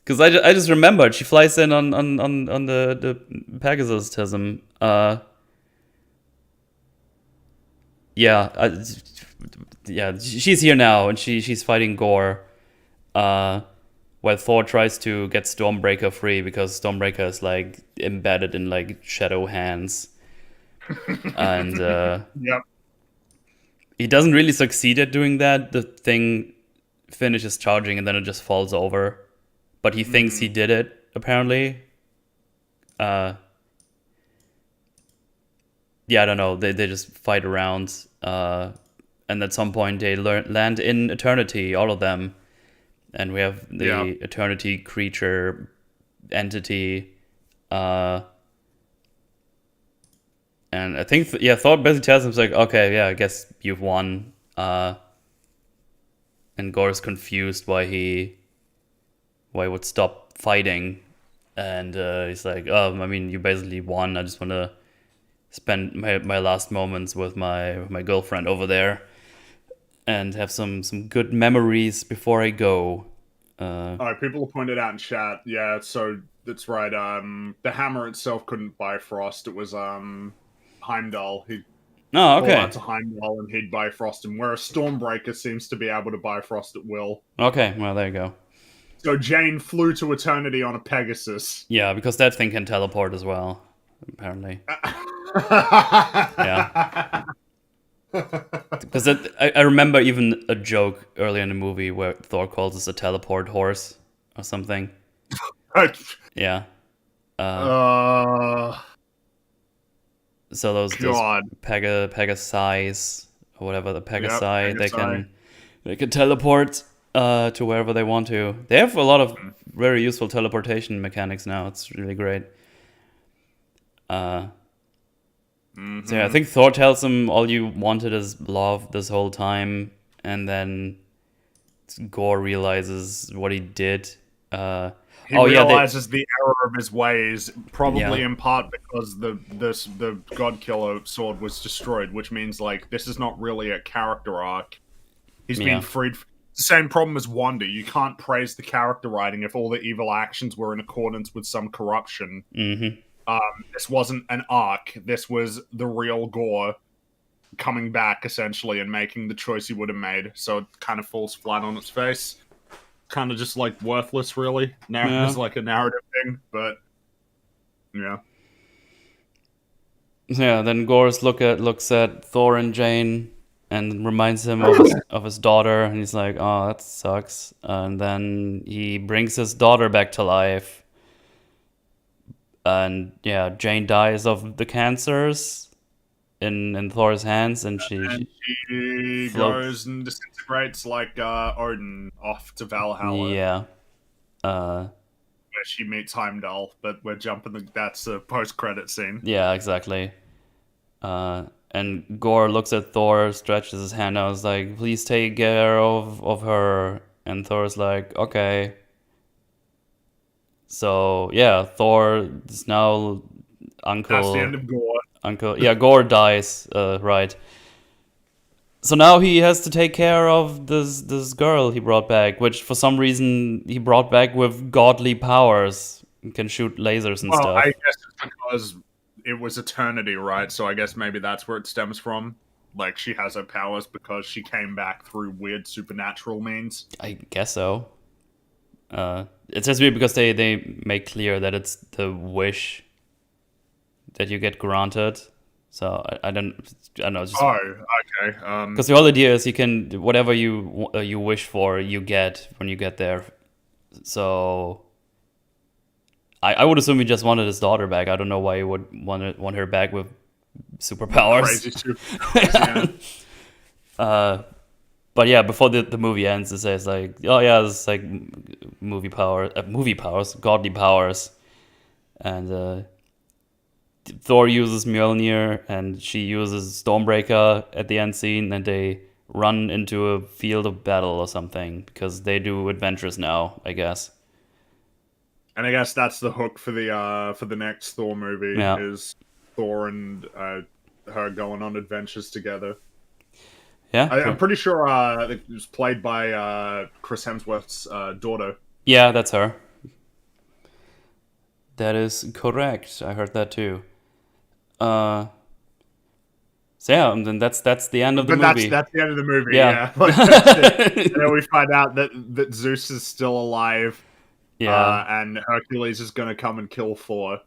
Because I just remembered she flies in on the Pegasusism. Yeah, she's here now, and she's fighting Gore. While Thor tries to get Stormbreaker free because Stormbreaker is like embedded in like shadow hands, and Yep. he doesn't really succeed at doing that. The thing finishes charging, and then it just falls over. But he thinks he did it, apparently. Yeah, I don't know. They just fight around. And at some point, they land in Eternity, all of them. And we have the Eternity creature entity. And I think, Thor basically tells him, like, okay, yeah, I guess you've won. And Gore's confused why he would stop fighting, and he's like, "Oh, I mean, you basically won. I just want to spend my last moments with my girlfriend over there, and have some good memories before I go." People have pointed out in chat. Yeah, so that's right. The hammer itself couldn't Bifrost. It was Heimdall. He Oh, called okay. out to Heimdall and he'd Bifrost him, whereas Stormbreaker seems to be able to Bifrost at will. Okay, well, there you go. So Jane flew to Eternity on a Pegasus. Yeah, because that thing can teleport as well, apparently. Yeah. Because I remember even a joke earlier in the movie where Thor calls us a teleport horse or something. Yeah. So those Pegasi or whatever, the Pegasi, they can teleport to wherever they want to. They have a lot of very useful teleportation mechanics now. It's really great. So yeah, I think Thor tells him all you wanted is love this whole time, and then Gore realizes what he did. He realizes the error of his ways, probably in part because the God Killer sword was destroyed, which means like this is not really a character arc. He's been freed. It's the same problem as Wanda. You can't praise the character writing if all the evil actions were in accordance with some corruption. Mm-hmm. This wasn't an arc. This was the real Gore coming back, essentially, and making the choice he would have made. So it kind of falls flat on its face. Kind of just, like, worthless, really. It's like a narrative thing, but... Yeah. Yeah, then Gore looks at Thor and Jane and reminds him of his daughter, and he's like, oh, that sucks. And then he brings his daughter back to life. And yeah, Jane dies of the cancers in Thor's hands, and she goes and disintegrates like Odin off to Valhalla. Yeah. Where she meets Heimdall, but we're jumping. That's a post-credit scene. Yeah, exactly. And Gore looks at Thor, stretches his hand out, is like, please take care of her. And Thor's like, okay. So yeah, Thor is now uncle. That's the end of Gore. Gore dies, right. So now he has to take care of this girl he brought back, which for some reason he brought back with godly powers. He can shoot lasers and stuff. I guess it's because it was Eternity, right? So I guess maybe that's where it stems from. Like, she has her powers because she came back through weird supernatural means. I guess so. It's just weird because they make clear that it's the wish that you get granted. So I don't know. Just, okay. Because the whole idea is you can whatever you wish for, you get when you get there. So I would assume he just wanted his daughter back. I don't know why he would want her back with superpowers. Crazy superpowers. Yeah. But yeah, before the movie ends, it says like, oh yeah, it's like movie powers, godly powers. and Thor uses Mjolnir, and she uses Stormbreaker at the end scene, and they run into a field of battle or something because they do adventures now, I guess. And I guess that's the hook for the next Thor movie is Thor and her going on adventures together. Yeah, I'm pretty sure it was played by Chris Hemsworth's daughter. Yeah, that's her. That is correct. I heard that too. So yeah, and then that's the end of the movie. That's the end of the movie. Yeah. Like, that's it. And then we find out that Zeus is still alive. Yeah. And Hercules is going to come and kill Thor.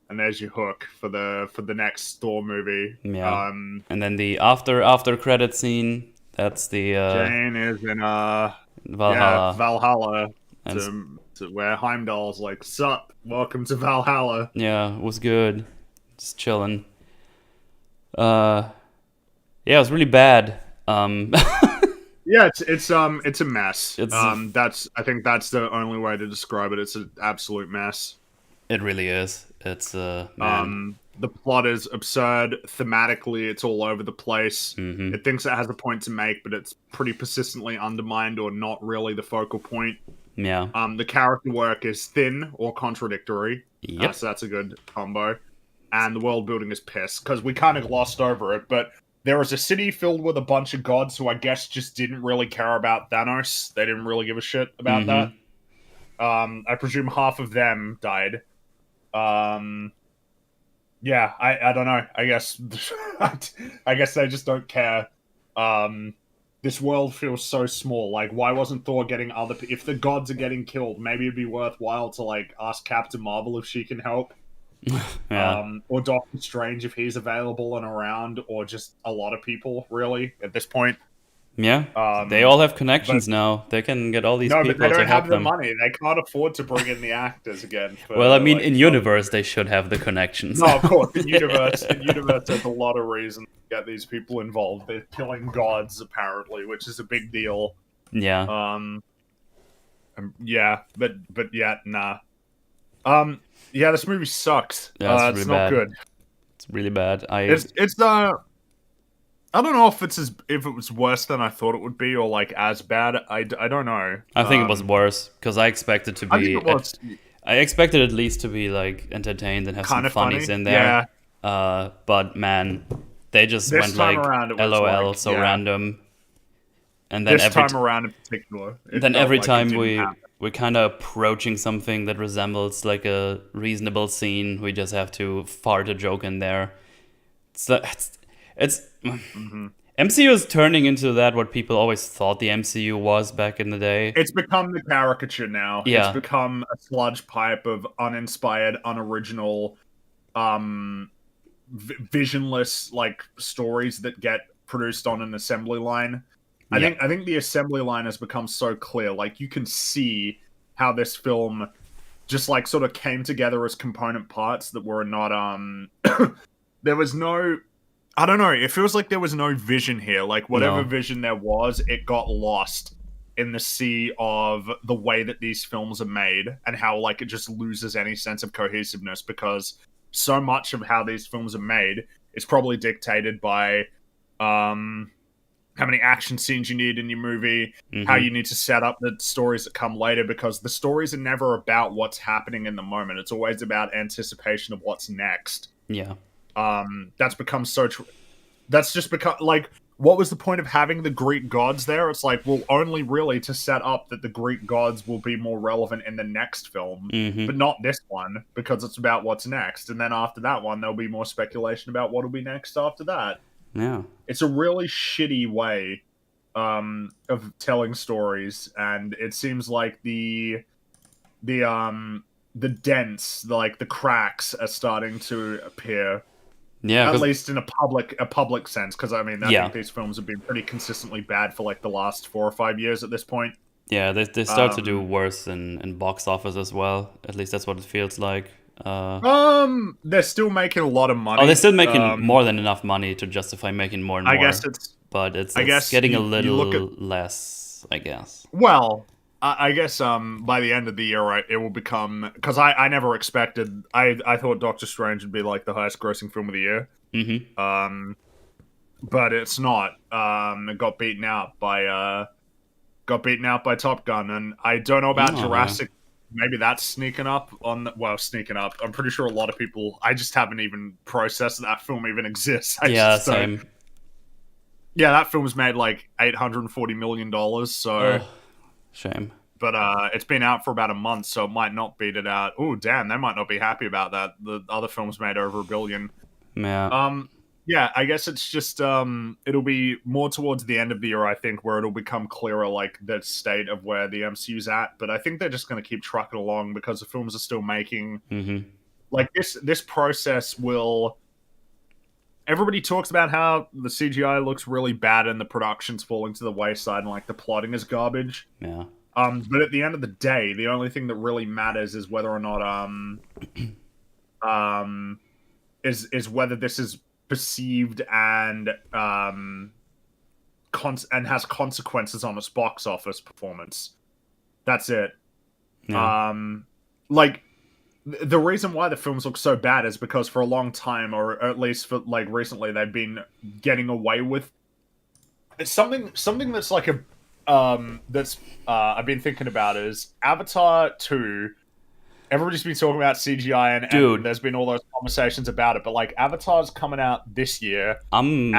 And there's your hook for the next Thor movie. Yeah. And then the after credit scene. That's the Jane is in Valhalla. Yeah, Valhalla. To where Heimdall's like, sup, welcome to Valhalla. Yeah, it was good. Just chilling. Yeah, it was really bad. Yeah, it's a mess. I think that's the only way to describe it. It's an absolute mess. It really is. It's man. The plot is absurd. Thematically, it's all over the place. Mm-hmm. It thinks it has a point to make, but it's pretty persistently undermined or not really the focal point. Yeah. The character work is thin or contradictory. Yep. So that's a good combo. And the world building is piss, because we kind of glossed over it, but there was a city filled with a bunch of gods who I guess just didn't really care about Thanos. They didn't really give a shit about that. I presume half of them died. Yeah, I don't know. I guess I guess they just don't care. This world feels so small. Like, why wasn't Thor getting other... If the gods are getting killed, maybe it'd be worthwhile to, like, ask Captain Marvel if she can help. Yeah. Or Doctor Strange if he's available and around, or just a lot of people, really, at this point. Yeah, they all have connections now. They can get all these people to help them. No, but they don't have the money. They can't afford to bring in the actors again. Well, I mean, in universe, they should have the connections. No, of course. In universe, there's a lot of reasons to get these people involved. They're killing gods, apparently, which is a big deal. Yeah. Yeah, but yeah, nah. Yeah, this movie sucks. Yeah, it's not good. It's really bad. It's I don't know if it was worse than I thought it would be, or like as bad. I don't know. I think it was worse because I expected to be. I think it was. I expected at least to be like entertained and have some funnies in there. Yeah. But man, they just went like LOL, like, so random. And then this time around in particular, then every time we're kind of approaching something that resembles like a reasonable scene, we just have to fart a joke in there. It's MCU is turning into that what people always thought the MCU was back in the day. It's become the caricature now. Yeah. It's become a sludge pipe of uninspired, unoriginal, visionless like stories that get produced on an assembly line. I think the assembly line has become so clear. Like, you can see how this film just like sort of came together as component parts that were not there was no, I don't know, it feels like there was no vision here. Like, whatever vision there was, it got lost in the sea of the way that these films are made, and how like it just loses any sense of cohesiveness, because so much of how these films are made is probably dictated by how many action scenes you need in your movie, how you need to set up the stories that come later, because the stories are never about what's happening in the moment. It's always about anticipation of what's next. Yeah. That's become so that's just become like, what was the point of having the Greek gods there? It's like, well, only really to set up that the Greek gods will be more relevant in the next film, but not this one, because it's about what's next. And then after that one, there'll be more speculation about what'll be next after that. Yeah. It's a really shitty way of telling stories, and it seems like the dents, like the cracks, are starting to appear. Yeah, at least in a public sense, because I mean, I think these films have been pretty consistently bad for like the last 4 or 5 years at this point. Yeah, they start to do worse in box office as well. At least that's what it feels like. They're still making a lot of money. Oh, they're still making more than enough money to justify making more and more. I guess but it's getting a little less, I guess. Well, I guess by the end of the year, it will become, because I never expected, I thought Doctor Strange would be like the highest grossing film of the year. Mm-hmm. But it's not. It got beaten out by Top Gun, and I don't know about Jurassic. Maybe that's sneaking up on sneaking up. I'm pretty sure a lot of people. I just haven't even processed that film even exists. Same. Yeah, that film's made like $840 million. So, shame. But it's been out for about a month, so it might not beat it out. Oh, damn, they might not be happy about that. The other films made over $1 billion. Yeah. Yeah, I guess it's just it'll be more towards the end of the year, I think, where it'll become clearer, like, the state of where the MCU's at. But I think they're just going to keep trucking along because the films are still making. Mm-hmm. Like, this process will. Everybody talks about how the CGI looks really bad and the production's falling to the wayside and, like, the plotting is garbage. Yeah. But at the end of the day, the only thing that really matters is whether or not is whether this is perceived and has consequences on its box office performance. That's it. Yeah. Like, the reason why the films look so bad is because for a long time, or at least for like recently, they've been getting away with it's something that's like a I've been thinking about is Avatar 2. Everybody's been talking about CGI and there's been all those conversations about it, but like Avatar's coming out this year. I'm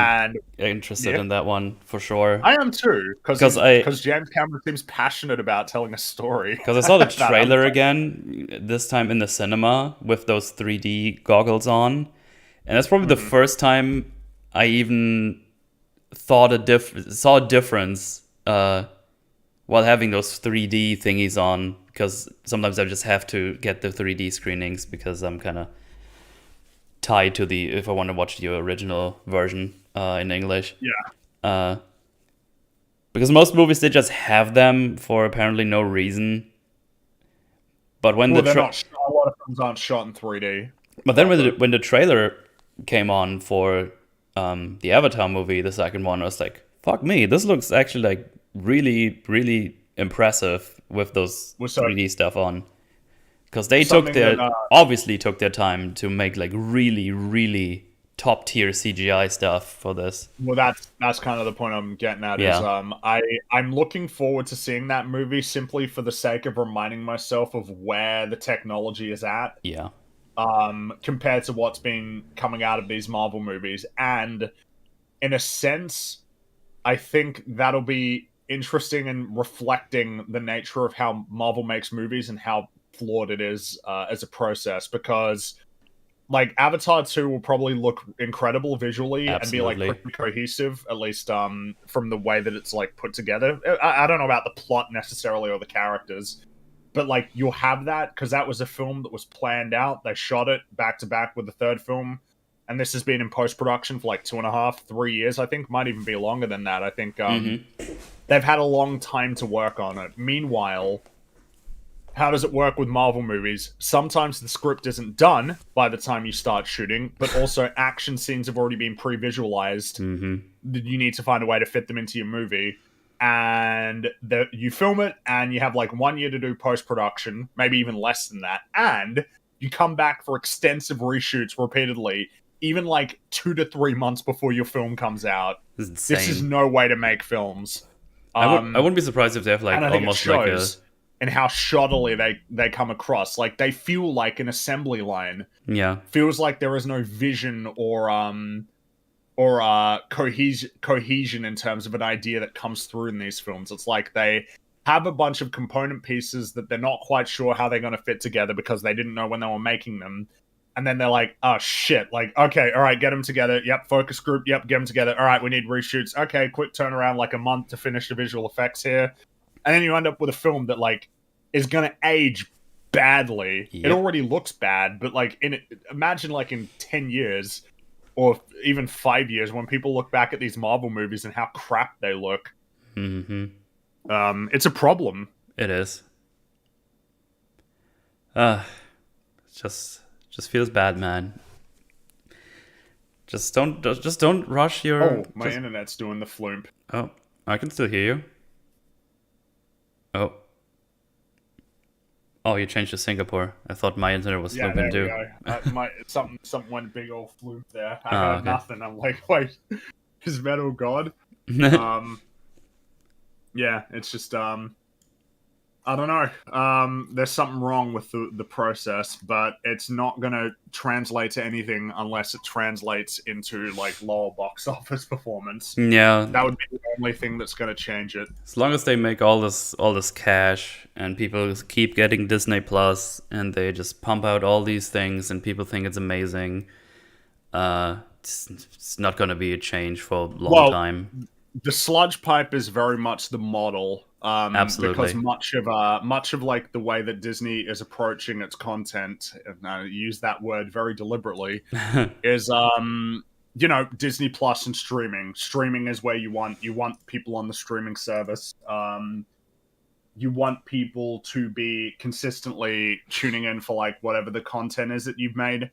interested in that one for sure. I am too, because James Cameron seems passionate about telling a story. Because I saw the trailer again, this time in the cinema with those 3D goggles on, and that's probably the first time I even saw a difference while having those 3D thingies on. Because sometimes I just have to get the 3D screenings because I'm kind of tied to if I want to watch the original version in English. Yeah. Because most movies, they just have them for apparently no reason. But when a lot of films aren't shot in 3D. But then when the trailer came on for the Avatar movie, the second one, I was like, fuck me, this looks actually like really, really impressive with those 3D stuff on, because they obviously took their time to make like really, really top tier CGI stuff for this. Well, that's kind of the point I'm getting at. Is I'm looking forward to seeing that movie simply for the sake of reminding myself of where the technology is at. Yeah. Compared to what's been coming out of these Marvel movies, and in a sense, I think that'll be interesting and reflecting the nature of how Marvel makes movies and how flawed it is as a process, because like Avatar 2 will probably look incredible visually. Absolutely. And be like pretty cohesive, at least from the way that it's like put together. I don't know about the plot necessarily or the characters, but like you'll have that because that was a film that was planned out. They shot it back to back with the third film. And this has been in post-production for like 2.5, 3 years, I think. Might even be longer than that. I think they've had a long time to work on it. Meanwhile, how does it work with Marvel movies? Sometimes the script isn't done by the time you start shooting, but also action scenes have already been pre-visualized. You need to find a way to fit them into your movie. And you film it, and you have like 1 year to do post-production, maybe even less than that. And you come back for extensive reshoots repeatedly, even like 2 to 3 months before your film comes out. This is no way to make films. I wouldn't be surprised if they have like almost like a... and how shoddily they come across. Like they feel like an assembly line. Yeah. Feels like there is no vision or cohesion in terms of an idea that comes through in these films. It's like they have a bunch of component pieces that they're not quite sure how they're going to fit together because they didn't know when they were making them. And then they're like, oh shit, like, okay, all right, get them together. Yep, focus group, yep, get them together. All right, we need reshoots. Okay, quick turnaround, like a month to finish the visual effects here. And then you end up with a film that, like, is going to age badly. Yep. It already looks bad, but, like, imagine, like, in 10 years, or even 5 years, when people look back at these Marvel movies and how crap they look. It's a problem. It is. Just feels bad, man. Just don't rush your... Oh, my internet's doing the floomp. Oh, I can still hear you. Oh. Oh, you changed to Singapore. I thought my internet was Yeah, looping there we too. go. Something went big old fluke there. I Ah, heard okay. nothing. I'm like, wait, is Metal God? Yeah, it's just I don't know. There's something wrong with the process, but it's not gonna translate to anything unless it translates into like lower box office performance. Yeah, That would be the only thing that's gonna change it. as long as they make all this cash and people keep getting Disney Plus and they just pump out all these things and people think it's amazing, it's not gonna be a change for a long Well, time. the sludge pipe is very much the model, because Absolutely. much of like the way that Disney is approaching its content, and I use that word very deliberately, is Disney Plus and streaming. Streaming is where you want people on the streaming service. You want people to be consistently tuning in for like whatever the content is that you've made.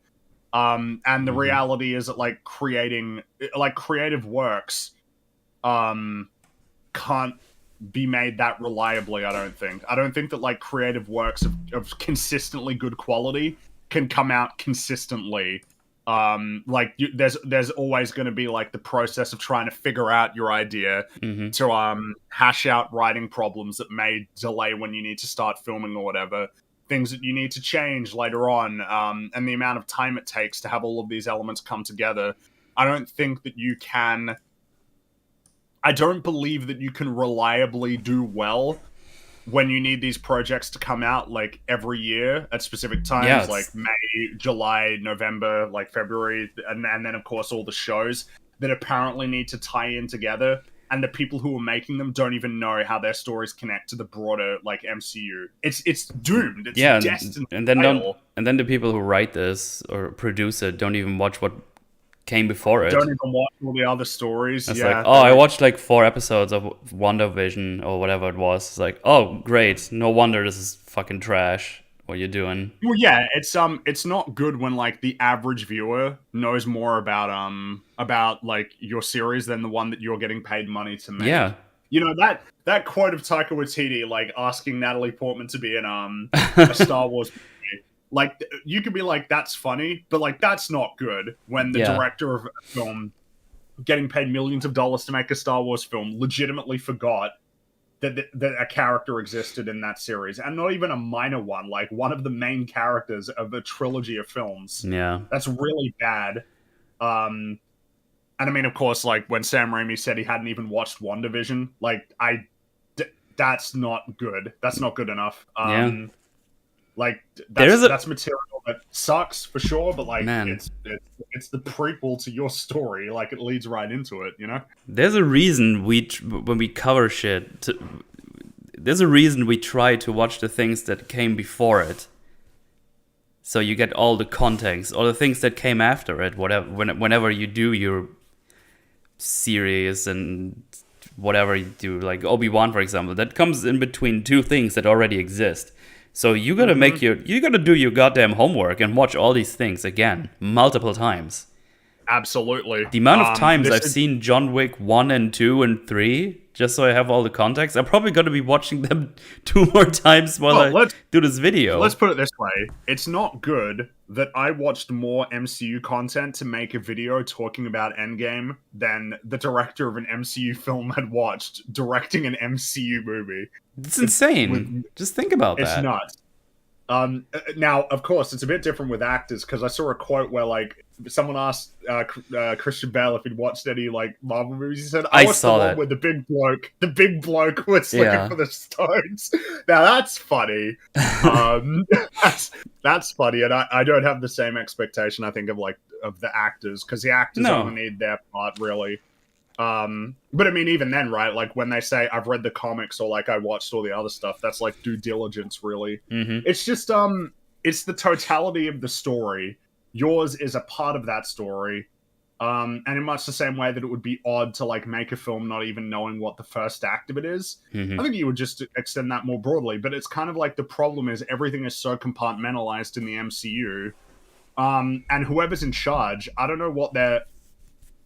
And the reality is that like creative works can't be made that reliably. I don't think that like creative works of consistently good quality can come out consistently. There's always going to be like the process of trying to figure out your idea, to hash out writing problems that may delay when you need to start filming or whatever, things that you need to change later on, and the amount of time it takes to have all of these elements come together. I don't believe that you can reliably do well when you need these projects to come out like every year at specific times, like May, July, November, like February, and then of course all the shows that apparently need to tie in together, and the people who are making them don't even know how their stories connect to the broader like MCU. It's doomed. It's destined and to then fail. the people who write this or produce it don't even watch what came before it. Don't even watch all the other stories. It's Yeah, like, oh, I watched like 4 episodes of WandaVision or whatever it was. It's like, oh, great. No wonder this is fucking trash. What you're doing? well, yeah, it's not good when like the average viewer knows more about like your series than the one that you're getting paid money to make. Yeah. You know that quote of Taika Waititi, like asking Natalie Portman to be in a Star Wars movie. Like, you could be like, that's funny, but like that's not good when the Yeah. director of a film getting paid millions of dollars to make a Star Wars film legitimately forgot that a character existed in that series, and not even a minor one, like one of the main characters of a trilogy of films. Yeah. That's really bad. And I mean, of course, like when Sam Raimi said he hadn't even watched WandaVision, like that's not good. That's not good enough. Yeah. Like There is that's material that sucks for sure, but like Man. it's the prequel to your story. Like it leads right into it, you know. There's a reason when we cover shit. There's a reason we try to watch the things that came before it, so you get all the context, all the things that came after it. Whenever you do your series and whatever you do, like Obi-Wan, for example, that comes in between 2 things that already exist. So you gotta you gotta do your goddamn homework and watch all these things again multiple times. Absolutely. The amount of times I've seen John Wick 1 and 2 and 3, just so I have all the context, I'm probably going to be watching them 2 more times while I do this video. Let's put it this way. It's not good that I watched more MCU content to make a video talking about Endgame than the director of an MCU film had watched directing an MCU movie. It's insane. Just think about that. It's nuts. Now, of course, it's a bit different with actors, because I saw a quote where, like, someone asked Christian Bale if he'd watched any, like, Marvel movies. He said, I watched saw the one that. where the big bloke was looking for the stones. Now, that's funny. That's funny, and I don't have the same expectation, I think, of the actors, because the actors only need their part, really. But I mean, even then, right? Like when they say I've read the comics or like I watched all the other stuff, that's like due diligence, really. It's just it's the totality of the story. Yours is a part of that story, and in much the same way that it would be odd to like make a film not even knowing what the first act of it is. I think you would just extend that more broadly. But it's kind of like the problem is everything is so compartmentalized in the MCU, and whoever's in charge, I don't know what they're.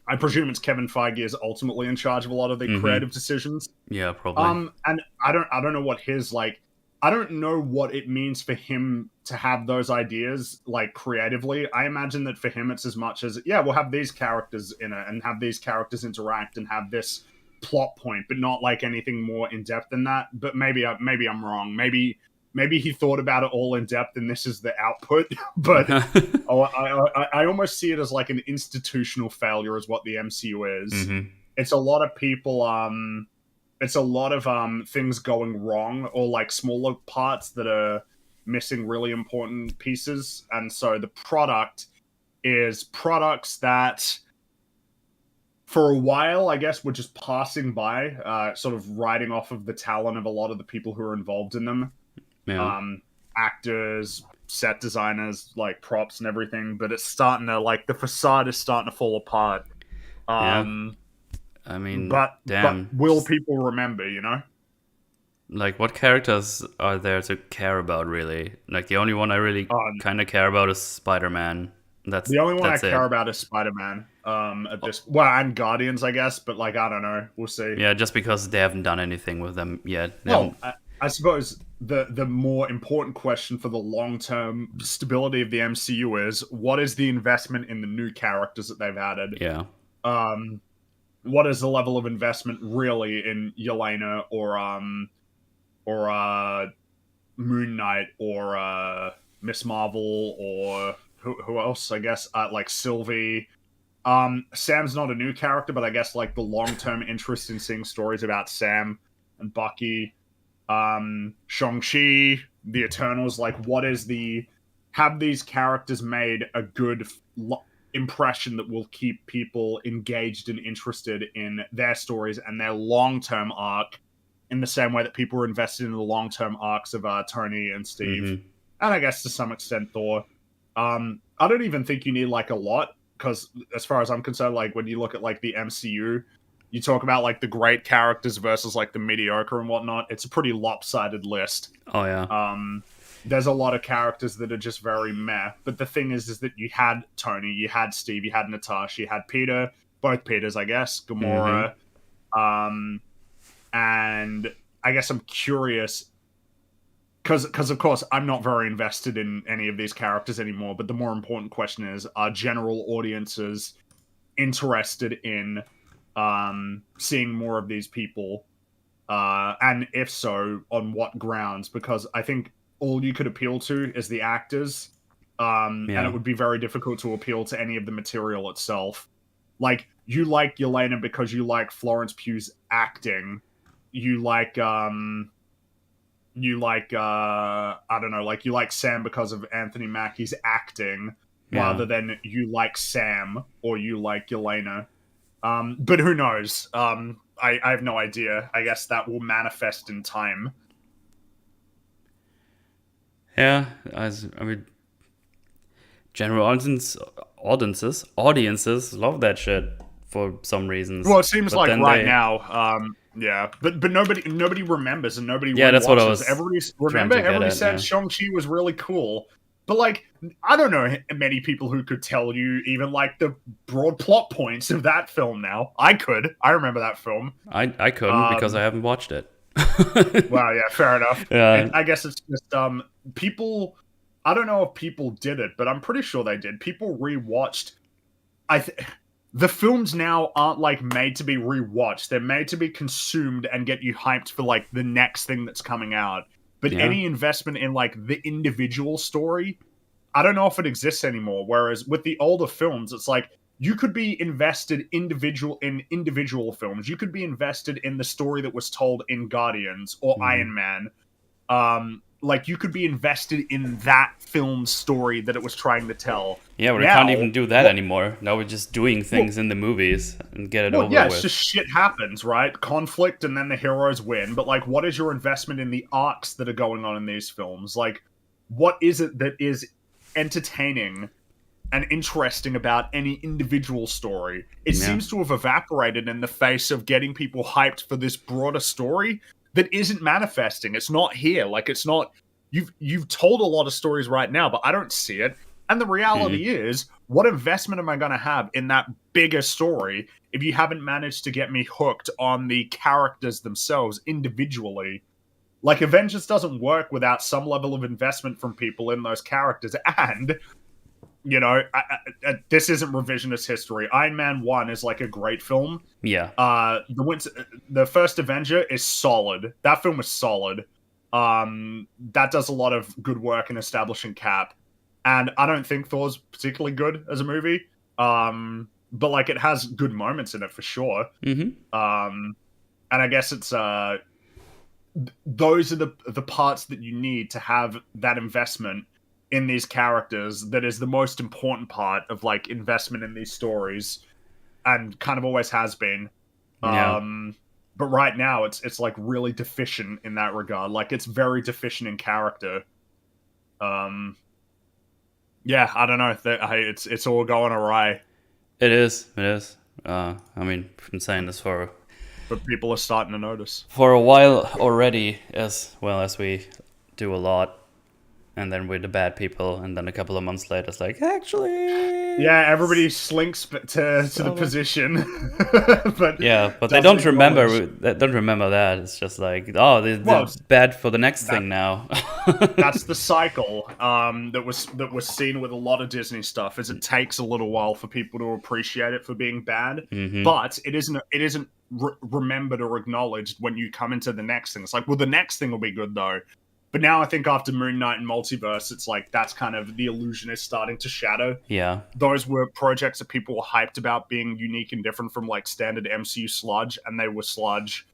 I presume it's Kevin Feige is ultimately in charge of a lot of the creative decisions. Yeah, probably. And I don't know what his like. I don't know what it means for him to have those ideas, like, creatively. I imagine that for him it's as much as, yeah, we'll have these characters in it and have these characters interact and have this plot point, but not like anything more in depth than that. But maybe I'm wrong. Maybe he thought about it all in depth and this is the output. But I almost see it as like an institutional failure is what the MCU is. Mm-hmm. It's a lot of people it's a lot of things going wrong, or like smaller parts that are missing really important pieces. And so the product is products that for a while, I guess, we're just passing by, sort of riding off of the talent of a lot of the people who are involved in them. Yeah. Actors, set designers, like props and everything. But it's starting to, like, the facade is starting to fall apart. Yeah. I mean, but damn. Will people remember, you know? Like, what characters are there to care about, really? Like, the only one I really kind of care about is Spider-Man. That's the only one I it. care about is Spider-Man. At this, well, and Guardians, I guess, but like, I don't know. We'll see. Yeah, just because they haven't done anything with them yet. Well, I suppose the more important question for the long-term stability of the MCU is, what is the investment in the new characters that they've added? Yeah. What is the level of investment really in Yelena or Moon Knight or Miss Marvel or who else? I guess like Sylvie. Sam's not a new character, but I guess like the long-term interest in seeing stories about Sam and Bucky, Shang-Chi, the Eternals. Like, have these characters made a good impression that will keep people engaged and interested in their stories and their long-term arc, in the same way that people were invested in the long-term arcs of Tony and Steve, and I guess to some extent Thor. I don't even think you need like a lot, because as far as I'm concerned, like when you look at like the MCU, you talk about like the great characters versus like the mediocre and whatnot. It's a pretty lopsided list. Oh yeah. There's a lot of characters that are just very meh. But the thing is that you had Tony, you had Steve, you had Natasha, you had Peter, both Peters, I guess, Gamora, and I guess I'm curious, because of course I'm not very invested in any of these characters anymore, but the more important question is, are general audiences interested in seeing more of these people? And if so, on what grounds? Because I think all you could appeal to is the actors, and it would be very difficult to appeal to any of the material itself. Like, you like Yelena because you like Florence Pugh's acting. You like I don't know, like you like Sam because of Anthony Mackie's acting, rather than you like Sam or you like Yelena. But who knows? I have no idea. I guess that will manifest in time. Yeah, I mean, general audiences love that shit for some reasons. Well, it seems like right now, yeah, but nobody remembers and nobody. Yeah, that's what I was. Everybody said Shang-Chi was really cool, but like, I don't know many people who could tell you even like the broad plot points of that film. Now I remember that film. I couldn't because I haven't watched it. Well, yeah, fair enough. Yeah. I guess it's just people. I don't know if people did it, but I'm pretty sure they did. People rewatched. The films now aren't like made to be rewatched. They're made to be consumed and get you hyped for like the next thing that's coming out. But any investment in like the individual story, I don't know if it exists anymore. Whereas with the older films, it's like you could be invested in individual films. You could be invested in the story that was told in Guardians or Iron Man. Like, you could be invested in that film's story that it was trying to tell. Yeah, but we can't even do that anymore. Now we're just doing things in the movies and get it over with. Yeah, it's just shit happens, right? Conflict, and then the heroes win. But, like, what is your investment in the arcs that are going on in these films? Like, what is it that is entertaining and interesting about any individual story? It seems to have evaporated in the face of getting people hyped for this broader story that isn't manifesting. It's not here. Like, it's not. You've told a lot of stories right now, but I don't see it. And the reality is, what investment am I going to have in that bigger story if you haven't managed to get me hooked on the characters themselves individually? Like, Avengers doesn't work without some level of investment from people in those characters. And, you know, this isn't revisionist history. Iron Man 1 is, like, a great film. Yeah. The first Avenger is solid. That film is solid. That does a lot of good work in establishing Cap. And I don't think Thor's particularly good as a movie. But, like, it has good moments in it for sure. Mm-hmm. And I guess it's... those are the parts that you need to have that investment in these characters. That is the most important part of, like, investment in these stories, and kind of always has been. Yeah. But right now it's like really deficient in that regard. Like, it's very deficient in character. Yeah, I don't know. It's all going awry. It is. I mean, I've been saying this But people are starting to notice. for a while already, as well as we do a lot, and then we're the bad people, and then a couple of months later, it's like, actually... Yeah, everybody slinks to the position. But they don't remember. They don't remember that. It's just like, oh, they're bad for the next thing now. That's the cycle that was seen with a lot of Disney stuff. Is it takes a little while for people to appreciate it for being bad, but it isn't remembered or acknowledged when you come into the next thing. It's like, well, the next thing will be good though. But now I think after Moon Knight and Multiverse, it's like that's kind of the illusion is starting to shadow. Yeah. Those were projects that people were hyped about being unique and different from, like, standard MCU sludge, and they were sludge.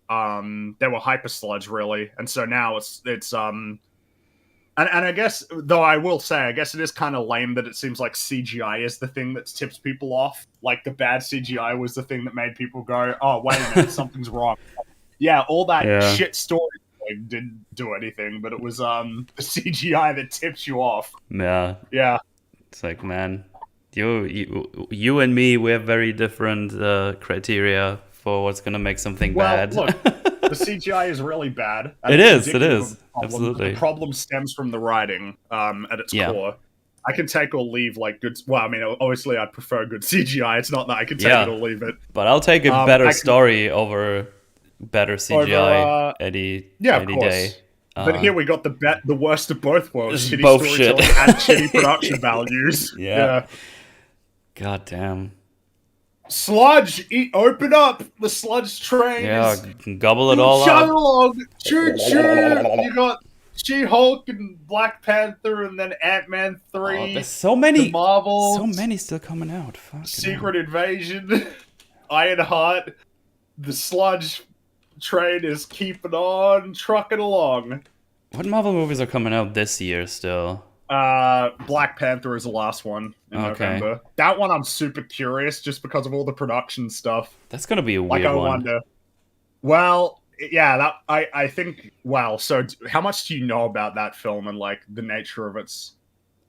They were hyper sludge, really. And so now it's and I guess, though I will say, I guess it is kind of lame that it seems like CGI is the thing that tips people off. Like, the bad CGI was the thing that made people go, oh, wait a minute, something's wrong. Yeah, all that shit story didn't do anything, but it was the CGI that tips you off. Yeah. It's like, man, you and me, we have very different criteria for what's gonna make something bad. Look, the CGI is really bad. It is. Absolutely. The problem stems from the writing at its core. I can take or leave, like, good... Well, I mean, obviously I'd prefer good CGI. It's not that I can take it or leave it. But I'll take a better story over better CGI any day. But here we got the worst of both worlds. Shitty both storytelling shit. and shitty production values. Yeah. God damn. Sludge! Open up! The sludge train! Yeah, gobble it all Chug up. along! Choo choo! You got She-Hulk and Black Panther and then Ant-Man 3. Oh, there's so many. The Marvels. So many still coming out. Secret Invasion. Ironheart. The sludge train is keeping on trucking along. What Marvel movies are coming out this year still? Black Panther is the last one in November. That one I'm super curious just because of all the production stuff. That's gonna be a weird one. Wonder. Well, yeah, I think. Well, so how much do you know about that film and, like, the nature of its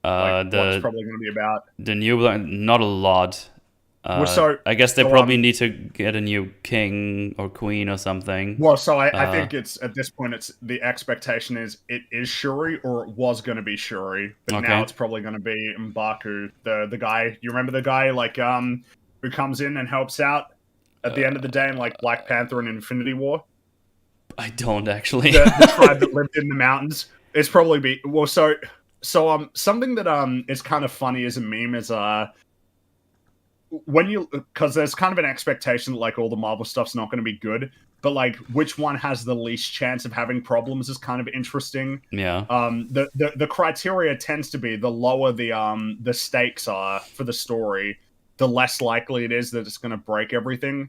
what it's probably going to be about? The new one, not a lot. I guess they probably need to get a new king or queen or something. Well, so I think it's at this point, it's the expectation is it is Shuri, or it was going to be Shuri, but now it's probably going to be M'Baku, the guy. You remember the guy, like, who comes in and helps out at the end of the day in, like, Black Panther and Infinity War? I don't actually. The tribe that lived in the mountains. It's probably be so something that is kind of funny as a meme is when you, because there's kind of an expectation that, like, all the Marvel stuff's not going to be good, but, like, which one has the least chance of having problems is kind of interesting. Yeah. The criteria tends to be the lower the stakes are for the story, the less likely it is that it's going to break everything.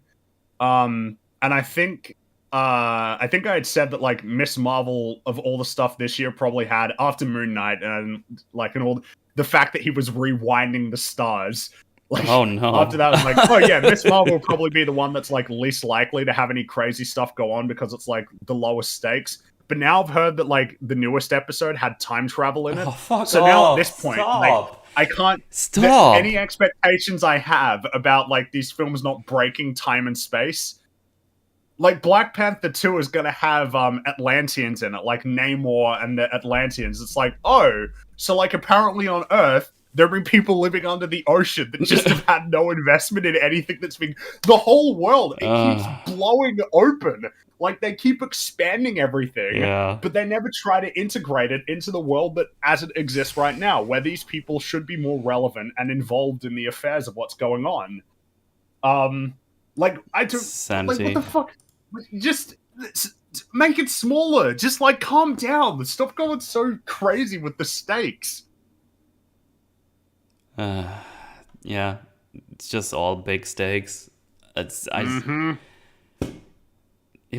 And I think I had said that, like, Miss Marvel of all the stuff this year probably had, after Moon Knight and, like, and all the fact that he was rewinding the stars. Like, oh no! After that, I was like, oh yeah, Miss Marvel will probably be the one that's, like, least likely to have any crazy stuff go on because it's, like, the lowest stakes. But now I've heard that, like, the newest episode had time travel in it. Oh, fuck so off. Now at this point, like, I can't stop any expectations I have about, like, these films not breaking time and space. Like, Black Panther 2 is gonna have Atlanteans in it, like Namor and the Atlanteans. It's like, oh, so, like, apparently on Earth there have been people living under the ocean that just have had no investment in anything that's been... The whole world, it keeps blowing open. Like, they keep expanding everything, Yeah. but they never try to integrate it into the world that as it exists right now, where these people should be more relevant and involved in the affairs of what's going on. Like, I don't... Sanity. Like, what the fuck? Just make it smaller. Just, like, calm down. Stop going so crazy with the stakes. Yeah, it's just all big stakes. Even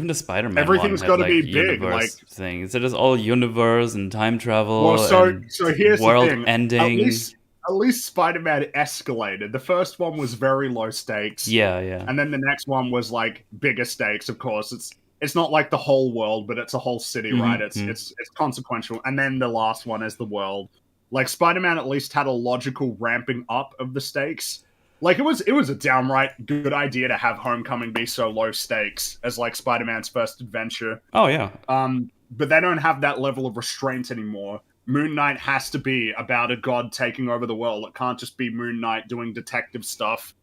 the Spider-Man Everything's one had, got to like, be big, universe like things. It is all universe and time travel. Well, and so here's world the thing. ending. At least Spider-Man escalated. The first one was very low stakes. Yeah, yeah. And then the next one was like bigger stakes, of course. It's not like the whole world, but it's a whole city, right? It's consequential. And then the last one is the world. Like, Spider-Man at least had a logical ramping up of the stakes. Like, it was a downright good idea to have Homecoming be so low stakes as, like, Spider-Man's first adventure. Oh, yeah. But they don't have that level of restraint anymore. Moon Knight has to be about a god taking over the world. It can't just be Moon Knight doing detective stuff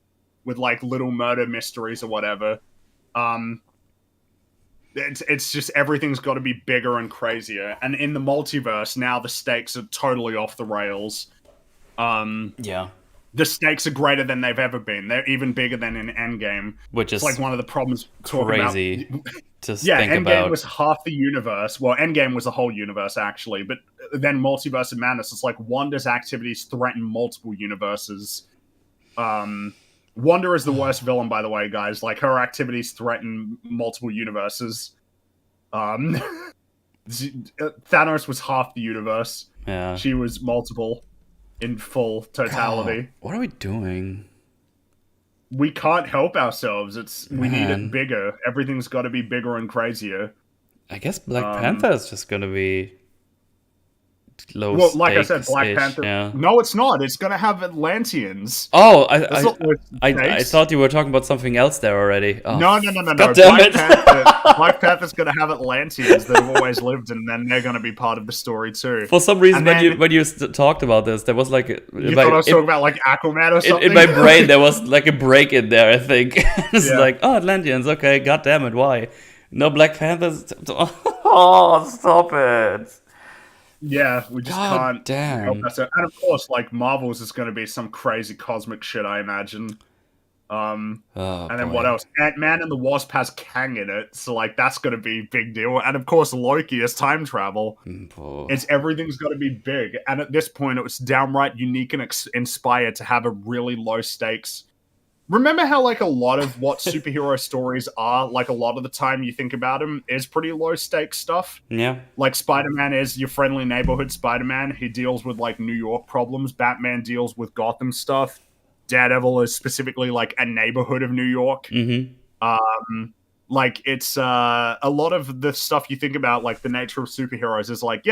with, like, little murder mysteries or whatever. It's just everything's got to be bigger and crazier. And in the multiverse, now the stakes are totally off the rails. Yeah. The stakes are greater than they've ever been. They're even bigger than in Endgame. Which is, it's like one of the problems crazy to think Endgame about. was half the universe. Well, Endgame was the whole universe, actually. But then Multiverse of Madness, it's like Wanda's activities threaten multiple universes. Wanda is the worst villain, by the way, guys. Like, her activities threaten multiple universes. Thanos was half the universe. Yeah. She was multiple in full totality. God, what are we doing? We can't help ourselves. We need it bigger. Everything's got to be bigger and crazier. I guess Black Panther is just gonna be low. Well, like I said, Black Panther. Yeah. No, it's not. It's gonna have Atlanteans. Oh, I thought you were talking about something else there already. Oh, no. God damn it. Black Panther's gonna have Atlanteans that have always lived, and then they're gonna be part of the story too. For some reason, when you talked about this, there was like you thought I was talking about like Aquaman or something. In my brain, there was like a break in there. I think it's like, oh, Atlanteans. Okay, God damn it, why? No Black Panthers. Oh, stop it. Yeah, we just can't help damn. ourselves. And of course, like, Marvel's is going to be some crazy cosmic shit, I imagine. And then what else? Ant-Man and the Wasp has Kang in it, so, like, that's going to be a big deal. And of course, Loki is time travel. Everything's got to be big. And at this point, it was downright unique and inspired to have a really low stakes. Remember how, like, a lot of what superhero stories are, like, a lot of the time you think about them, is pretty low-stakes stuff? Yeah. Like, Spider-Man is your friendly neighborhood Spider-Man. He deals with, like, New York problems. Batman deals with Gotham stuff. Daredevil is specifically, like, a neighborhood of New York. Like, it's a lot of the stuff you think about, like, the nature of superheroes is, like,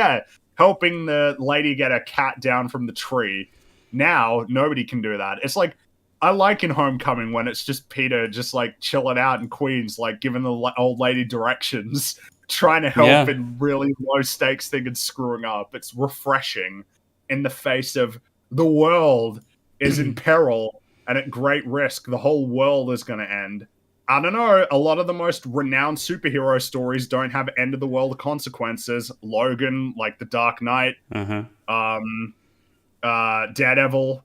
helping the lady get a cat down from the tree. Now, nobody can do that. It's like, I like in Homecoming when it's just Peter just, like, chilling out in Queens, like, giving the old lady directions, trying to help in really low-stakes thing and screwing up. It's refreshing in the face of the world is in peril and at great risk. The whole world is going to end. I don't know. A lot of the most renowned superhero stories don't have end-of-the-world consequences. Logan, like The Dark Knight, Daredevil.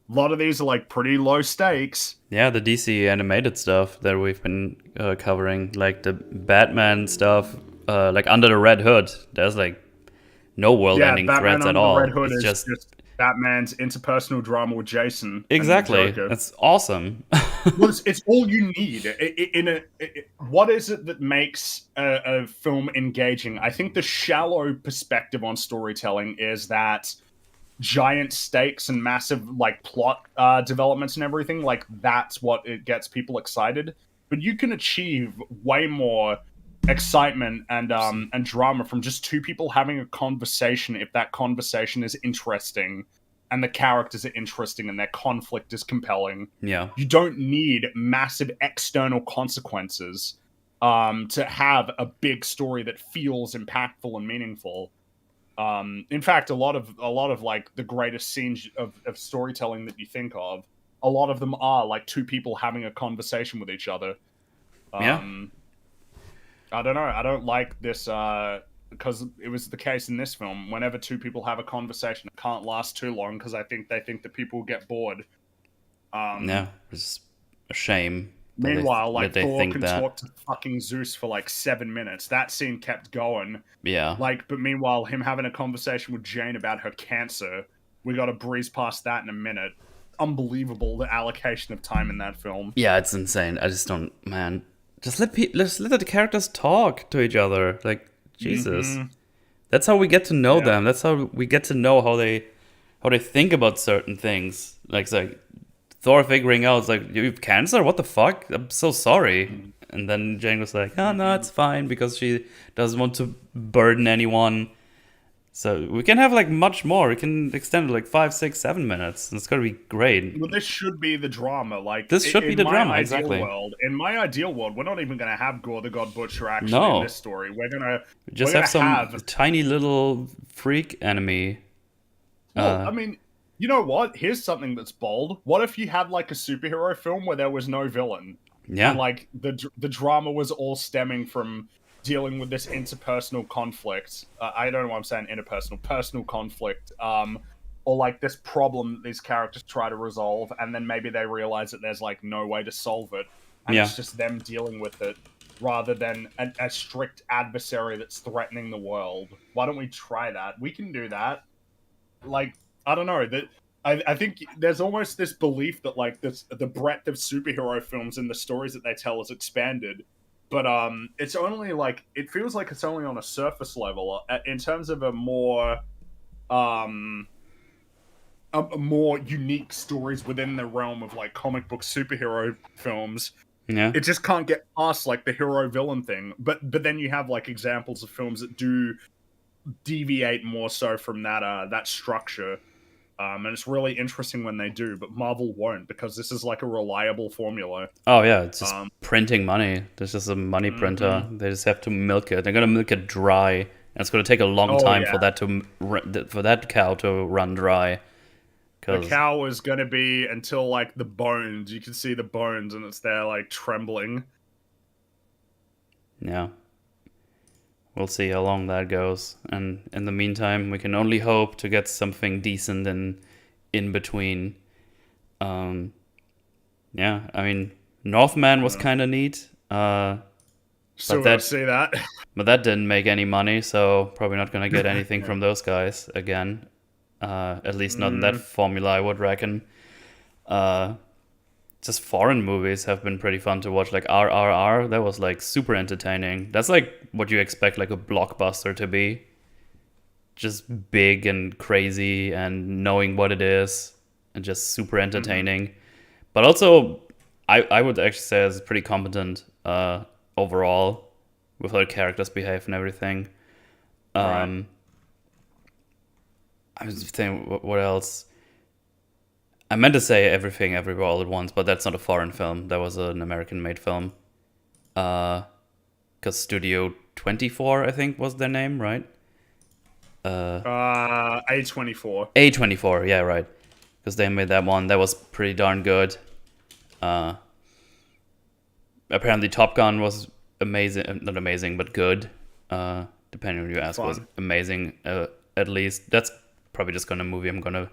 A lot of these are, like, pretty low stakes. Yeah, the DC animated stuff that we've been covering, like the Batman stuff, like Under the Red Hood. There's, like, no world-ending threats at all. Red Hood it's is just Batman's interpersonal drama with Jason. Exactly. That's awesome. Well, it's all you need. What is it that makes a film engaging? I think the shallow perspective on storytelling is that giant stakes and massive, like, plot developments and everything, like, that's what it gets people excited. But you can achieve way more excitement and drama from just two people having a conversation if that conversation is interesting and the characters are interesting and their conflict is compelling. Yeah. You don't need massive external consequences to have a big story that feels impactful and meaningful. In fact, a lot of like the greatest scenes of storytelling that you think of, a lot of them are like two people having a conversation with each other. I don't know. I don't like this because it was the case in this film. Whenever two people have a conversation, it can't last too long because they think that people will get bored. Yeah, it's a shame Meanwhile, that like they Thor think can that. talk to fucking Zeus for like 7 minutes. That scene kept going. Yeah. Like, but meanwhile, him having a conversation with Jane about her cancer, we got to breeze past that in a minute. Unbelievable, the allocation of time in that film. Yeah, it's insane. I just don't, man. Just let the characters talk to each other. Like, Jesus. Mhm. That's how we get to know Yeah. them. That's how we get to know how they think about certain things. Like, it's like Thor figuring out, it's like, you have cancer? What the fuck? I'm so sorry. And then Jane was like, oh, no, it's fine because she doesn't want to burden anyone. So we can have like much more. We can extend it like 5, 6, 7 minutes. It's gonna be great. Well, this should be the drama. Like, This should be in the my drama, ideal exactly. world, in my ideal world, we're not even going to have Gore the God Butcher actually No. in this story. We're gonna Just we're have gonna some tiny little freak enemy. Well, I mean, you know what? Here's something that's bold. What if you had like a superhero film where there was no villain? Yeah. And like the drama was all stemming from dealing with this interpersonal conflict. I don't know why I'm saying interpersonal, personal conflict. Or like this problem that these characters try to resolve, and then maybe they realize that there's like no way to solve it, and it's just them dealing with it, rather than a strict adversary that's threatening the world. Why don't we try that? We can do that. Like, I don't know, that I think there's almost this belief that like the breadth of superhero films and the stories that they tell is expanded, but it's only like, it feels like it's only on a surface level in terms of a more unique stories within the realm of like comic book superhero films. Yeah. It just can't get past like the hero villain thing. But then you have like examples of films that do deviate more so from that structure. And it's really interesting when they do, but Marvel won't, because this is like a reliable formula. Oh yeah, it's just printing money. This is a money printer. They just have to milk it. They're gonna milk it dry, and it's gonna take a long time for that cow to run dry. The cow is going to be until like the bones. You can see the bones, and it's there like trembling. Yeah. We'll see how long that goes. And in the meantime, we can only hope to get something decent in between. Yeah, I mean, Northman was kind of neat. So I see that. But that didn't make any money, so probably not going to get anything from those guys again. At least not in that formula, I would reckon. Just foreign movies have been pretty fun to watch. Like RRR, that was like super entertaining. That's like what you expect like a blockbuster to be. Just big and crazy and knowing what it is and just super entertaining. But also, I would actually say it's pretty competent overall with how the characters behave and everything. Right. I was thinking, what else? I meant to say Everything Everywhere All at Once, but that's not a foreign film. That was an American-made film. Because Studio 24, I think, was their name, right? A24. A24, yeah, right. Because they made that one. That was pretty darn good. Apparently Top Gun was amazing. Not amazing, but good. Depending on who you ask, was amazing. At least that's probably just a movie I'm gonna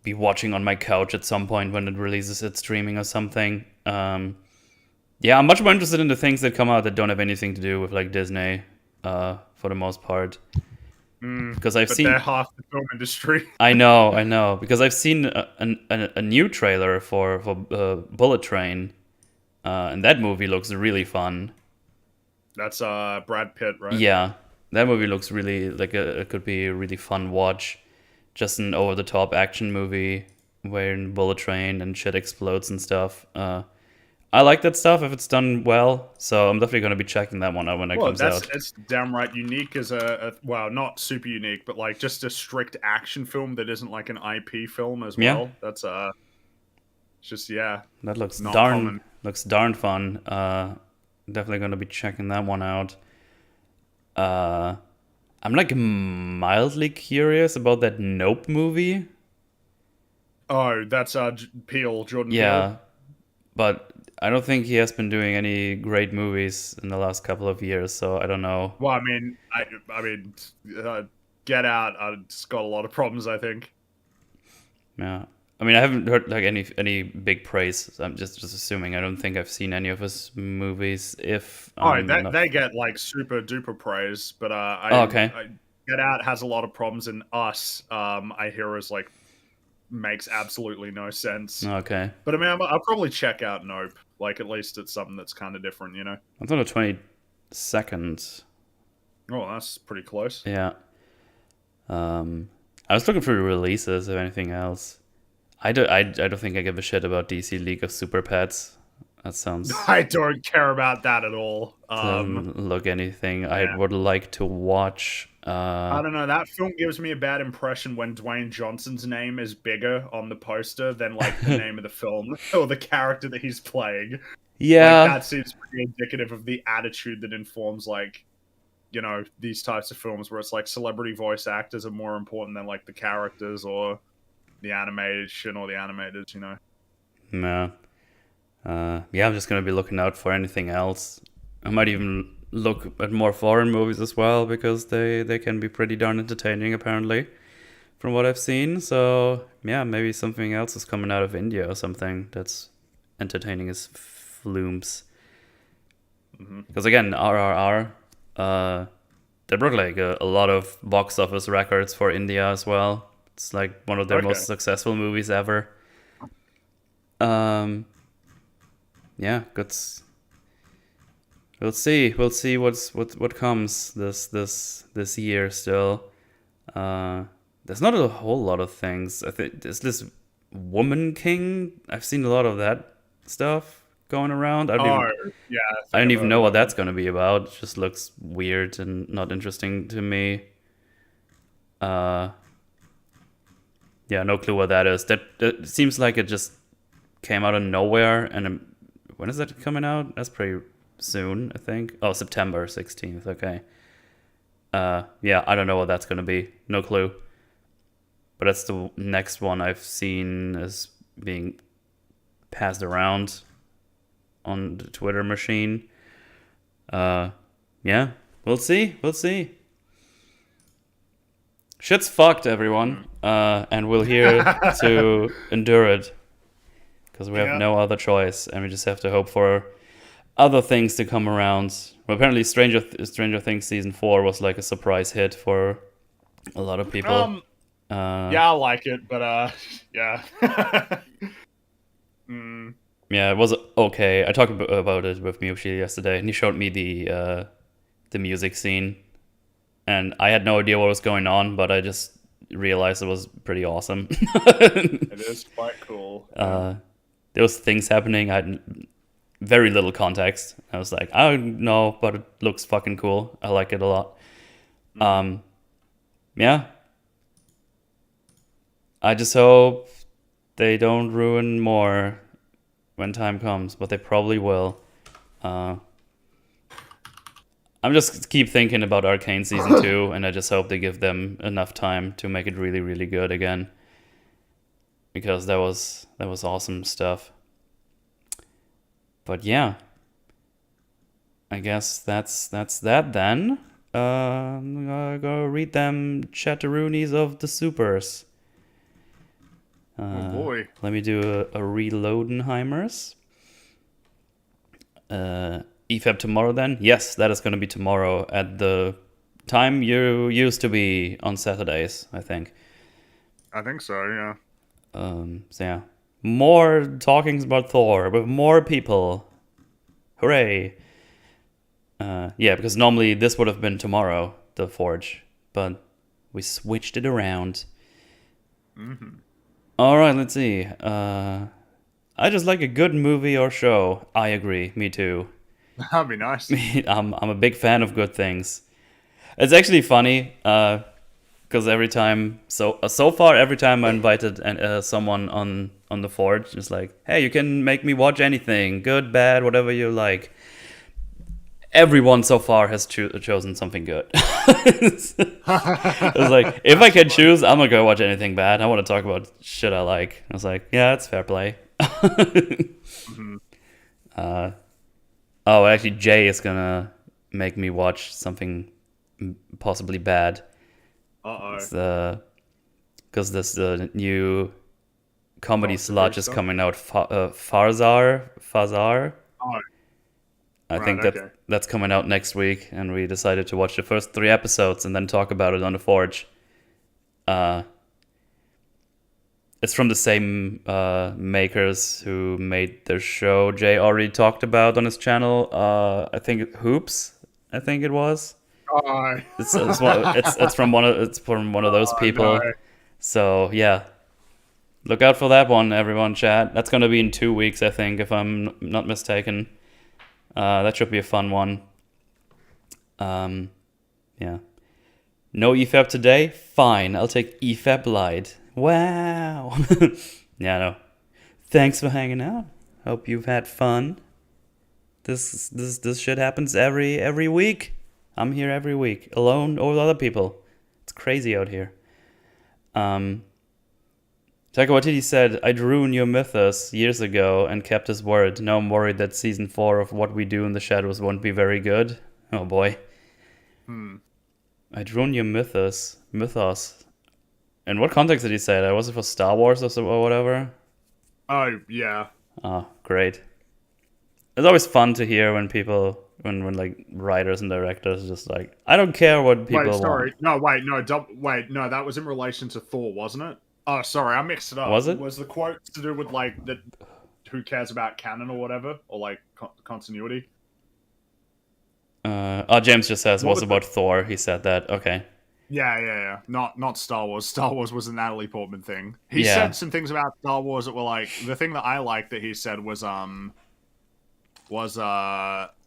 be watching on my couch at some point when it releases its streaming or something. Yeah, I'm much more interested in the things that come out that don't have anything to do with like Disney, for the most part. Because I've seen they're half the film industry. I know. Because I've seen a new trailer for Bullet Train, and that movie looks really fun. That's Brad Pitt, right? Yeah, that movie looks really like it could be a really fun watch. Just an over-the-top action movie where in Bullet Train and shit explodes and stuff. I like that stuff if it's done well, so I'm definitely going to be checking that one out when it comes out. It's downright unique as well, not super unique, but like just a strict action film that isn't like an IP film as well. That's just that looks not darn common. Looks darn fun. Definitely going to be checking that one out. I'm like mildly curious about that Nope movie. Oh, that's Peele, Jordan Yeah, Peele. but I don't think he has been doing any great movies in the last couple of years, so I don't know. Well, Get Out. It's got a lot of problems, I think. Yeah. I mean, I haven't heard like any big praise. I'm just assuming. I don't think I've seen any of his movies. If They get like super duper praise, but okay. Get Out has a lot of problems, and Us, I hear is like makes absolutely no sense. Okay. But I mean, I'll probably check out Nope. Like at least it's something that's kind of different, you know. It's on the 22nd. Oh, that's pretty close. Yeah. I was looking for releases of anything else. I don't think I give a shit about DC League of Super Pets. That sounds. I don't care about that at all. Doesn't look anything yeah. I would like to watch. I don't know. That film gives me a bad impression when Dwayne Johnson's name is bigger on the poster than like the name of the film or the character that he's playing. Yeah, like, that seems pretty indicative of the attitude that informs like, you know, these types of films where it's like celebrity voice actors are more important than like the characters or the animation or the animators, you know. No. Yeah, I'm just gonna be looking out for anything else. I might even look at more foreign movies as well because they can be pretty darn entertaining apparently, from what I've seen. So yeah, maybe something else is coming out of India or something that's entertaining as flooms. Because again, RRR, they broke like a lot of box office records for India as well. It's like one of their most successful movies ever. Yeah, good. We'll see. We'll see what comes this year still. There's not a whole lot of things. I think there's this Woman King. I've seen a lot of that stuff going around. I don't even know what that's going to be about. It just looks weird and not interesting to me. Yeah, no clue what that is. That seems like it just came out of nowhere. And when is that coming out? That's pretty soon, I think. Oh, September 16th. Okay. Yeah, I don't know what that's going to be. No clue. But that's the next one I've seen as being passed around on the Twitter machine. Yeah, we'll see. We'll see. Shit's fucked, everyone. And we're here to endure it. Because we have no other choice. And we just have to hope for other things to come around. Well, apparently Stranger Things Season 4 was like a surprise hit for a lot of people. Yeah, I like it, but yeah. Yeah, it was okay. I talked about it with Miyoshi yesterday, and he showed me the music scene. And I had no idea what was going on, but I just realized it was pretty awesome. It is quite cool. There was things happening. I had very little context. I was like, I don't know, but it looks fucking cool. I like it a lot. Yeah. I just hope they don't ruin more when time comes, but they probably will. I'm just keep thinking about Arcane Season 2, and I just hope they give them enough time to make it really, really good again. Because that was awesome stuff. But yeah. I guess that's that then. I'm gonna go read them chatteroonies of the supers. Oh boy. Let me do a reloadenheimers. EFAB tomorrow then? Yes, that is going to be tomorrow at the time you used to be on Saturdays, I think. I think so, yeah. So yeah. More talkings about Thor with more people. Hooray. Yeah, because normally this would have been tomorrow, the Forge, but we switched it around. Alright, let's see. I just like a good movie or show. I agree, me too. That'd be nice. I'm a big fan of good things. It's actually funny, because every time I invited someone on the Forge, it's like, hey, you can make me watch anything, good, bad, whatever you like. Everyone so far has chosen something good. It's like, if I can choose, I'm not gonna watch anything bad. I want to talk about shit I like. I was like, yeah, that's fair play. Oh, actually, Jay is gonna make me watch something possibly bad. Uh-oh. Because this new comedy Doctor sludge Who is stuff? coming out. Fazar. Oh, I right, think okay. that's coming out next week, and we decided to watch the first 3 episodes and then talk about it on the Forge. It's from the same makers who made the show Jay already talked about on his channel. I think Hoops. I think it was. Oh. It's from one of those Oh, no. people. So yeah, look out for that one, everyone. Chat. That's gonna be in 2 weeks, I think, if I'm not mistaken. That should be a fun one. Yeah. No EFAP today? Fine, I'll take EFAP Lite. Wow. Yeah, no. Thanks for hanging out. Hope you've had fun. This shit happens every week. I'm here every week, alone or with other people. It's crazy out here. Taika Waititi said, "I'd ruin your mythos years ago and kept his word. Now I'm worried that season 4 of What We Do in the Shadows won't be very good." Oh boy. I'd ruin your mythos. In what context did he say that? Was it for Star Wars or whatever? Oh, yeah. Oh, great. It's always fun to hear when people, when like writers and directors just like, I don't care what people Wait, sorry. want. No, wait, no, no, that was in relation to Thor, wasn't it? Oh, sorry, I mixed it up. Was it? Was the quote to do with, like, that who cares about canon or whatever? Or, like, continuity? James just says, What was was about Thor. He said that. Okay. Yeah. Not Star Wars. Star Wars was a Natalie Portman thing. He Yeah. said some things about Star Wars that were, like, the thing that I liked that he said was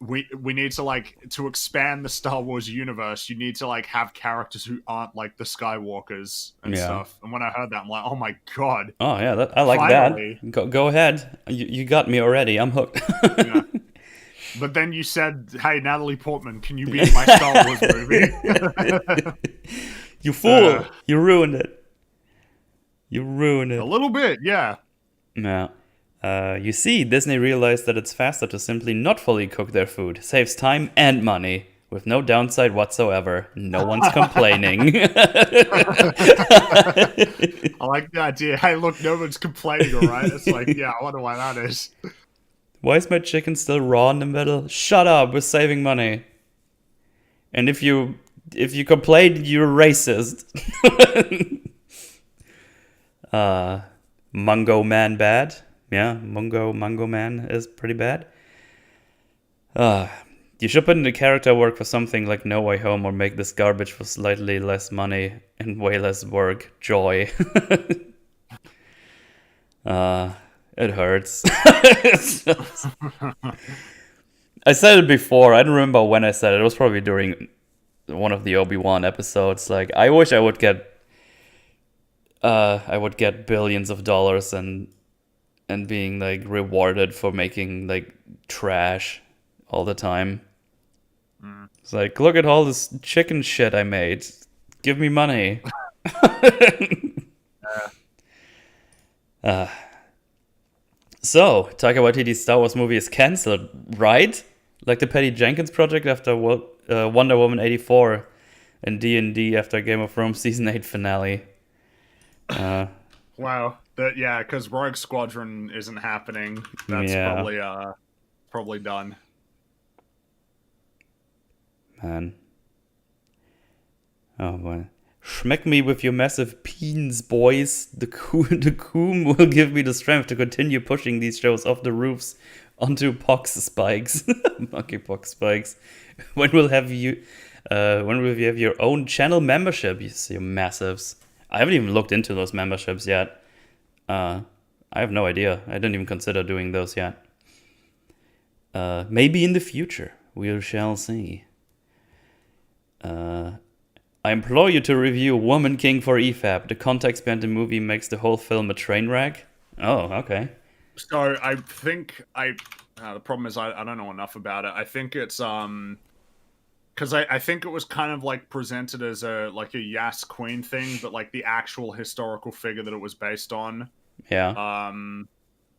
we need to, like, to expand the Star Wars universe, you need to, like, have characters who aren't like the Skywalkers and Yeah. stuff. And when I heard that, I'm like, oh my god. Oh yeah, I like Finally. that. Go ahead. You got me already. I'm hooked. Yeah. But then you said, hey, Natalie Portman, can you be in my Star Wars movie? You fool! You ruined it. You ruined it. A little bit, yeah. Yeah. You see, Disney realized that it's faster to simply not fully cook their food. Saves time and money, with no downside whatsoever. No one's complaining. I like the idea. Hey, look, no one's complaining, alright? It's like, yeah, I wonder why that is. Why is my chicken still raw in the middle? Shut up, we're saving money. And if you complain, you're racist. Mungo Man bad. Yeah, Mungo Man is pretty bad. You should put in the character work for something like No Way Home or make this garbage for slightly less money and way less work. Joy. It hurts. I said it before. I don't remember when I said it. It was probably during one of the Obi-Wan episodes. Like, I wish I would get billions of dollars and being like rewarded for making like trash all the time. It's like, look at all this chicken shit I made. Give me money. So, Taika Waititi's Star Wars movie is cancelled, right? Like the Patty Jenkins project after Wonder Woman 84 and D&D after Game of Thrones Season 8 finale. Wow. Yeah, because Rogue Squadron isn't happening. That's probably done. Man. Oh, boy. Schmeck me with your massive peens, boys. The coom will give me the strength to continue pushing these shows off the roofs onto pox spikes. Monkeypox spikes. When will you have your own channel membership? You massives. I haven't even looked into those memberships yet. I have no idea. I didn't even consider doing those yet. Maybe in the future. We shall see. I implore you to review Woman King for EFAP. The context behind the movie makes the whole film a train wreck. Oh, okay. So I think the problem is I don't know enough about it. I think it's because I think it was kind of like presented as a Yas Queen thing, but like the actual historical figure that it was based on. Yeah.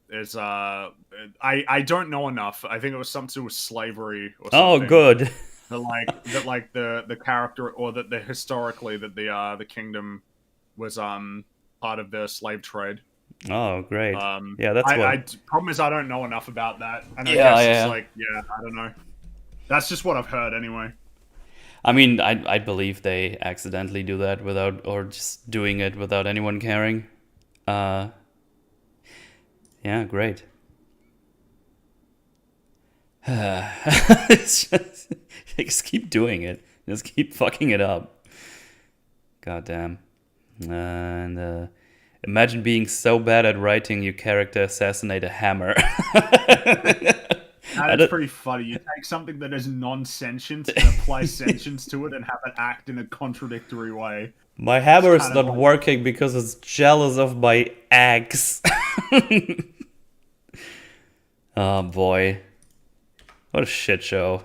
is I don't know enough. I think it was something to do with slavery or Oh, something. good. The character, or that the historically that the kingdom was part of the slave trade. Oh, great. Yeah, that's problem is I don't know enough about that, and I Yeah, guess yeah. it's like, yeah, I don't know. That's just what I've heard anyway. I mean, I believe they accidentally do that without, or just doing it without anyone caring. Yeah, great. It's just keep doing it. Just keep fucking it up. Goddamn. And imagine being so bad at writing your character assassinate a hammer. That's pretty funny. You take something that is non-sentient and apply sentience to it and have it act in a contradictory way. My hammer is not working because it's jealous of my axe. Oh boy. What a shit show.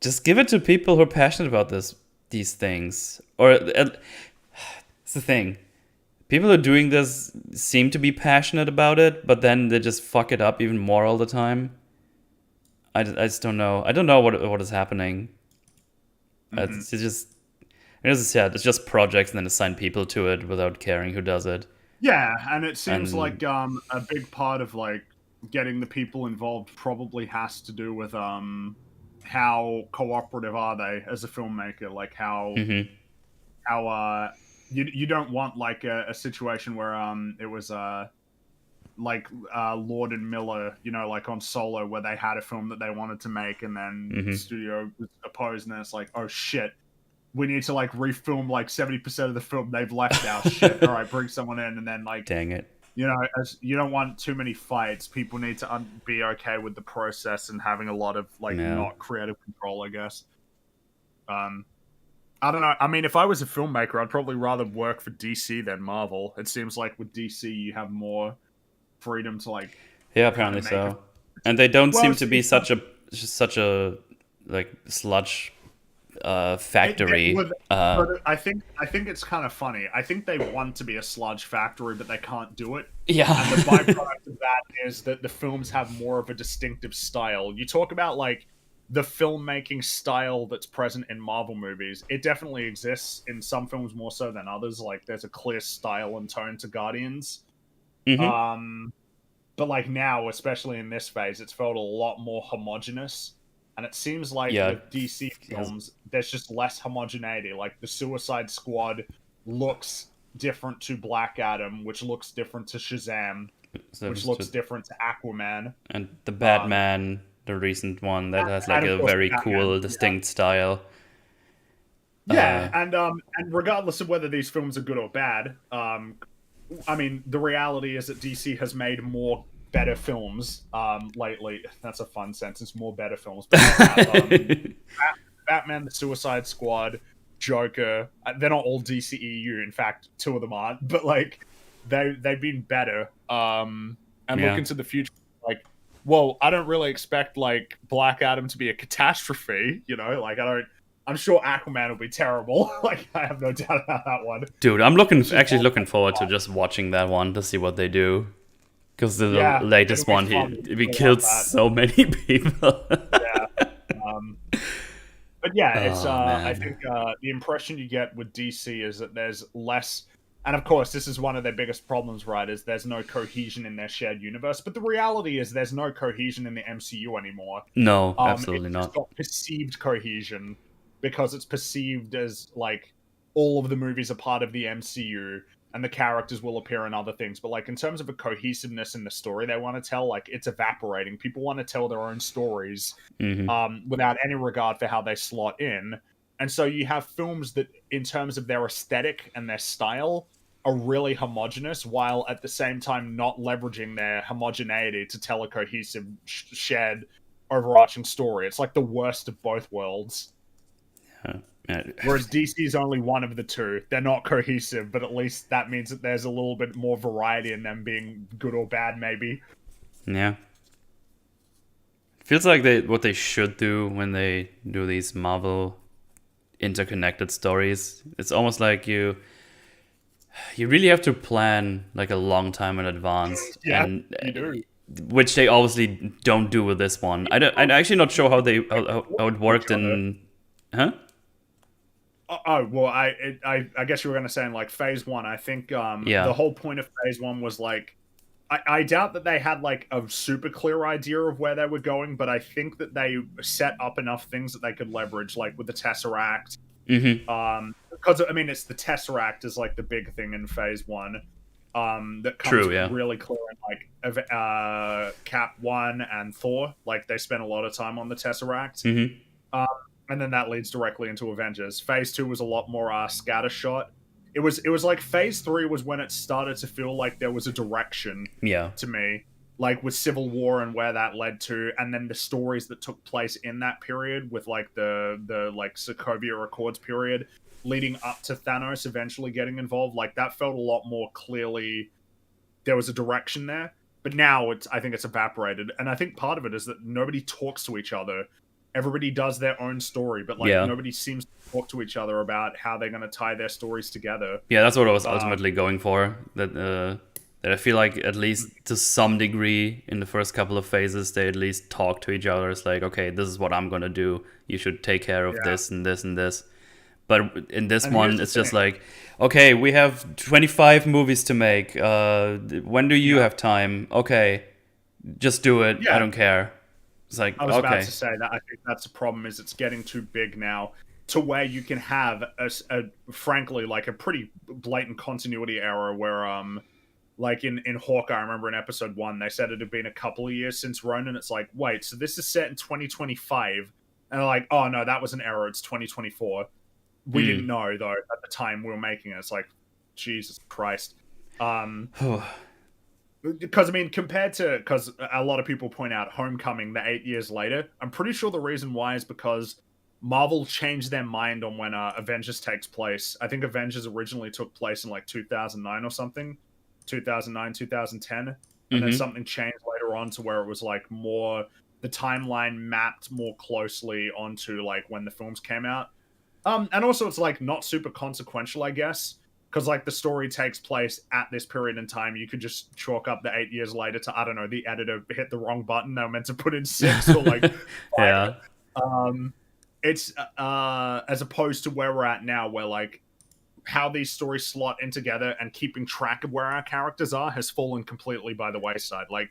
Just give it to people who are passionate about these things. Or it's the thing. People who are doing this seem to be passionate about it, but then they just fuck it up even more all the time. I just don't know. I don't know what is happening. It's just projects and then assign people to it without caring who does it. Yeah, and it seems like a big part of like getting the people involved probably has to do with how cooperative are they as a filmmaker, like how you don't want like a situation where it was like Lord and Miller, you know, like on Solo, where they had a film that they wanted to make and then the studio was opposed, and then it's like, oh shit, we need to like refilm like 70% of the film they've left now. Shit, all right, bring someone in, and then like, dang it, you know, you don't want too many fights. People need to be okay with the process and having a lot of like not creative control, I guess. I don't know. I mean, if I was a filmmaker, I'd probably rather work for DC than Marvel. It seems like with DC, you have more freedom to like. Yeah, apparently so. And they don't seem to be such a like sludge factory. But I think it's kind of funny. I think they want to be a sludge factory, but they can't do it. Yeah. And the byproduct of that is that the films have more of a distinctive style. You talk about like the filmmaking style that's present in Marvel movies. It definitely exists in some films more so than others. Like there's a clear style and tone to Guardians. But like now, especially in this phase, it's felt a lot more homogenous. And it seems like with DC films, there's just less homogeneity. Like the Suicide Squad looks different to Black Adam, which looks different to Shazam, which looks different to Aquaman. And the Batman, the recent one, that has like a very cool, distinct style. Yeah, and regardless of whether these films are good or bad, I mean, the reality is that DC has made more better films lately. That's a fun sentence. More better films. But Batman, the Suicide Squad, Joker. They're not all DCEU. In fact, two of them aren't. But like, they've been better. And look into the future. Like, well, I don't really expect like Black Adam to be a catastrophe. You know, like I'm sure Aquaman will be terrible. Like, I have no doubt about that one. Dude, I'm looking forward to just watching that one to see what they do. Because the latest one, he killed so many people. But yeah, it's I think the impression you get with DC is that there's less, and of course this is one of their biggest problems, right, is there's no cohesion in their shared universe. But the reality is there's no cohesion in the MCU anymore. No, absolutely it's not. Got perceived cohesion because it's perceived as like all of the movies are part of the MCU. And the characters will appear in other things. But, like, in terms of a cohesiveness in the story they want to tell, like, it's evaporating. People want to tell their own stories without any regard for how they slot in. And so you have films that, in terms of their aesthetic and their style, are really homogenous, while at the same time not leveraging their homogeneity to tell a cohesive, shared, overarching story. It's like the worst of both worlds. Whereas DC is only one of the two. They're not cohesive, but at least that means that there's a little bit more variety in them being good or bad, maybe. Yeah. Feels like what they should do when they do these Marvel interconnected stories. It's almost like you You really have to plan like a long time in advance, Yeah, and you do. which they obviously don't do with this one. I'm actually not sure how it worked Each other. in, huh? Oh well, I guess you were going to say in like phase one. I think the Yeah. whole point of phase one was like I doubt that they had like a super clear idea of where they were going, but I think that they set up enough things that they could leverage, like with the Tesseract. Mm-hmm. Because I mean, it's the Tesseract is like the big thing in phase one. That comes True. Yeah. really clear in like Cap 1 and Thor. Like they spent a lot of time on the Tesseract. Mm-hmm. And then that leads directly into Avengers. Phase 2 was a lot more scattershot. It was like phase 3 was when it started to feel like there was a direction Yeah. to me, like with Civil War and where that led to, and then the stories that took place in that period with like the like Sokovia Accords period leading up to Thanos eventually getting involved. Like that felt a lot more clearly there was a direction there. But now I think it's evaporated, and I think part of it is that nobody talks to each other. Everybody does their own story, but like Yeah. nobody seems to talk to each other about how they're going to tie their stories together. Yeah, that's what I was ultimately going for. That I feel like at least to some degree in the first couple of phases they at least talk to each other. It's like, okay, this is what I'm gonna do. You should take care of this and this and this. But in this And one, here's the it's just thing. like, okay, we have 25 movies to make. When do you have time? Okay, just do it. I Yeah. don't care. It's like, I was about okay, to say that I think that's the problem is it's getting too big now to where you can have frankly like a pretty blatant continuity error where like in Hawkeye, I remember in episode 1 they said it had been a couple of years since Ronin. It's like, wait, so this is set in 2025, and they're like, oh no, that was an error. It's 2024. We didn't know though at the time we were making it. It's like, Jesus Christ. Because I mean, compared to because a lot of people point out Homecoming, the 8 years later, I'm pretty sure the reason why is because Marvel changed their mind on when Avengers takes place. I think Avengers originally took place in like 2009 or something, 2009, 2010, and then something changed later on to where it was like more the timeline mapped more closely onto like when the films came out. And also it's like not super consequential, I guess, because like the story takes place at this period in time. You could just chalk up the 8 years later to, I don't know, the editor hit the wrong button. They were meant to put in 6 or like 5. yeah, It's as opposed to where we're at now, where like how these stories slot in together and keeping track of where our characters are has fallen completely by the wayside. Like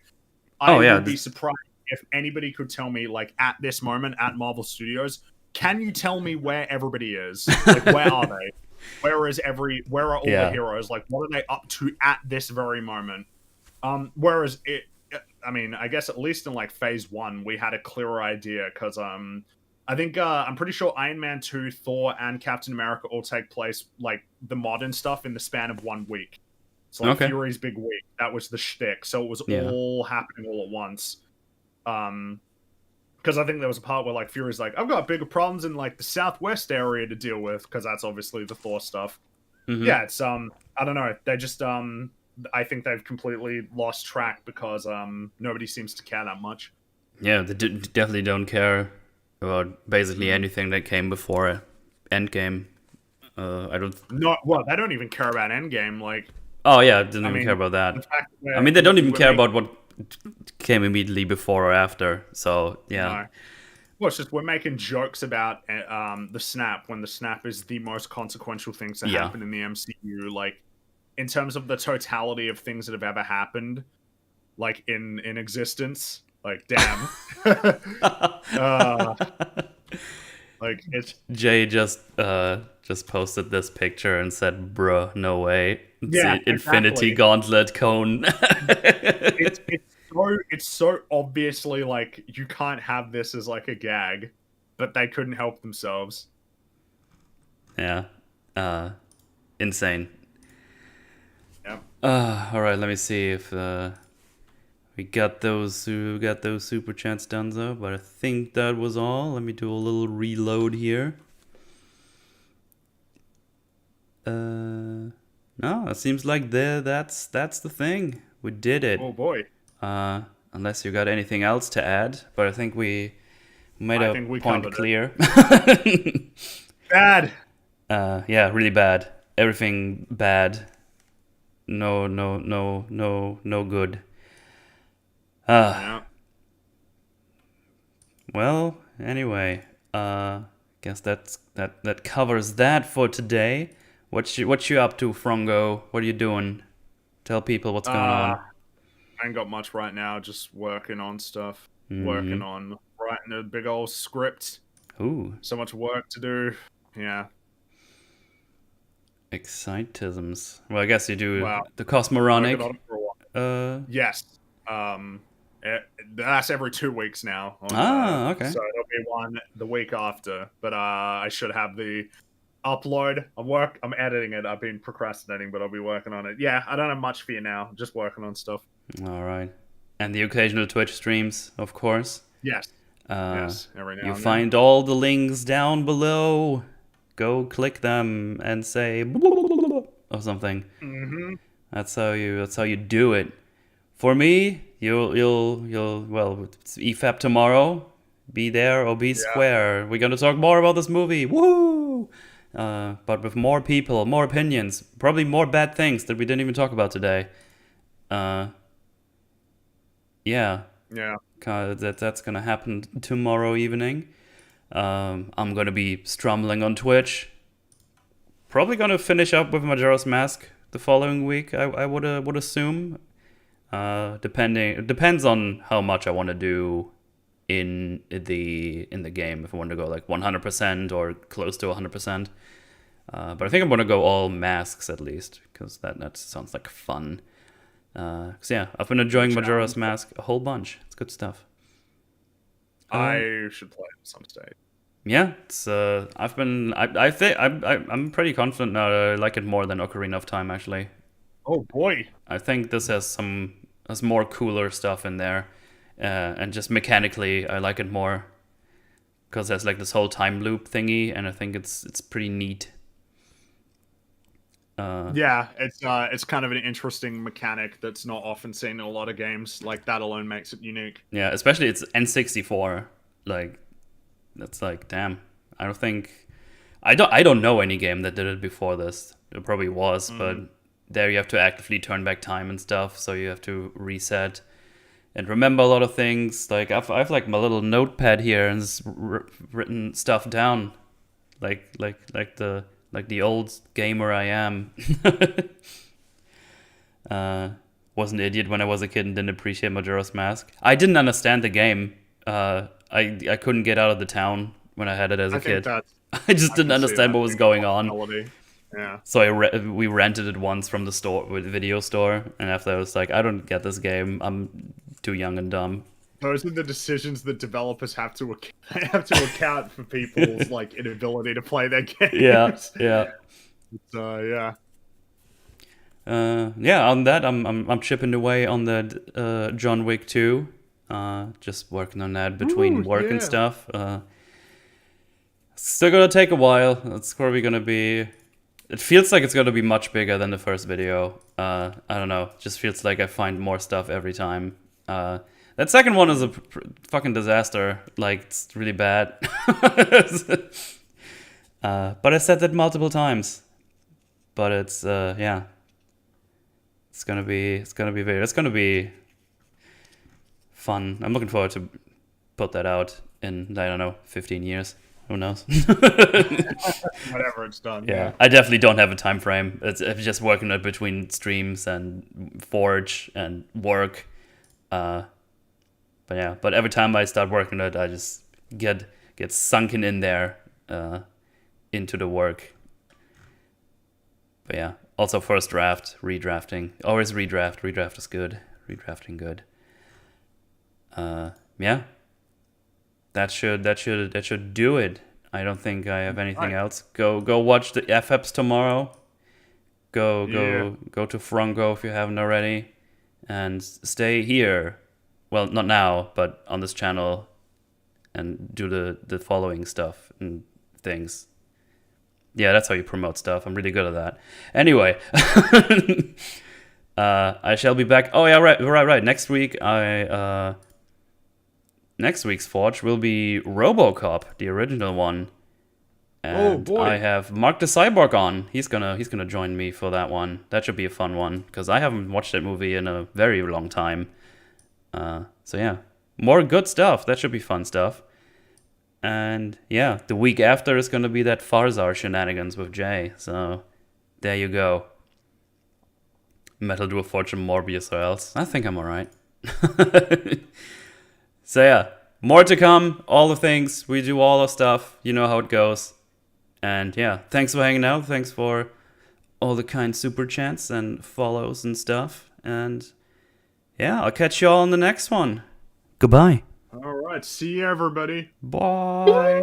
I would be surprised if anybody could tell me, like at this moment at Marvel Studios, can you tell me where everybody is? Like where are they? Where are all the heroes? Like what are they up to at this very moment? Whereas I mean, I guess at least in like phase 1 we had a clearer idea because I think I'm pretty sure Iron Man 2, Thor, and Captain America all take place like the modern stuff in the span of 1 week. So like Fury's big week, that was the shtick. So it was all happening all at once. Because I think there was a part where like Fury's like, I've got bigger problems in like the Southwest area to deal with, because that's obviously the Thor stuff. Yeah, it's I don't know. They just I think they've completely lost track because nobody seems to care that much. Yeah, they definitely don't care about basically anything that came before Endgame. I don't. No, well, they don't even care about Endgame. Like, oh yeah, didn't even care about that. I mean, they don't even care about what came immediately before or after. So yeah. No. Well, it's just we're making jokes about the snap when the snap is the most consequential things that happen in the MCU. Like, in terms of the totality of things that have ever happened, like in existence. Like, damn. Like it's Jay just posted this picture and said, "Bruh, no way." It's the Infinity Gauntlet cone. It's so obviously like you can't have this as like a gag, but they couldn't help themselves. Yeah, insane. Yep. All right, let me see if we got those super chats done though. But I think that was all. Let me do a little reload here. No, it seems like that's the thing. We did it. Oh boy. Unless you got anything else to add, but I think we made a point clear. Bad. Yeah, really bad. Everything bad. no good. Yeah. Well, anyway, guess that covers that for today. What you up to, Frongo? What are you doing? Tell people what's going on. I ain't got much right now. Just working on stuff. Mm-hmm. Working on writing a big old script. Ooh, So much work to do. Yeah. excitisms. Well, I guess you do Wow. the Cosmoronic. Working on it for a while. Yes. That's every 2 weeks now. Okay. So it'll be one the week after. But I should have the upload. I'm editing it. I've been procrastinating, but I'll be working on it. Yeah, I don't have much for you now. Just working on stuff. All right. And the occasional Twitch streams, of course. Yes. Yes. Every now You and find all the links down below. Go click them and say or something. Mm-hmm. That's how you do it. For me, you'll well, it's EFAP tomorrow. Be there or be square. We're gonna talk more about this movie. Woo! But with more people, more opinions, probably more bad things that we didn't even talk about today. Yeah. Yeah. That's gonna happen tomorrow evening. I'm gonna be strumbling on Twitch. Probably gonna finish up with Majora's Mask the following week. I would assume. It depends on how much I want to do in the game. If I want to go like 100% or close to 100%. But I think I'm gonna go all masks at least because that sounds like fun. So yeah, I've been enjoying Majora's Mask a whole bunch. It's good stuff. I should play it at some stage. Yeah, it's I'm pretty confident now that I like it more than Ocarina of Time actually. Oh boy. I think this has more cooler stuff in there, and just mechanically I like it more because there's like this whole time loop thingy, and I think it's pretty neat. Yeah, it's kind of an interesting mechanic that's not often seen in a lot of games. Like that alone makes it unique. Yeah, especially it's N64. Like that's like damn. I don't know any game that did it before this. There probably was, but there you have to actively turn back time and stuff, so you have to reset and remember a lot of things. Like I've like my little notepad here and just written stuff down, like the old gamer I am. Was an idiot when I was a kid and didn't appreciate Majora's Mask. I didn't understand the game. I couldn't get out of the town when I had it as a kid. I just didn't understand what was going on. Yeah. So we rented it once from the store, with video store, and after I was like, I don't get this game. I'm too young and dumb. Those are the decisions that developers have to account for people's like inability to play their games. Yeah. Yeah. On that, I'm chipping away on that John Wick 2. Just working on that between work and stuff. Still gonna take a while. It's probably gonna be. It feels like it's gonna be much bigger than the first video. I don't know. It just feels like I find more stuff every time. That second one is a fucking disaster. Like it's really bad. But I said that multiple times. But it's yeah. It's gonna be fun. I'm looking forward to put that out in, I don't know, 15 years. Who knows? Whatever, it's done. Yeah, I definitely don't have a time frame. It's just working it between streams and Forge and work. But every time I start working it, I just get sunken in there into the work. But yeah, also first draft, redrafting. Always redraft. Redraft is good. Redrafting good. Yeah. That should do it. I don't think I have anything else. Go watch the FFs tomorrow. Go to Frongo if you haven't already, and stay here. Well, not now, but on this channel, and do the following stuff and things. Yeah, that's how you promote stuff. I'm really good at that. Anyway, I shall be back. Oh yeah, right. Next week, next week's Forge will be RoboCop, the original one. And boy. I have Mark the Cyborg on. He's gonna join me for that one. That should be a fun one because I haven't watched that movie in a very long time. So yeah, more good stuff. That should be fun stuff. And yeah, the week after is gonna be that Farzar shenanigans with Jay. So there you go. Metal Duel Fortune Morbius or else. I think I'm alright. So yeah, more to come. All the things we do, all our stuff. You know how it goes. And yeah, thanks for hanging out. Thanks for all the kind super chats and follows and stuff. And yeah, I'll catch you all in the next one. Goodbye. All right, see you, everybody. Bye.